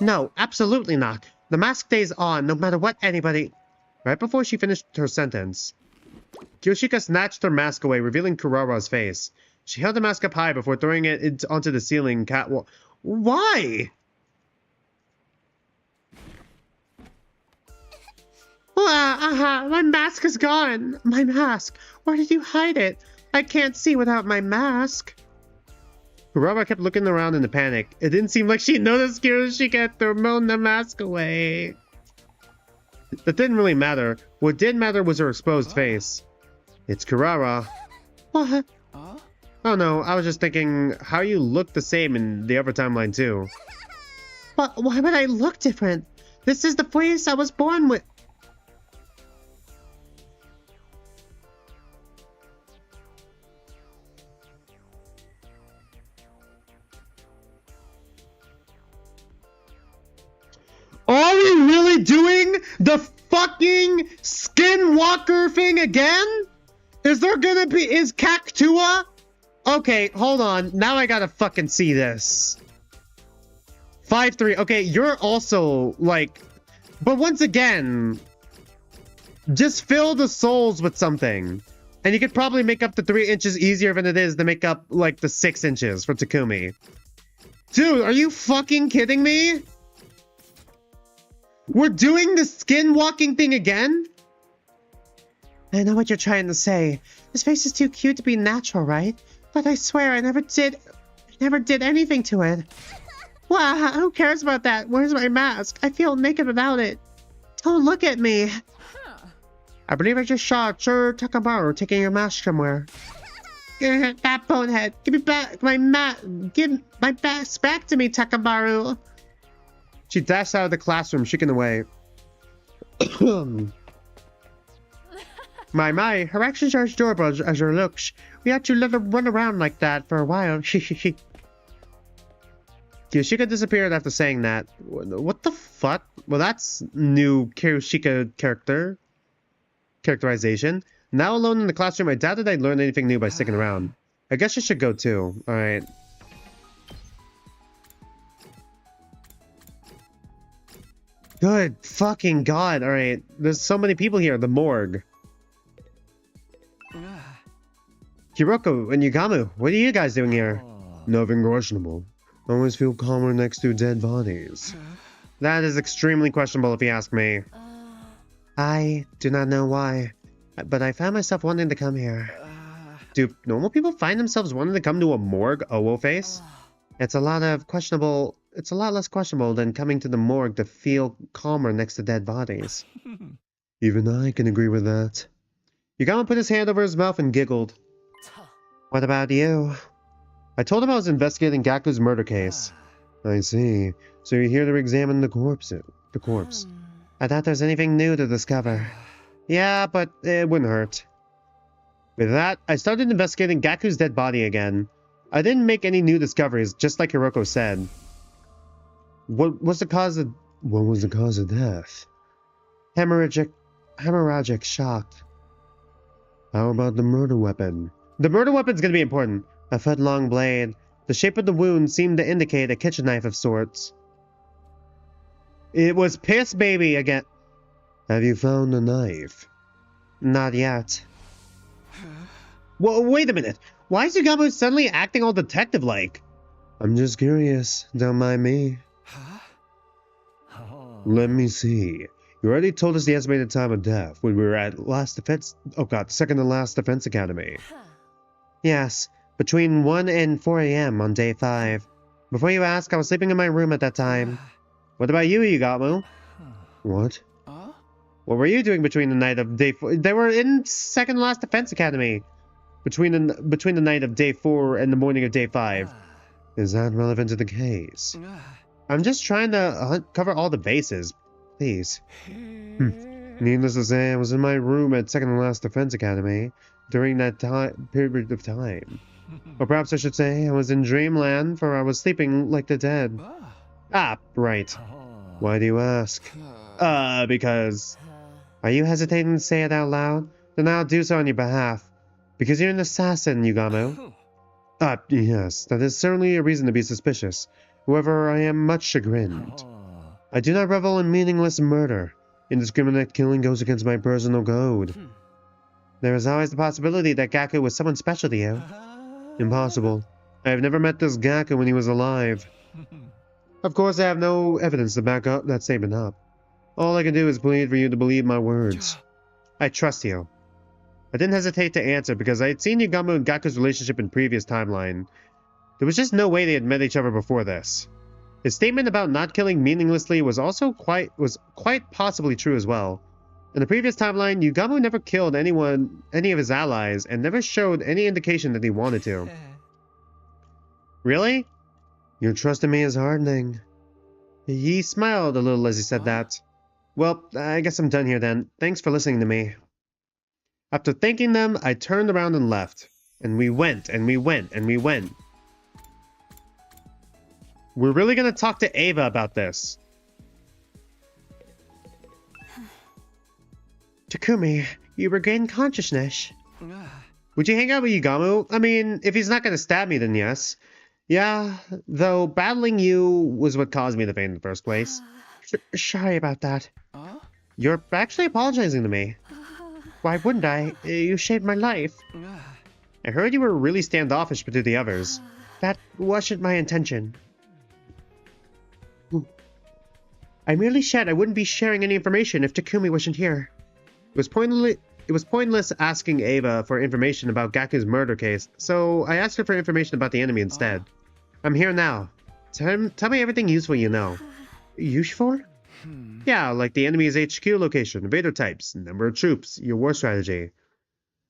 [SPEAKER 1] No, absolutely not. The mask stays on no matter what anybody... Right before she finished her sentence, Kiyoshika snatched her mask away, revealing Kurara's face. She held the mask up high before throwing it onto the ceiling catwalk. Why? My mask is gone. My mask. Where did you hide it? I can't see without my mask. Kurara kept looking around in a panic. It didn't seem like she noticed Kiyoshika had thrown the mask away. That didn't really matter. What did matter was her exposed face. It's Kurara. What? Oh no, I was just thinking how you look the same in the other timeline too. But why would I look different? This is the face I was born with. Are we really doing the fucking skinwalker thing again? Is Cactua? Okay, hold on. Now I gotta fucking see this. 5'3". Okay, you're also like... But once again, just fill the souls with something. And you could probably make up the 3 inches easier than it is to make up like the 6 inches for Takumi. Dude, are you fucking kidding me? We're doing the skin walking thing again?
[SPEAKER 3] I know what you're trying to say. His face is too cute to be natural, right? But I swear I never did anything to it. Wow, who cares about that? Where's my mask? I feel naked without it. Don't look at me. I believe I just saw Sir Takamaru taking your mask somewhere. That bonehead. Give me back my Give my mask back to me, Takamaru.
[SPEAKER 1] She dashed out of the classroom, shaking away.
[SPEAKER 3] My, her actions are as adorable as her looks. We had to let her run around like that for a while.
[SPEAKER 1] Kirishika disappeared after saying that. What the fuck? Well, that's new Kirishika characterization. Now alone in the classroom, I doubted I'd learn anything new by sticking around. I guess I should go too. Alright. Good fucking god. Alright. There's so many people here. The morgue. Hiroko and Yugamu, what are you guys doing here?
[SPEAKER 5] Nothing questionable. I always feel calmer next to dead bodies.
[SPEAKER 1] That is extremely questionable if you ask me.
[SPEAKER 3] I do not know why, but I found myself wanting to come here.
[SPEAKER 1] Do normal people find themselves wanting to come to a morgue, Owo face?
[SPEAKER 3] It's a lot less questionable than coming to the morgue to feel calmer next to dead bodies.
[SPEAKER 5] Even I can agree with that.
[SPEAKER 1] Yugamu put his hand over his mouth and giggled.
[SPEAKER 3] What about you?
[SPEAKER 1] I told him I was investigating Gaku's murder case.
[SPEAKER 5] I see. So you're here to examine the corpse.
[SPEAKER 3] I thought there was anything new to discover.
[SPEAKER 1] Yeah, but it wouldn't hurt. With that, I started investigating Gaku's dead body again. I didn't make any new discoveries, just like Hiroko said. What was the cause of
[SPEAKER 5] death?
[SPEAKER 3] Hemorrhagic shock.
[SPEAKER 5] How about the murder weapon?
[SPEAKER 1] The murder weapon's gonna be important.
[SPEAKER 3] A foot-long blade.
[SPEAKER 1] The shape of the wound seemed to indicate a kitchen knife of sorts. It was Piss Baby again.
[SPEAKER 5] Have you found a knife?
[SPEAKER 3] Not yet.
[SPEAKER 1] Well, wait a minute. Why is Yugamu suddenly acting all detective-like?
[SPEAKER 5] I'm just curious. Don't mind me. Let me see. You already told us the estimated time of death when we were at second to last defense academy.
[SPEAKER 3] Yes, between 1 and 4 a.m. on day 5. Before you ask, I was sleeping in my room at that time.
[SPEAKER 1] What about you, Yugamu?
[SPEAKER 5] What?
[SPEAKER 1] What were you doing between the night of day 4? They were in second to last defense academy. Between the night of day 4 and the morning of day 5.
[SPEAKER 5] Is that relevant to the case?
[SPEAKER 1] I'm just trying to cover all the bases. Please.
[SPEAKER 5] Needless to say, I was in my room at second to last defense academy during that period of time.
[SPEAKER 1] Or perhaps I should say I was in dreamland, for I was sleeping like the dead. Ah, right.
[SPEAKER 5] Why do you ask?
[SPEAKER 1] Because...
[SPEAKER 3] Are you hesitating to say it out loud? Then I'll do so on your behalf. Because you're an assassin, Yugamu.
[SPEAKER 5] Yes, that is certainly a reason to be suspicious. However, I am much chagrined. I do not revel in meaningless murder. Indiscriminate killing goes against my personal code.
[SPEAKER 3] There is always the possibility that Gaku was someone special to you.
[SPEAKER 5] Impossible. I have never met this Gaku when he was alive.
[SPEAKER 1] Of course, I have no evidence to back up that statement up.
[SPEAKER 5] All I can do is plead for you to believe my words.
[SPEAKER 1] I trust you. I didn't hesitate to answer because I had seen Yugamu and Gaku's relationship in previous timeline. There was just no way they had met each other before this. His statement about not killing meaninglessly was quite possibly true as well. In the previous timeline, Yugamu never killed any of his allies, and never showed any indication that he wanted to. Really?
[SPEAKER 5] Your trust in me is hardening.
[SPEAKER 1] He smiled a little as he said that. Well, I guess I'm done here then. Thanks for listening to me. After thanking them, I turned around and left. And we went, and we went, and we went. We're really gonna talk to Ava about this.
[SPEAKER 3] Takumi, you regained consciousness.
[SPEAKER 1] Would you hang out with Yugamu? I mean, if he's not gonna stab me, then yes. Yeah, though battling you was what caused me to faint in the first place.
[SPEAKER 3] Sorry about that.
[SPEAKER 4] Huh?
[SPEAKER 1] You're actually apologizing to me.
[SPEAKER 3] Why wouldn't I? You saved my life.
[SPEAKER 1] I heard you were really standoffish to the others.
[SPEAKER 3] That wasn't my intention. I merely said I wouldn't be sharing any information if Takumi wasn't here.
[SPEAKER 1] It was pointless asking Ava for information about Gaku's murder case, so I asked her for information about the enemy instead. I'm here now. Tell me everything useful you know.
[SPEAKER 3] Useful?
[SPEAKER 1] Yeah, like the enemy's HQ location, invader types, number of troops, your war strategy.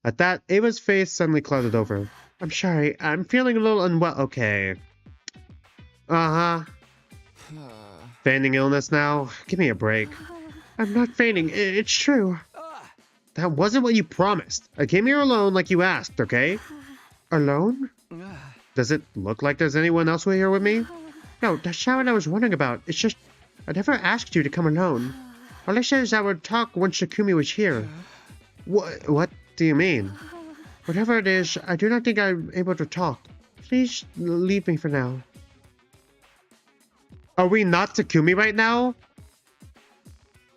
[SPEAKER 1] At that, Ava's face suddenly clouded over.
[SPEAKER 3] I'm sorry, I'm feeling a little unwell.
[SPEAKER 1] Okay. Uh-huh. Feigning illness now? Give me a break.
[SPEAKER 3] I'm not feigning, it's true.
[SPEAKER 1] That wasn't what you promised. I came here alone like you asked, okay?
[SPEAKER 3] Alone?
[SPEAKER 1] Does it look like there's anyone else here with me?
[SPEAKER 3] No, that's not what I was wondering about. It's just, I never asked you to come alone. All I said is I would talk once Takumi was here.
[SPEAKER 1] What do you mean?
[SPEAKER 3] Whatever it is, I do not think I'm able to talk. Please leave me for now.
[SPEAKER 1] Are we not Takumi right now?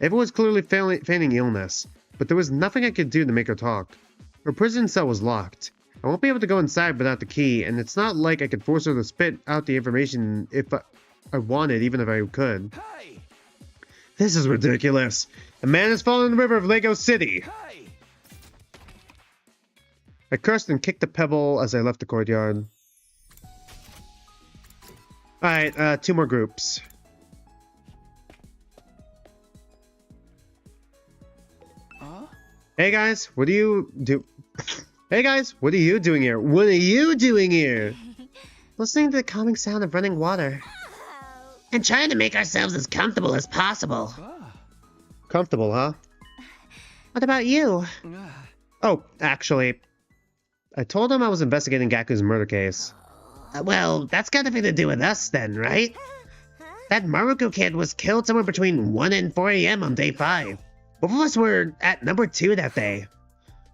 [SPEAKER 1] Ava was clearly feigning illness, but there was nothing I could do to make her talk. Her prison cell was locked. I won't be able to go inside without the key, and it's not like I could force her to spit out the information if I wanted, even if I could.
[SPEAKER 4] Hey!
[SPEAKER 1] This is ridiculous. A man has fallen in the river of Lego City.
[SPEAKER 4] Hey!
[SPEAKER 1] I cursed and kicked a pebble as I left the courtyard. Alright, 2 more groups. Hey guys, what do you do? Hey guys, what are you doing here? What are you doing here?
[SPEAKER 3] Listening to the calming sound of running water.
[SPEAKER 2] And trying to make ourselves as comfortable as possible.
[SPEAKER 1] Comfortable, huh?
[SPEAKER 3] What about you?
[SPEAKER 1] Oh, actually, I told him I was investigating Gaku's murder case.
[SPEAKER 2] Well, that's got nothing to do with us then, right? That Maruko kid was killed somewhere between 1 and 4 a.m. on day 5. Both of us were at number 2 that day.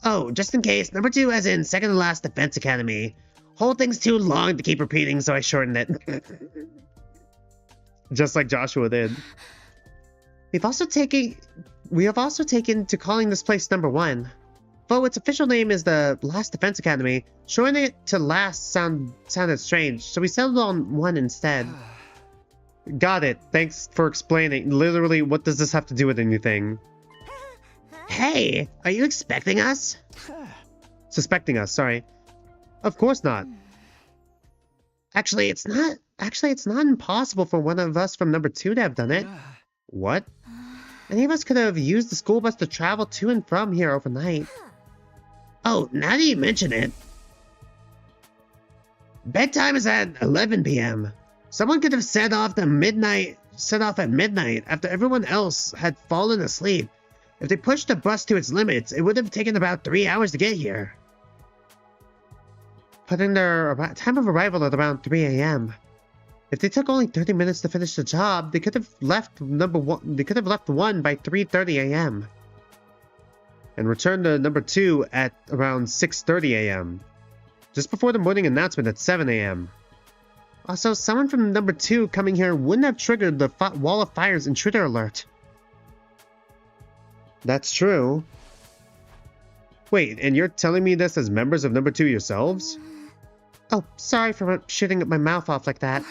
[SPEAKER 2] Oh, just in case, number 2 as in second to last defense academy. Whole thing's too long to keep repeating, so I shortened it.
[SPEAKER 1] Just like Joshua did.
[SPEAKER 3] We have also taken to calling this place number 1. Though its official name is the Last Defense Academy, shortening it to last sounded strange, so we settled on 1 instead.
[SPEAKER 1] Got it. Thanks for explaining. Literally, what does this have to do with anything?
[SPEAKER 2] Hey, are you expecting us?
[SPEAKER 1] Suspecting us, sorry. Of course not.
[SPEAKER 3] Actually, it's not impossible for one of us from number 2 to have done it.
[SPEAKER 1] What?
[SPEAKER 3] Any of us could have used the school bus to travel to and from here overnight.
[SPEAKER 2] Oh, now that you mention it. Bedtime is at 11 p.m. Someone could have set off at midnight after everyone else had fallen asleep. If they pushed the bus to its limits, it would have taken about 3 hours to get here.
[SPEAKER 3] Putting their time of arrival at around 3 a.m. If they took only 30 minutes to finish the job, they could have left 1 by 3:30 a.m.
[SPEAKER 1] and returned to number 2 at around 6:30 a.m. just before the morning announcement at 7 a.m.
[SPEAKER 3] Also, someone from number 2 coming here wouldn't have triggered the wall of fire's intruder alert.
[SPEAKER 1] That's true. Wait, and you're telling me this as members of number 2 yourselves?
[SPEAKER 3] Oh, sorry for shooting my mouth off like that.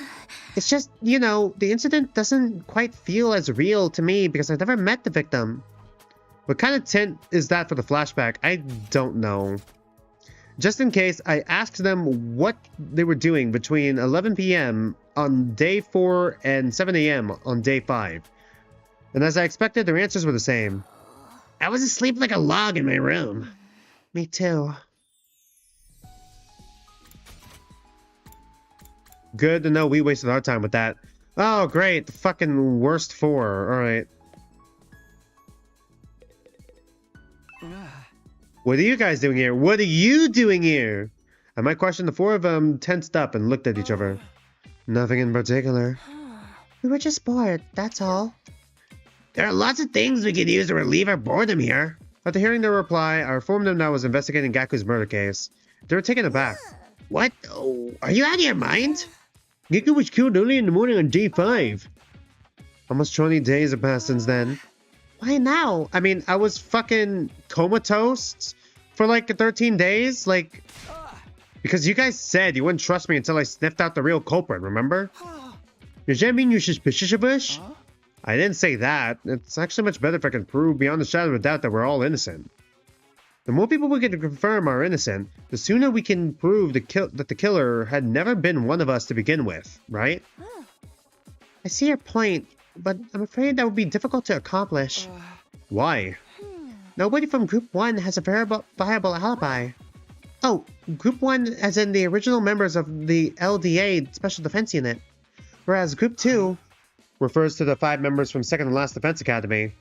[SPEAKER 3] It's just, you know, the incident doesn't quite feel as real to me because I've never met the victim.
[SPEAKER 1] What kind of tint is that for the flashback? I don't know. Just in case, I asked them what they were doing between 11 p.m. on day 4 and 7 a.m. on day 5. And as I expected, their answers were the same.
[SPEAKER 2] I was asleep like a log in my room.
[SPEAKER 3] Me too.
[SPEAKER 1] Good to know we wasted our time with that. Oh, great. The fucking worst 4. Alright. What are you guys doing here? What are you doing here? At my question, the 4 of them tensed up and looked at each other. Nothing in particular.
[SPEAKER 3] We were just bored, that's all.
[SPEAKER 2] There are lots of things we could use to relieve our boredom here.
[SPEAKER 1] After hearing their reply, I informed them that I was investigating Gaku's murder case. They were taken aback.
[SPEAKER 2] What? Oh, are you out of your mind?
[SPEAKER 1] Giku was killed early in the morning on day 5. Almost 20 days have passed since then.
[SPEAKER 3] Why now?
[SPEAKER 1] I mean, I was fucking comatose for like 13 days, like... Because you guys said you wouldn't trust me until I sniffed out the real culprit, remember? Does that mean you're suspicious of us? I didn't say that. It's actually much better if I can prove beyond a shadow of a doubt that we're all innocent. The more people we can confirm are innocent, the sooner we can prove that the killer had never been one of us to begin with, right?
[SPEAKER 3] I see your point, but I'm afraid that would be difficult to accomplish.
[SPEAKER 1] Why?
[SPEAKER 3] Nobody from Group 1 has a viable alibi. Oh, Group 1 as in the original members of the LDA Special Defense Unit. Whereas Group 2
[SPEAKER 1] refers to the 5 members from Second and Last Defense Academy.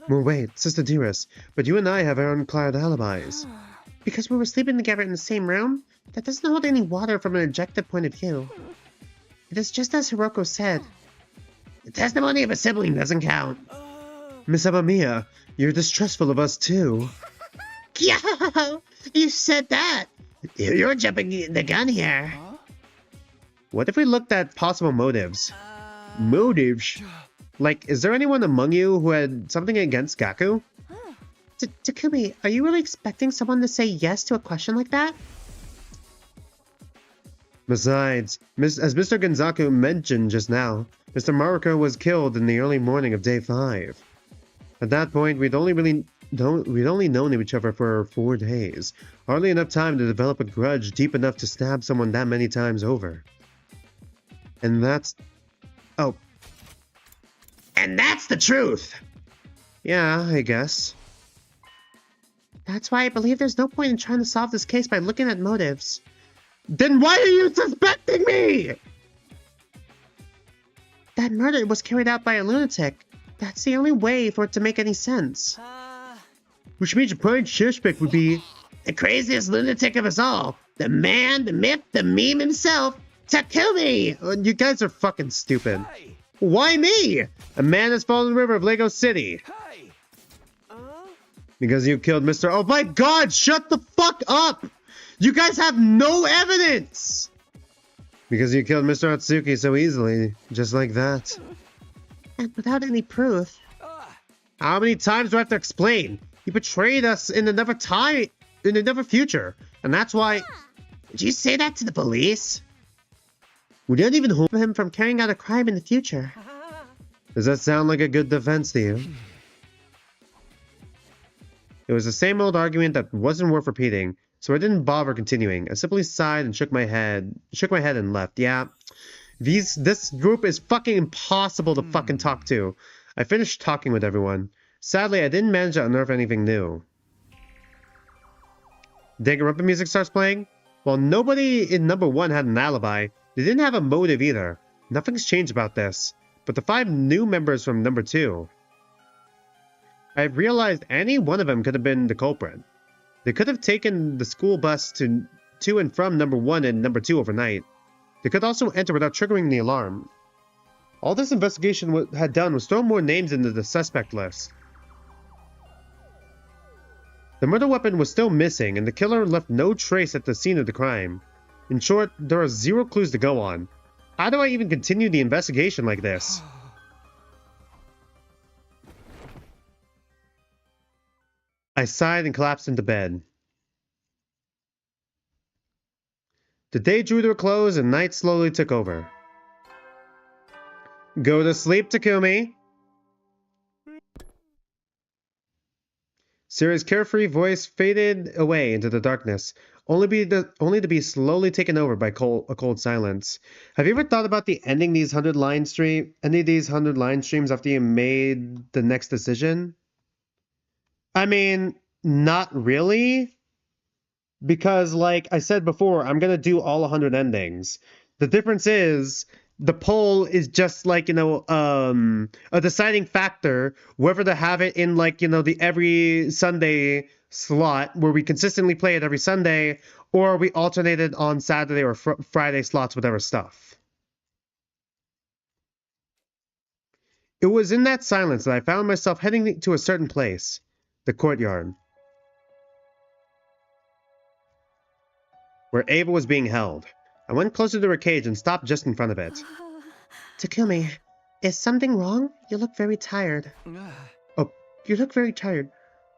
[SPEAKER 1] Well, wait, Sister Dearest, but you and I have ironclad alibis.
[SPEAKER 3] Because we were sleeping together in the same room? That doesn't hold any water from an objective point of view. It is just as Hiroko said.
[SPEAKER 2] The testimony of a sibling doesn't count.
[SPEAKER 1] Miss Abamiya, you're distrustful of us too.
[SPEAKER 2] Yeah, you said that. You're jumping the gun here.
[SPEAKER 1] What if we looked at possible motives? Motives? Like, is there anyone among you who had something against Gaku?
[SPEAKER 3] Takumi, are you really expecting someone to say yes to a question like that?
[SPEAKER 1] Besides, as Mr. Gonzaku mentioned just now, Mr. Maruko was killed in the early morning of day 5. At that point, we'd only known each other for 4 days. Hardly enough time to develop a grudge deep enough to stab someone that many times over. And that's... Oh.
[SPEAKER 2] And that's the truth!
[SPEAKER 1] Yeah, I guess.
[SPEAKER 3] That's why I believe there's no point in trying to solve this case by looking at motives.
[SPEAKER 1] Then why are you suspecting me?
[SPEAKER 3] That murder was carried out by a lunatic. That's the only way for it to make any sense.
[SPEAKER 1] Which means the prime suspect would be...
[SPEAKER 2] the craziest lunatic of us all. The man, the myth, the meme himself, Takumi!
[SPEAKER 1] You guys are fucking stupid. Hey. Why me? A man has fallen in the river of Lego City.
[SPEAKER 11] Hey.
[SPEAKER 1] Because you killed Mr. Oh my god, shut the fuck up! You guys have no evidence! Because you killed Mr. Atsuki so easily, just like that.
[SPEAKER 3] And without any proof.
[SPEAKER 1] How many times do I have to explain? He betrayed us in another future, and that's why...
[SPEAKER 2] Did you say that to the police?
[SPEAKER 1] We didn't even hold
[SPEAKER 3] him from carrying out a crime in the future.
[SPEAKER 1] Does that sound like a good defense to you? It was the same old argument that wasn't worth repeating, so I didn't bother continuing. I simply sighed and shook my head and left. Yeah, this group is fucking impossible to fucking talk to. I finished talking with everyone. Sadly, I didn't manage to unearth anything new. Danganronpa music starts playing. While nobody in number 1 had an alibi, they didn't have a motive either. Nothing's changed about this. But the 5 new members from number 2. I realized any one of them could have been the culprit. They could have taken the school bus to and from number 1 and number 2 overnight. They could also enter without triggering the alarm. All this investigation had done was throw more names into the suspect list. The murder weapon was still missing, and the killer left no trace at the scene of the crime. In short, there are 0 clues to go on. How do I even continue the investigation like this? I sighed and collapsed into bed. The day drew to a close and night slowly took over. Go to sleep, Takumi. Siri's carefree voice faded away into the darkness, only to be slowly taken over by a cold silence. Have you ever thought about ending these 100 line streams after you made the next decision? I mean, not really. Because, like I said before, I'm going to do all 100 endings. The difference is, the poll is just like, a deciding factor, whether to have it in, like, the every Sunday slot, where we consistently play it every Sunday, or we alternate it on Saturday or Friday slots, whatever stuff. It was in that silence that I found myself heading to a certain place, the courtyard, where Ava was being held. I went closer to her cage and stopped just in front of it.
[SPEAKER 3] Takumi, is something wrong? You look very tired. Oh, you look very tired.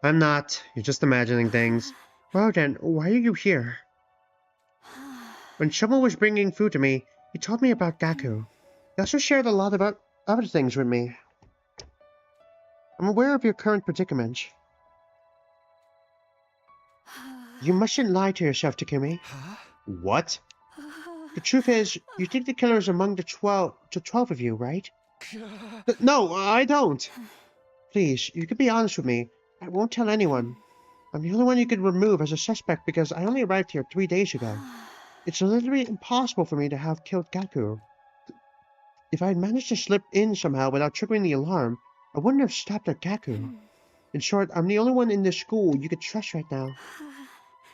[SPEAKER 1] I'm not. You're just imagining things.
[SPEAKER 3] Well then, why are you here? When Shomo was bringing food to me, he told me about Gaku. He also shared a lot about other things with me. I'm aware of your current predicament. You mustn't lie to yourself, Takumi.
[SPEAKER 1] What?
[SPEAKER 3] The truth is, you think the killer is among the 12 of you, right?
[SPEAKER 1] No, I don't.
[SPEAKER 3] Please, you can be honest with me. I won't tell anyone. I'm the only one you could remove as a suspect because I only arrived here 3 days ago. It's literally impossible for me to have killed Gaku. If I had managed to slip in somehow without triggering the alarm, I wouldn't have stopped at Gaku. In short, I'm the only one in this school you could trust right now.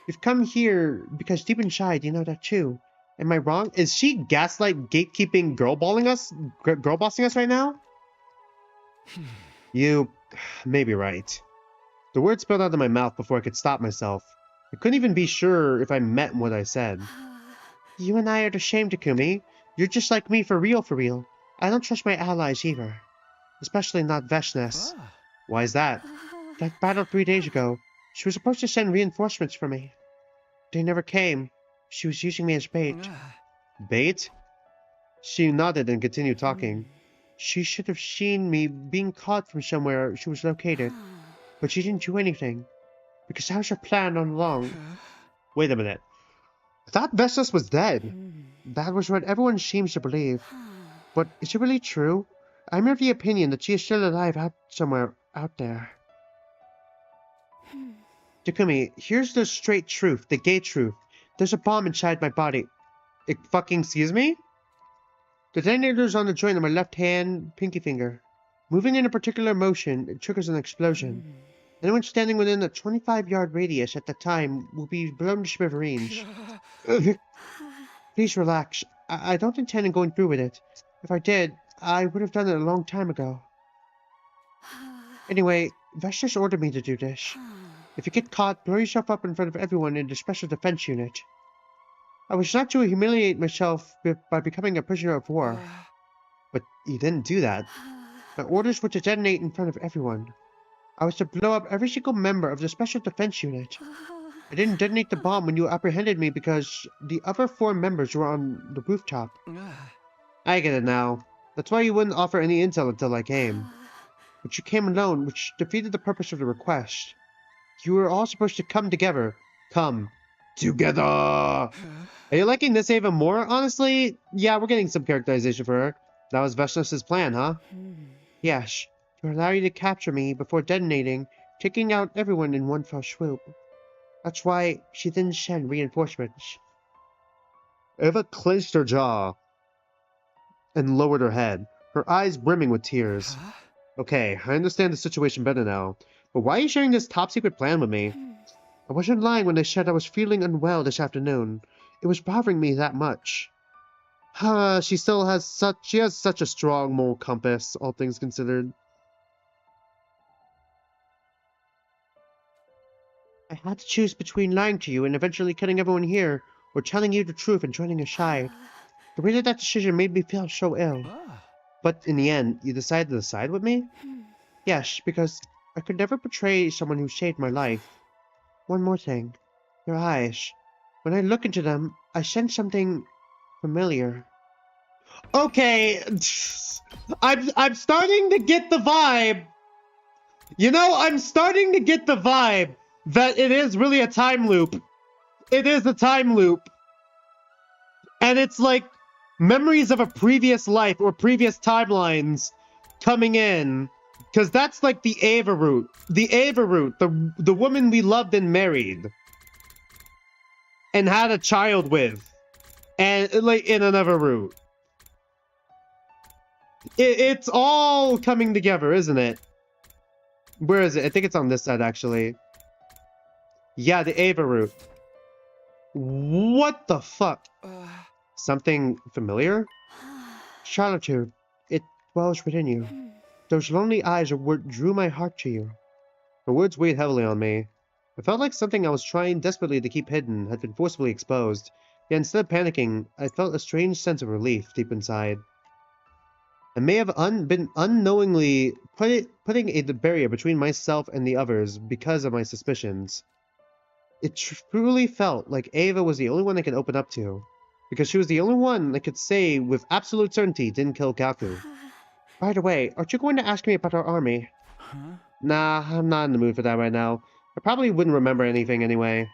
[SPEAKER 3] You've come here because deep inside you know that too. Am I wrong?
[SPEAKER 1] Is she gaslight gatekeeping girlbossing us right now? You may be right. The words spilled out of my mouth before I could stop myself. I couldn't even be sure if I meant what I said.
[SPEAKER 3] You and I are the same, Takumi. You're just like me for real, for real. I don't trust my allies either. Especially not Veshness.
[SPEAKER 1] Why is that?
[SPEAKER 3] That battle 3 days ago, she was supposed to send reinforcements for me. They never came. She was using me as bait.
[SPEAKER 1] Bait? She nodded and continued talking.
[SPEAKER 3] She should have seen me being caught from somewhere she was located. But she didn't do anything. Because that was her plan all along.
[SPEAKER 1] Wait a minute. I thought Vestas was dead.
[SPEAKER 3] That was what everyone seems to believe. But is it really true? I'm of the opinion that she is still alive somewhere out there. Takumi, here's the straight truth, the gay truth. There's a bomb inside my body.
[SPEAKER 1] Excuse me?
[SPEAKER 3] The detonator's on the joint of my left hand, pinky finger. Moving in a particular motion, it triggers an explosion. Anyone standing within a 25-yard radius at the time will be blown to smithereens. Please relax. I don't intend on going through with it. If I did, I would have done it a long time ago. Anyway, Vesh just ordered me to do this. If you get caught, blow yourself up in front of everyone in the Special Defense Unit. I was not to humiliate myself by becoming a prisoner of war.
[SPEAKER 1] But you didn't do that.
[SPEAKER 3] My orders were to detonate in front of everyone. I was to blow up every single member of the Special Defense Unit. I didn't detonate the bomb when you apprehended me because the other 4 members were on the rooftop.
[SPEAKER 1] I get it now. That's why you wouldn't offer any intel until I came.
[SPEAKER 3] But you came alone, which defeated the purpose of the request. You were all supposed to come together.
[SPEAKER 1] Come together! Are you liking this even more? Honestly, yeah, we're getting some characterization for her. That was Veshness's plan, huh?
[SPEAKER 3] Yes, to allow you to capture me before detonating, taking out everyone in one fell swoop. That's why she didn't send reinforcements.
[SPEAKER 1] Eva clenched her jaw and lowered her head, her eyes brimming with tears. Okay, I understand the situation better now, but why are you sharing this top-secret plan with me?
[SPEAKER 3] I wasn't lying when I said I was feeling unwell this afternoon. It was bothering me that much.
[SPEAKER 1] She has such a strong moral compass, all things considered.
[SPEAKER 3] I had to choose between lying to you and eventually killing everyone here, or telling you the truth and joining your side. The weight of that decision made me feel so ill.
[SPEAKER 1] But in the end, you decided to side with me?
[SPEAKER 3] Yes, because I could never betray someone who saved my life. One more thing. Your eyes. When I look into them, I sense something familiar.
[SPEAKER 1] Okay, I'm starting to get the vibe. You know, I'm starting to get the vibe that it is really a time loop. It is a time loop. And it's like memories of a previous life or previous timelines coming in. Because that's like the Ava route. The Ava route. The woman we loved and married. And had a child with. And like in another route. It's all coming together, isn't it? Where is it? I think it's on this side, actually. Yeah, the Ava route. What the fuck? Something familiar?
[SPEAKER 3] Solitude. It dwells within you. Those lonely eyes are what drew my heart to you.
[SPEAKER 1] Her words weighed heavily on me. I felt like something I was trying desperately to keep hidden had been forcibly exposed, Yet instead of panicking, I felt a strange sense of relief deep inside. I may have been unknowingly putting a barrier between myself and the others because of my suspicions. It truly felt like Ava was the only one I could open up to, because she was the only one I could say with absolute certainty didn't kill Kaku. By the way, aren't you going to ask me about our army?
[SPEAKER 4] Huh?
[SPEAKER 1] Nah, I'm not in the mood for that right now. I probably wouldn't remember anything anyway.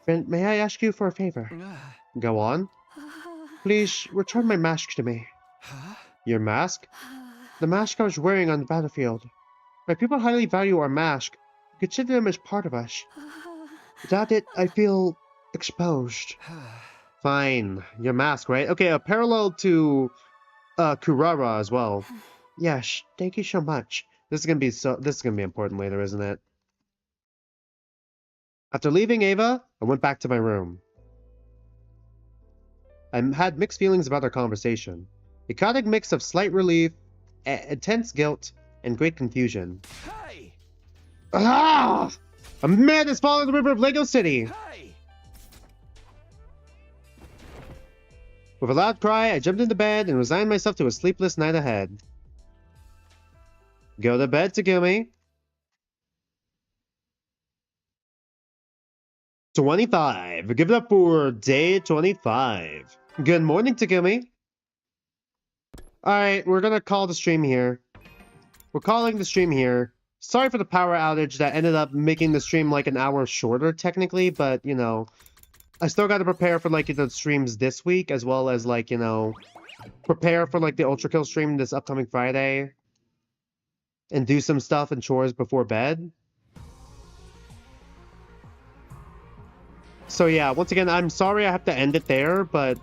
[SPEAKER 1] Friend, may I ask you for a favor? Go on. Please, return my mask to me.
[SPEAKER 4] Huh?
[SPEAKER 1] Your mask? The mask I was wearing on the battlefield. My people highly value our mask, consider them as part of us. Without it, I feel exposed. Fine. Your mask, right? Okay, a parallel to Kurara as well. Yes, thank you so much. This is gonna be important later, isn't it? After leaving Ava, I went back to my room. I had mixed feelings about our conversation. A chaotic mix of slight relief, intense guilt, and great confusion.
[SPEAKER 4] Hey!
[SPEAKER 1] Ah! A man has fallen in the river of Lego City!
[SPEAKER 4] Hey!
[SPEAKER 1] With a loud cry, I jumped into bed and resigned myself to a sleepless night ahead. Go to bed, Takumi. 25. Give it up for day 25. Good morning, Takumi. Alright, we're gonna call the stream here. We're calling the stream here. Sorry for the power outage that ended up making the stream like an hour shorter, technically, but, you know, I still gotta prepare for, like, the streams this week, as well as, like, you know, prepare for, like, the Ultra Kill stream this upcoming Friday. And do some stuff and chores before bed. So yeah, once again, I'm sorry I have to end it there, but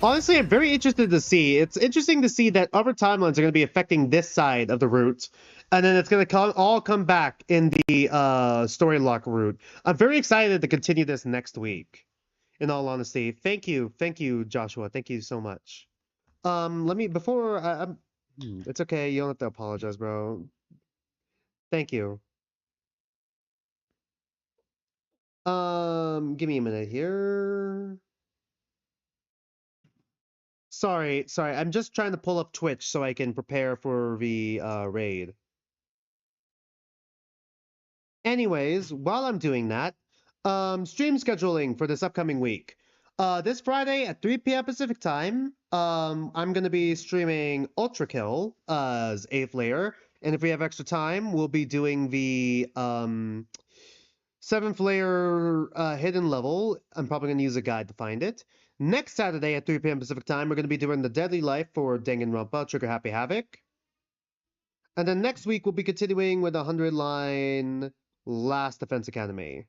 [SPEAKER 1] honestly, I'm very interested to see. It's interesting to see that other timelines are going to be affecting this side of the route, and then it's going to all come back in the story lock route. I'm very excited to continue this next week. In all honesty, thank you, Joshua, thank you so much. Let me it's okay. You don't have to apologize, bro. Thank you. Give me a minute here. Sorry. I'm just trying to pull up Twitch so I can prepare for the raid. Anyways, while I'm doing that, stream scheduling for this upcoming week. This Friday at 3 p.m. Pacific time, I'm gonna be streaming Ultra Kill as 8th layer, and if we have extra time, we'll be doing the 7th layer hidden level. I'm probably going to use a guide to find it. Next Saturday at 3 p.m. Pacific time, we're going to be doing the Deadly Life for Danganronpa Trigger Happy Havoc. And then next week, we'll be continuing with the 100-line Last Defense Academy.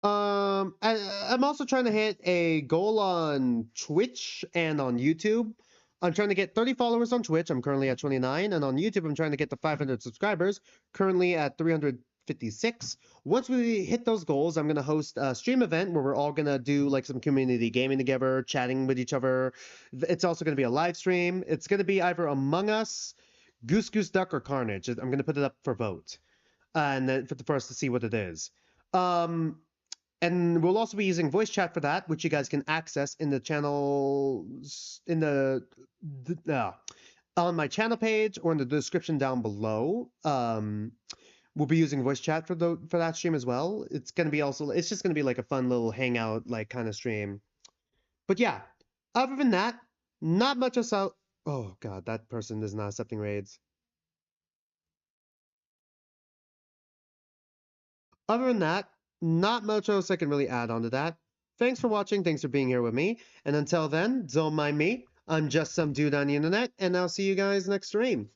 [SPEAKER 1] I'm also trying to hit a goal on Twitch and on YouTube. I'm trying to get 30 followers on Twitch. I'm currently at 29. And on YouTube, I'm trying to get to 500 subscribers, currently at 356. Once we hit those goals, I'm going to host a stream event where we're all going to do like some community gaming together, chatting with each other. It's also going to be a live stream. It's going to be either Among Us, Goose Goose Duck, or Carnage. I'm going to put it up for vote. And then for us to see what it is. And we'll also be using voice chat for that, which you guys can access in the channels on my channel page or in the description down below. We'll be using voice chat for that stream as well. It's just gonna be like a fun little hangout like kind of stream. But yeah, other than that, not much else out. Oh god, that person is not accepting raids. Other than that, not much else I can really add on to that. Thanks for watching, thanks for being here with me, and until then, don't mind me. I'm just some dude on the internet, and I'll see you guys next stream.